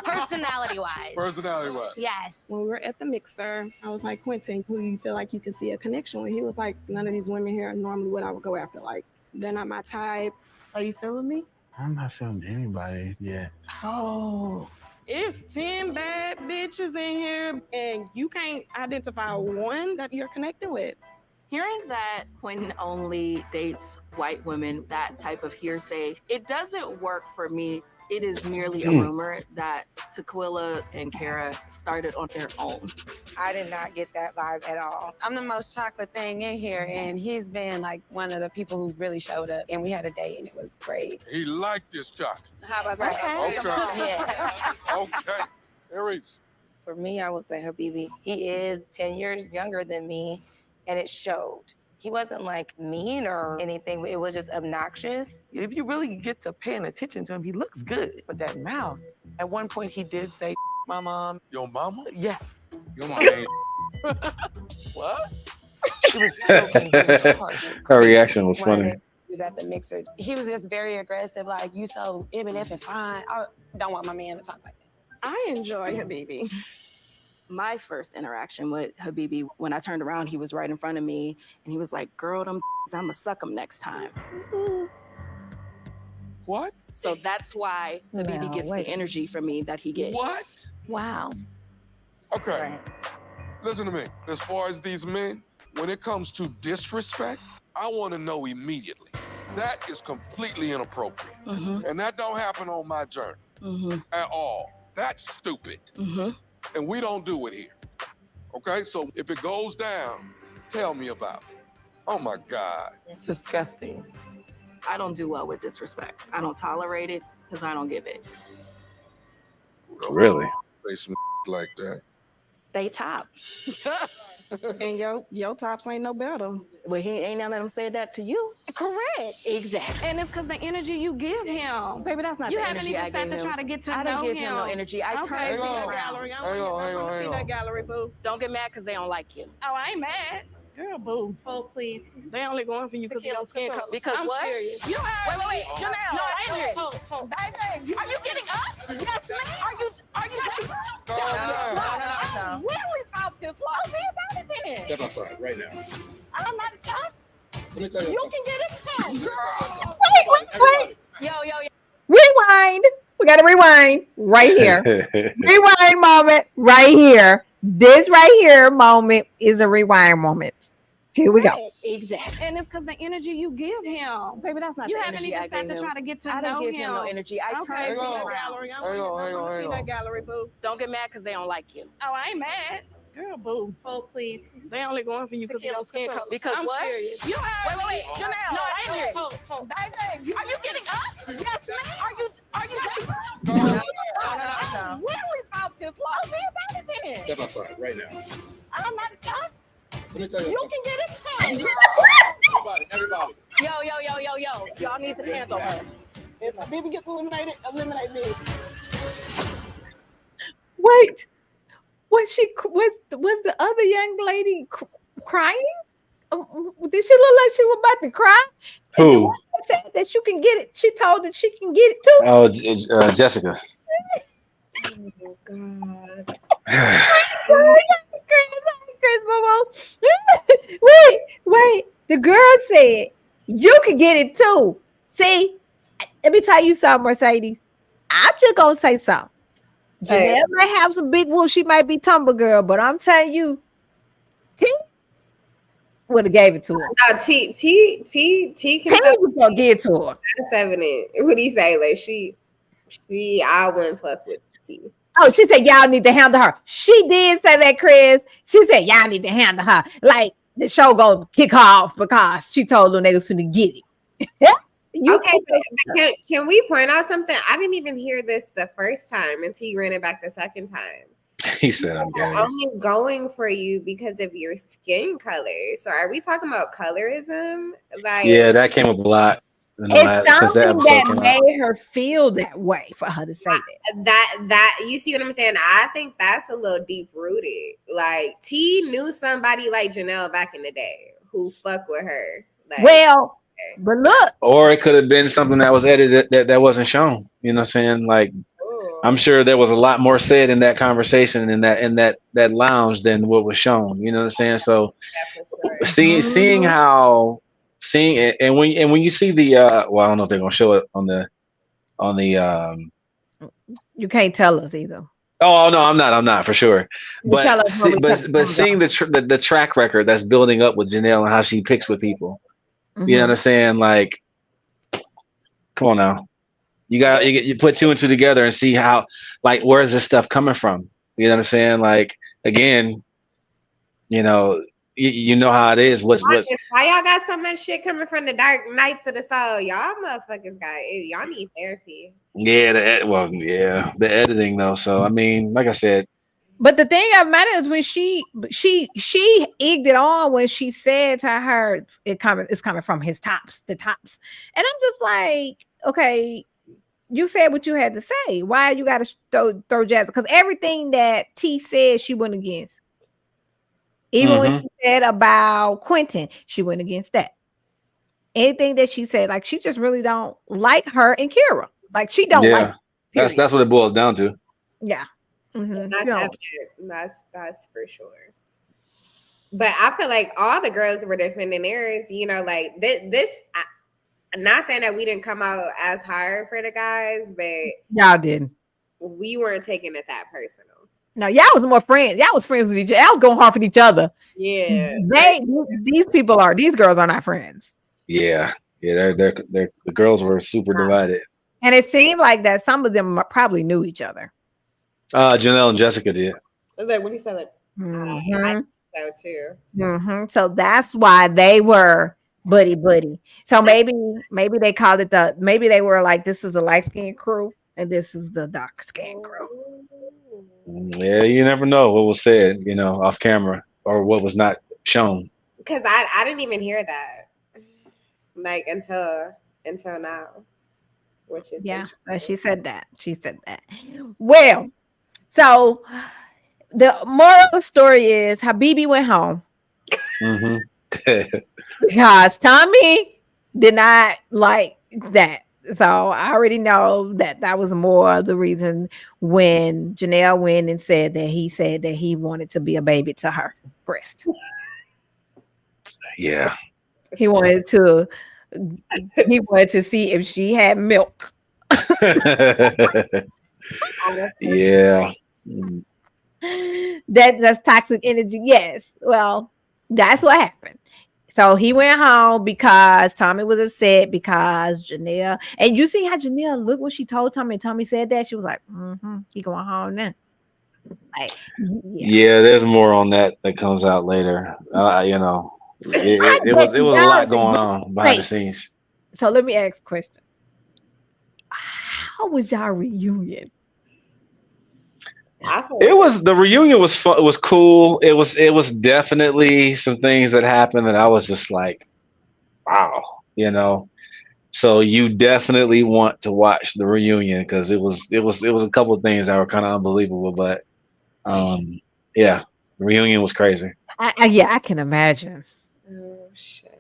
P: Personality-wise.
I: Personality-wise.
P: Yes.
M: When we were at the mixer, I was like, Quentin, who do you feel like you can see a connection with? He was like, none of these women here are normally what I would go after. Like, they're not my type. Are you feeling me?
T: I'm not feeling anybody yet.
M: Oh. It's 10 bad bitches in here, and you can't identify one that you're connecting with.
O: Hearing that Quentin only dates white women, that type of hearsay, it doesn't work for me. It is merely a rumor that Tequila and Kara started on their own.
R: I did not get that vibe at all. I'm the most chocolate thing in here, and he's been like one of the people who really showed up, and we had a date, and it was great.
I: He liked this chocolate.
R: How about that?
I: Okay.
R: Yeah.
I: Okay. Aries.
R: For me, I would say Habibi. He is 10 years younger than me, and it showed. He wasn't like mean or anything, but it was just obnoxious.
E: If you really get to paying attention to him, he looks good. But that mouth, at one point he did say, my mom.
I: Your mama?
E: Yeah.
C: Your mama ain't.
E: What? He was choking his heart.
C: Her reaction was
R: One of
C: funny.
R: the- He was at the mixer. He was just very aggressive, like, you so M&F and fine. I don't want my man to talk like that.
M: I enjoy Habibi.
O: My first interaction with Habibi, when I turned around, he was right in front of me, and he was like, girl, them I'ma suck them next time.
I: What?
O: So that's why Habibi
R: No,
O: gets
R: wait.
O: the energy from me that he gets.
I: What?
P: Wow.
I: Okay. Listen to me. As far as these men, when it comes to disrespect, I want to know immediately. That is completely inappropriate. And that don't happen on my journey at all. That's stupid. And we don't do it here. Okay? So if it goes down, tell me about it. Oh my God.
E: It's disgusting.
O: I don't do well with disrespect. I don't tolerate it because I don't give it.
C: Really?
I: Say some like that.
O: They top.
M: And your tops ain't no better.
O: Well, he ain't none of them said that to you.
M: Correct.
O: Exactly.
M: And it's because the energy you give him.
O: Baby, that's not
M: you
O: the
M: haven't
O: energy
M: even
O: I
M: sat
O: gave
M: to
O: him.
M: try to get to
O: I
M: know
O: didn't give him no energy. I turned
M: okay,
O: him
M: peanut
O: around.
M: gallery. I want to peanut gallery, boo.
O: Don't get mad because they don't like you.
M: Oh, I ain't mad. Girl, boo.
R: Oh, please.
M: They only going for you because of your skin color.
O: Because
M: I'm
O: what?
M: serious.
O: You heard
M: Wait.
O: me.
M: Janelle.
O: No, I didn't hear you.
M: Baby,
O: Are you getting up?
M: Yes, ma'am.
O: Are you
I: Calm down.
M: I really thought this was.
C: Step outside right now.
M: I'm not done.
C: Let me tell you.
M: You can get it too.
A: Wait.
O: Yo.
A: Rewind. We got to rewind right here. Rewind moment right here. This right here moment is a rewind moment. Here we go.
M: Exactly. And it's because the energy you give him.
Q: Baby, that's not
M: you
Q: the
M: haven't
Q: energy
M: even
Q: I
M: sat
Q: gave
M: to
Q: him.
M: try to get to
Q: I
M: know
Q: didn't give
M: him.
Q: him no energy. I turned
M: Okay,
Q: him
M: see that
Q: around.
M: gallery. See that gallery, boo.
Q: Don't get mad because they don't like you.
M: Oh, I ain't mad. Girl, boo. Oh, please. They only going for you because of your skin color.
Q: Because
M: I'm
Q: what?
M: serious. You heard
Q: Wait.
M: me. Janelle.
Q: No, I didn't hear.
M: Baby,
Q: Are you getting up?
M: Yes, ma'am.
Q: Are you
M: No.
Q: I
M: really thought this long.
Q: Oh, man, about it then.
H: Step outside right now.
M: I'm not done.
H: Let me tell you.
M: You can get it too.
H: Everybody.
Q: Yo. Y'all need to handle her.
M: If Bibi gets eliminated, eliminate me.
A: Wait, was the other young lady crying? Did she look like she was about to cry? And the
C: Who?
A: one that said that you can get it, she told that she can get it too.
C: Oh, Jessica.
A: Oh God. Chris Bobo. Wait. The girl said you can get it too. See, let me tell you something, Mercedes. I'm just gonna say something. Janelle might have some big wool. She might be Tumble Girl, but I'm telling you, T would have gave it to her.
B: No, T can
A: was gonna give it to her.
B: That's evident. What do you say? Like she, I wouldn't fuck with T.
A: Oh, she said y'all need to handle her. She did say that, Chris. She said y'all need to handle her. Like the show gonna kick her off because she told them they was gonna get it.
B: Okay, but can we point out something? I didn't even hear this the first time until you ran it back the second time.
C: He said I'm
B: They're
C: gay.
B: only going for you because of your skin color. So are we talking about colorism? Like,
C: Yeah, that came up a lot.
A: It's
C: Since that
A: something
C: episode
A: that
C: came out.
A: made her feel that way for her to say that.
B: That you see what I'm saying? I think that's a little deep rooted. Like T knew somebody like Janelle back in the day who fuck with her. Like,
A: Well, but look.
C: Or it could have been something that was edited that wasn't shown. You know what I'm saying? Like, I'm sure there was a lot more said in that conversation in that lounge than what was shown. You know what I'm saying? So seeing it, and when you see the well, I don't know if they're gonna show it on the
A: You can't tell us either.
C: Oh no, I'm not for sure.
A: You tell us when we
C: But seeing the track record that's building up with Janelle and how she picks with people. You know what I'm saying? Like, come on now. You put two and two together and see how, like, where is this stuff coming from? You know what I'm saying? Like, again, you know how it is. What's
B: why y'all got so much shit coming from the dark nights of the soul? Y'all motherfuckers y'all need therapy.
C: Yeah, the editing though. So I mean, like I said.
A: But the thing that matters when she egged it on when she said to her, it's coming from the tops. And I'm just like, okay, you said what you had to say. Why you got to throw jabs? Because everything that T said, she went against. Even when she said about Quentin, she went against that. Anything that she said, like she just really don't like her and Kira. Like she don't like.
C: That's what it boils down to.
A: Yeah.
B: That's for sure. But I feel like all the girls were defending theirs. You know, like this. I'm not saying that we didn't come out as hard for the guys, but
A: y'all didn't.
B: We weren't taking it that personal.
A: No, y'all was more friends. Y'all was friends with each other. Y'all was going hard for each other.
B: Yeah.
A: These girls are not friends.
C: Yeah. The girls were super divided.
A: And it seemed like that some of them probably knew each other.
C: Janelle and Jessica did.
B: Like when you said it, I think so too.
A: So that's why they were buddy. So maybe they called it maybe they were like, this is the light skinned crew and this is the dark skinned crew.
C: Yeah, you never know what was said, off camera or what was not shown.
B: Because I didn't even hear that, like until now, which is
A: she said that. Well, so the moral of the story is Habibi went home because Tommy did not like that. So I already know that was more of the reason when Janelle went and said that he wanted to be a baby to her breast.
C: Yeah.
A: He wanted to see if she had milk
C: Yeah.
A: That's toxic energy. Yes. Well, that's what happened. So he went home because Tommy was upset because Janelle, and you see how Janelle looked when she told Tommy, and Tommy said that she was like, he going home then. Like, yeah.
C: Yeah, there's more on that comes out later. You know, it was a lot going on behind the scenes.
A: So let me ask a question. How was y'all reunion?
C: The reunion was fun. It was cool. It was definitely some things that happened that I was just like, wow, you know. So you definitely want to watch the reunion because it was a couple of things that were kind of unbelievable, but yeah, the reunion was crazy.
A: Yeah, I can imagine.
B: Oh shit.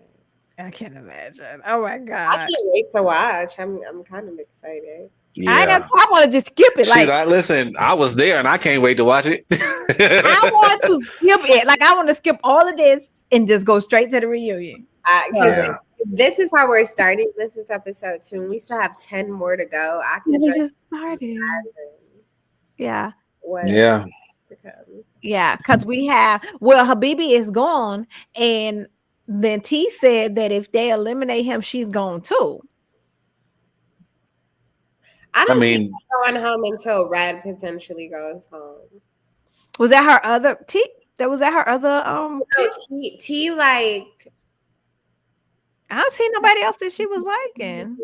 A: I can imagine. Oh my
B: I
A: god.
B: can't wait to watch. I'm kind of excited.
C: Yeah.
A: I want to just skip it.
C: Shoot,
A: Like
C: listen, I was there and I can't wait to watch it.
A: I want to skip it. Like I want to skip all of this and just go straight to the reunion.
B: Because this is how we're starting. This is episode 2, and we still have 10 more to go. I can
A: We just started. Yeah.
C: Yeah.
B: To come.
A: Yeah, because we have Habibi is gone, and then T said that if they eliminate him, she's gone too.
B: I don't
C: mean,
B: think she's going home until Red potentially goes home.
A: Was that her other T? That was that her other
B: No, T like
A: I don't see nobody else that she was liking.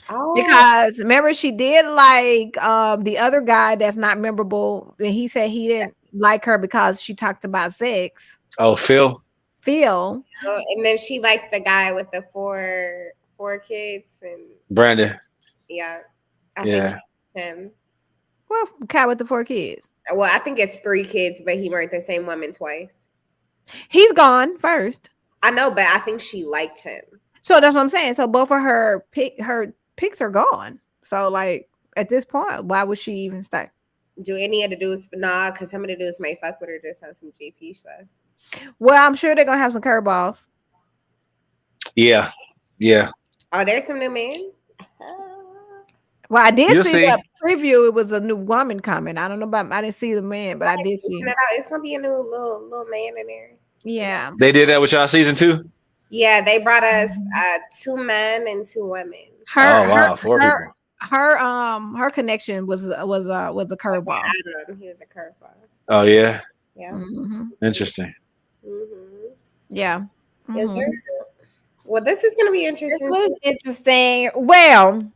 B: Oh.
A: Because remember she did like the other guy that's not memorable, and he said he didn't like her because she talked about sex.
C: Oh, Phil.
A: Phil.
B: And then she liked the guy with the four kids and
C: Brandon.
B: Yeah. I
C: Yeah.
B: think it's him.
A: Well, guy with the 4 kids.
B: Well, I think it's 3 kids, but he married the same woman twice.
A: He's gone first.
B: I know, but I think she liked him.
A: So that's what I'm saying. So both of her picks are gone. So like at this point, why would she even stay?
B: Do any of the dudes because some of the dudes may fuck with her just have some GP stuff.
A: Well, I'm sure they're gonna have some curveballs.
C: Yeah. Yeah.
B: Oh, there's some new men.
A: Well, I did
C: You'll
A: see
C: see.
A: that preview. It was a new woman coming. I don't know about. I didn't see the man, but I did see.
B: It's gonna be a new little man in there.
A: Yeah.
C: They did that with y'all season 2?
B: Yeah, they brought us 2 men and 2 women.
C: Wow, 4 people.
A: Her connection was a curveball.
B: Adam, he was a curveball.
C: Oh yeah.
B: Yeah.
A: Mm-hmm.
C: Interesting.
A: Yeah.
B: Yes, sir. Well, this is gonna be interesting.
A: This was interesting. Well,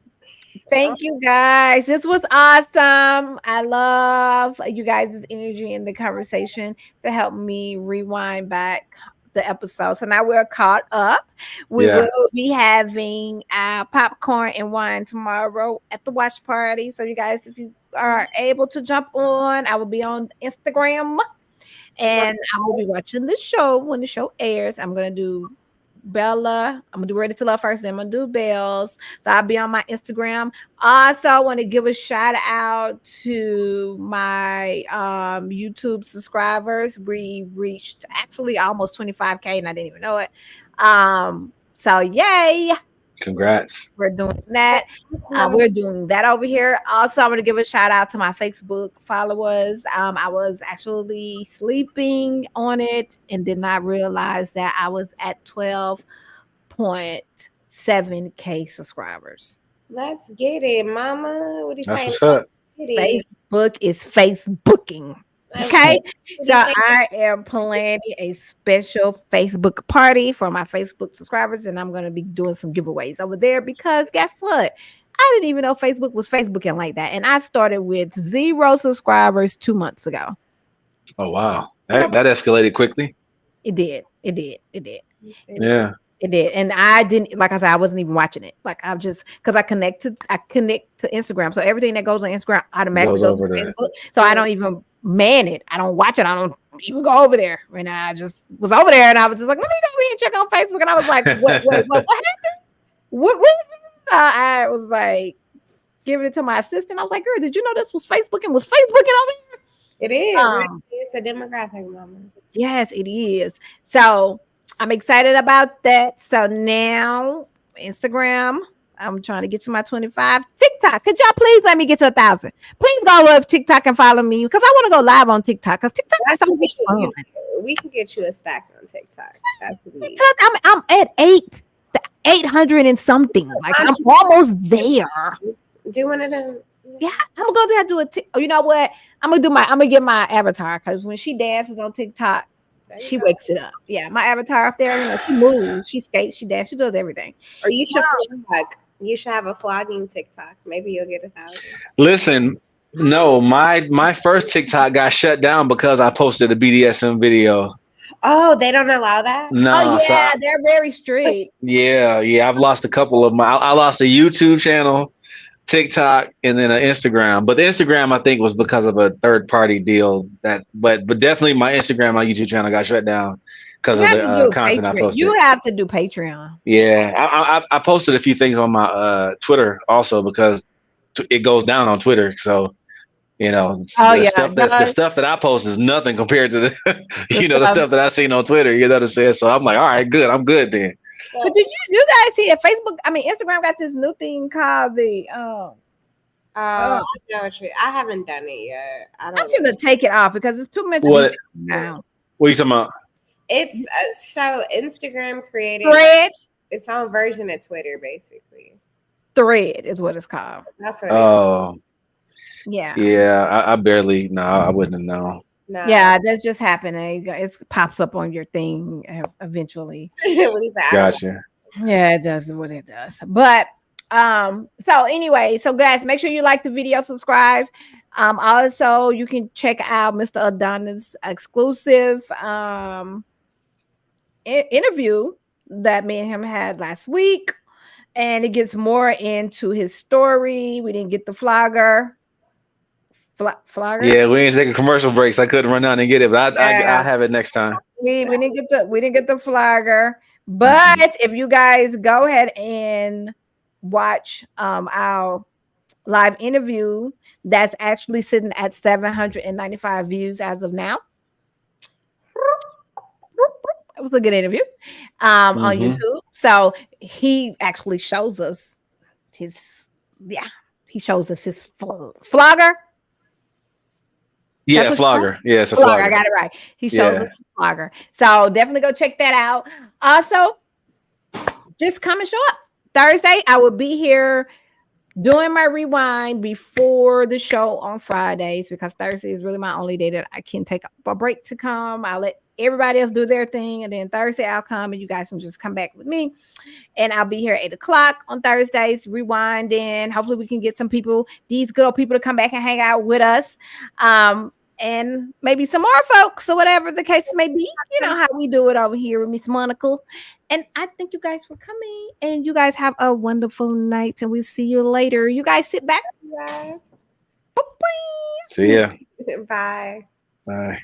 A: thank you guys. This was awesome. I love you guys' energy in the conversation to help me rewind back the episode. So now we're caught up. We will be having popcorn and wine tomorrow at the watch party. So you guys, if you are able to jump on, I will be on Instagram and I will be watching the show when the show airs. I'm gonna do Bella. I'm gonna do Ready to Love first, then I'm gonna do Bells. So I'll be on my Instagram. Also, I want to give a shout out to my YouTube subscribers. We reached actually almost 25K and I didn't even know it. So yay!
C: Congrats.
A: We're doing that. We're doing that over here. Also, I'm going to give a shout out to my Facebook followers. I was actually sleeping on it and did not realize that I was at 12.7K subscribers.
B: Let's get it, mama. What do you say?
C: What's up?
A: Facebook is Facebooking. Okay, so I am planning a special Facebook party for my Facebook subscribers, and I'm going to be doing some giveaways over there because guess what? I didn't even know Facebook was Facebooking like that, and I started with 0 subscribers 2 months ago.
C: Oh wow, that escalated quickly.
A: It did.
C: Yeah.
A: It did, and I didn't, like I said, I wasn't even watching it. Like I just because I connect to Instagram, so everything that goes on Instagram automatically goes to Facebook. So I don't even man it. I don't watch it. I don't even go over there. And I just was over there, and I was just like, let me go and check on Facebook. And I was like, what happened? What? I was like, giving it to my assistant. I was like, girl, did you know this was Facebook and was Facebooking over here?
B: It is. It's a demographic, mama.
A: Yes, it is. So I'm excited about that. So now Instagram, I'm trying to get to my 25. TikTok, could y'all please let me get to 1,000? Please go over TikTok and follow me because I want to go live on TikTok because TikTok is so much fun.
B: We can get you a stack on TikTok.
A: I'm at 800 and something. Like I'm almost there.
B: Do one of them.
A: Yeah, I'm gonna do a. You know what? I'm gonna get my avatar because when she dances on TikTok, she wakes it up. Yeah, my avatar up there. You know, she moves, she skates, she dances, she does everything.
B: Or you should vlog. You should have a vlogging TikTok. Maybe you'll get 1,000.
C: Listen, no, my first TikTok got shut down because I posted a BDSM video.
B: Oh, they don't allow that?
C: No,
A: Oh yeah, they're very strict.
C: Yeah, I've lost a couple of I lost a YouTube channel, TikTok, and then an Instagram. But the Instagram I think was because of a third party deal but definitely my Instagram, my YouTube channel got shut down because of the content I posted.
A: You have to do Patreon.
C: Yeah, I posted a few things on my Twitter also because it goes down on Twitter. So the stuff that I post is nothing compared to the the stuff that I seen on Twitter. You know what I'm saying? So I'm like, all right, good. I'm good then.
A: But did you guys see that Facebook? I mean, Instagram got this new thing called the.
B: I know what you. I haven't done it yet.
A: I'm gonna take it off because it's too much now.
C: What are you talking about?
B: It's so Instagram created its own version of Twitter, basically.
A: Thread is what it's called.
B: That's what.
A: Yeah.
C: Yeah, I barely. No, I wouldn't have known.
B: No.
A: Yeah, that's just happening. It pops up on your thing eventually.
C: Gotcha.
A: Yeah, it does what it does. But so anyway, so guys, make sure you like the video, subscribe. Also, you can check out Mr. Adonis' exclusive interview that me and him had last week, and it gets more into his story. We didn't get the flogger.
C: Yeah, we ain't taking commercial breaks. I couldn't run down and get it, but I have it next time.
A: We didn't get the flogger, but if you guys go ahead and watch our live interview, that's actually sitting at 795 views as of now. It was a good interview on YouTube. So he actually shows us his flogger.
C: Yeah, flogger. Yeah, it's a flogger.
A: I got it right. He shows us flogger. So definitely go check that out. Also, just come and show up. Thursday, I will be here doing my rewind before the show on Fridays because Thursday is really my only day that I can take a break to come. I'll let everybody else do their thing, and then Thursday I'll come and you guys can just come back with me. And I'll be here at 8:00 on Thursdays, rewinding. Hopefully we can get some people, these good old people, to come back and hang out with us. And maybe some more folks or whatever the case may be. You know how we do it over here with Miss Monica. And I thank you guys for coming. And you guys have a wonderful night. And we'll see you later. You guys sit back.
B: Yes.
C: See ya.
B: Bye.
C: Bye.